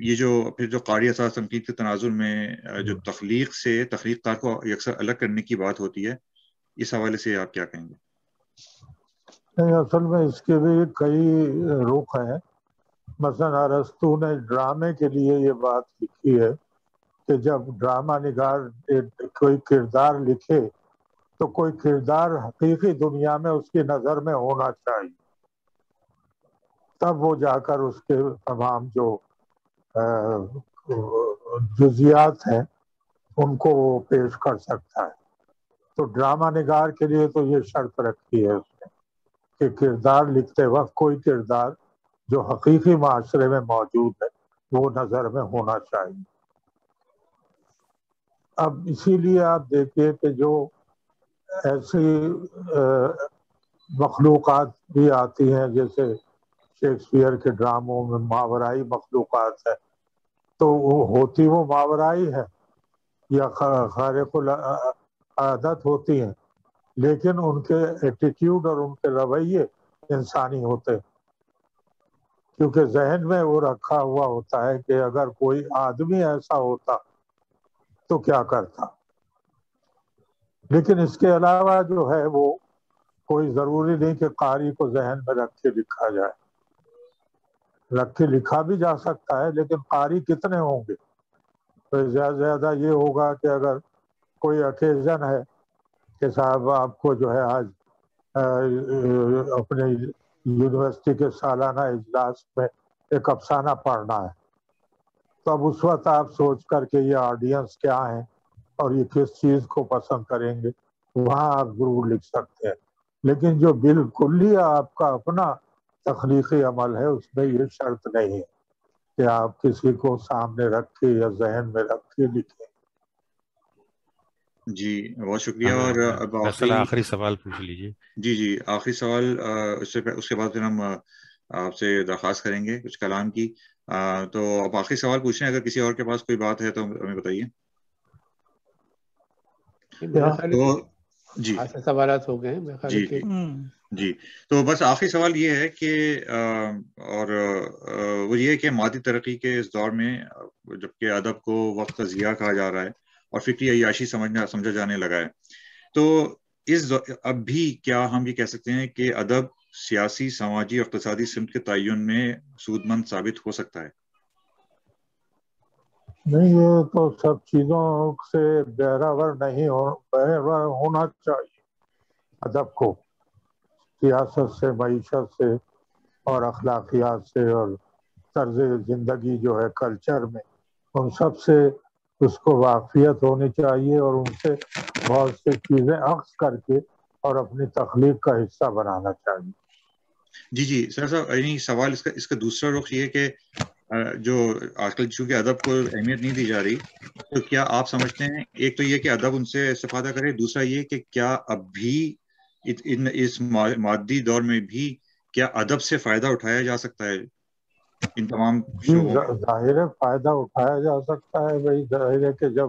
یہ جو پھر جو قاری اساس تنقید کے تناظر میں جو تخلیق کار کو یکسر الگ کرنے کی بات ہوتی ہے، اس حوالے سے آپ کیا کہیں گے؟ نہیں، اصل میں اس کے بھی کئی رخ ہیں۔ مثلا ارسطو نے ڈرامے کے لیے یہ بات لکھی ہے کہ جب ڈرامہ نگار کوئی کردار لکھے تو کوئی کردار حقیقی دنیا میں اس کی نظر میں ہونا چاہیے، تب وہ جا کر اس کے تمام جو جزیات ہیں ان کو وہ پیش کر سکتا ہے۔ تو ڈرامہ نگار کے لیے تو یہ شرط رکھی ہے اس نے کہ کردار لکھتے وقت کوئی کردار جو حقیقی معاشرے میں موجود ہے وہ نظر میں ہونا چاہیے۔ اب اسی لیے آپ دیکھیے کہ جو ایسی مخلوقات بھی آتی ہیں جیسے شیکسپیئر کے ڈراموں میں ماورائی مخلوقات ہے، تو وہ ہوتی وہ ماورائی ہے یا خارق العادت ہوتی ہیں، لیکن ان کے ایٹیٹیوڈ اور ان کے رویے انسانی ہوتے، کیونکہ ذہن میں وہ رکھا ہوا ہوتا ہے کہ اگر کوئی آدمی ایسا ہوتا تو کیا کرتا۔ لیکن اس کے علاوہ جو ہے وہ کوئی ضروری نہیں کہ قاری کو ذہن میں رکھ کے لکھا جائے، رکھ کے لکھا بھی جا سکتا ہے، لیکن قاری کتنے ہوں گے؟ تو زیادہ زیادہ یہ ہوگا کہ اگر کوئی اوکیزن ہے کہ صاحب آپ کو جو ہے آج اپنے یونیورسٹی کے سالانہ اجلاس میں ایک افسانہ پڑھنا ہے، تو اب اس وقت آپ سوچ کر کے یہ آڈینس کیا ہے اور یہ کس چیز کو پسند کریں گے، وہاں آپ ضرور لکھ سکتے ہیں۔ لیکن جو بالکل ہی آپ کا اپنا تخلیقی عمل ہے اس میں یہ شرط نہیں ہے کہ آپ کسی کو سامنے رکھ کے یا ذہن میں رکھ کے لکھیں۔ جی بہت شکریہ۔ اور اب آخری سوال پوچھ لیجیے۔ جی آخری سوال، اس کے بعد پھر ہم آپ سے درخواست کریں گے کچھ کلام کی، تو اب آخری سوال پوچھیں، اگر کسی اور کے پاس کوئی بات ہے تو ہمیں بتائیے۔ تو جی سوالات ہو گئے ہیں۔ جی تو بس آخری سوال یہ ہے کہ اور وہ یہ ہے کہ مادی ترقی کے اس دور میں جبکہ ادب کو وقت کا ضیاع کہا جا رہا ہے اور فکری عیاشی سمجھا جانے لگا ہے، تو اب بھی کیا ہم یہ کہہ سکتے ہیں کہ ادب سیاسی، سماجی اور اقتصادی سمت کے تعین میں سود مند ثابت ہو سکتا ہے؟ نہیں، یہ تو سب چیزوں سے بہرور نہیں بہرور ہونا چاہیے ادب کو، سیاست سے، معیشت سے اور اخلاقیات سے اور طرز زندگی جو ہے کلچر میں، ان سب سے اس کو واقفیت ہونی چاہیے اور ان سے بہت سی چیزیں اخذ کر کے اور اپنی تخلیق کا حصہ بنانا چاہیے۔ جی سر صاحب، یعنی سوال اس کا دوسرا رخ یہ کہ جو آج کل چونکہ ادب کو اہمیت نہیں دی جا رہی، تو کیا آپ سمجھتے ہیں ایک تو یہ کہ ادب ان سے استفادہ کرے، دوسرا یہ کہ کیا اب بھی اس مادی دور میں بھی کیا ادب سے فائدہ اٹھایا جا سکتا ہے ان تمام شعبوں میں؟ ظاہر ہے فائدہ اٹھایا جا سکتا ہے، بھائی ظاہر ہے کہ جب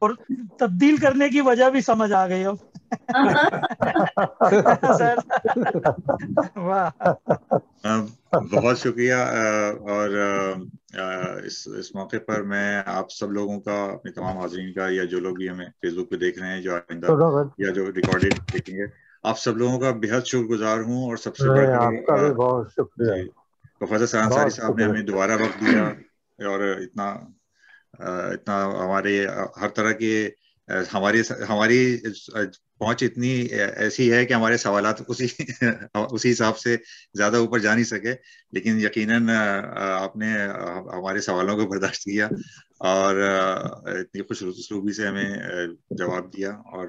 اور تبدیل کرنے کی وجہ بھی سمجھ آ گئی اب. بہت شکریہ. اور اس موقع پر میں آپ سب لوگوں کا, اپنے تمام حاضرین کا, یا جو لوگ بھی ہمیں فیس بک پہ دیکھ رہے ہیں, جو آئندہ یا جو ریکارڈیڈ دیکھیں گے, آپ سب لوگوں کا بہت شکر گزار ہوں. اور سب سے بڑھ کر بہت شکریہ پروفیسر سہران انصاری صاحب نے ہمیں دوبارہ وقت دیا, اور اتنا ہمارے ہر طرح کے ہماری پہنچ اتنی ایسی ہے کہ ہمارے سوالات اسی حساب سے زیادہ اوپر جا نہیں سکے, لیکن یقیناً آپ نے ہمارے سوالوں کو برداشت کیا اور اتنی خوش اسلوبی سے ہمیں جواب دیا, اور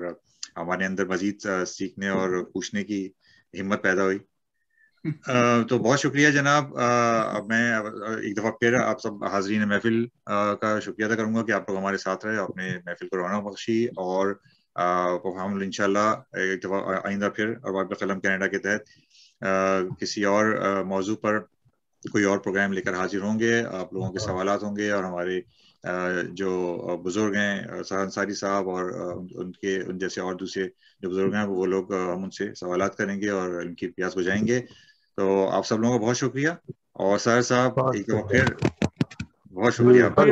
ہمارے اندر مزید سیکھنے اور پوچھنے کی ہمت پیدا ہوئی. تو بہت شکریہ جناب. میں ایک دفعہ پھر آپ سب حاضرین محفل کا شکریہ ادا کروں گا کہ آپ لوگ ہمارے ساتھ رہے, اپنے محفل کو رونق بخشی, اور ہم انشاءاللہ ایک دفعہ آئندہ پھر ارباب قلم کینیڈا کے تحت کسی اور موضوع پر کوئی اور پروگرام لے کر حاضر ہوں گے. آپ لوگوں کے سوالات ہوں گے, اور ہمارے جو بزرگ ہیں سہران انصاری صاحب اور ان جیسے اور دوسرے جو بزرگ ہیں, وہ لوگ ہم ان سے سوالات کریں گے اور ان کی پیاس بجھائیں گے. تو آپ سب لوگوں کا بہت شکریہ. اور سہر صاحب ایک دفعہ پھر بہت شکریہ آپ کا.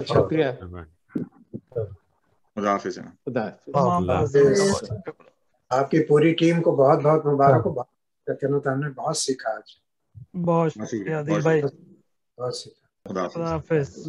شکریہ. خدا حافظ. آپ کی پوری ٹیم کو بہت بہت مبارک ہو. ہم نے بہت سیکھا آج. بہت شکریہ عادل بھائی. بہت سیکھا. خدا حافظ.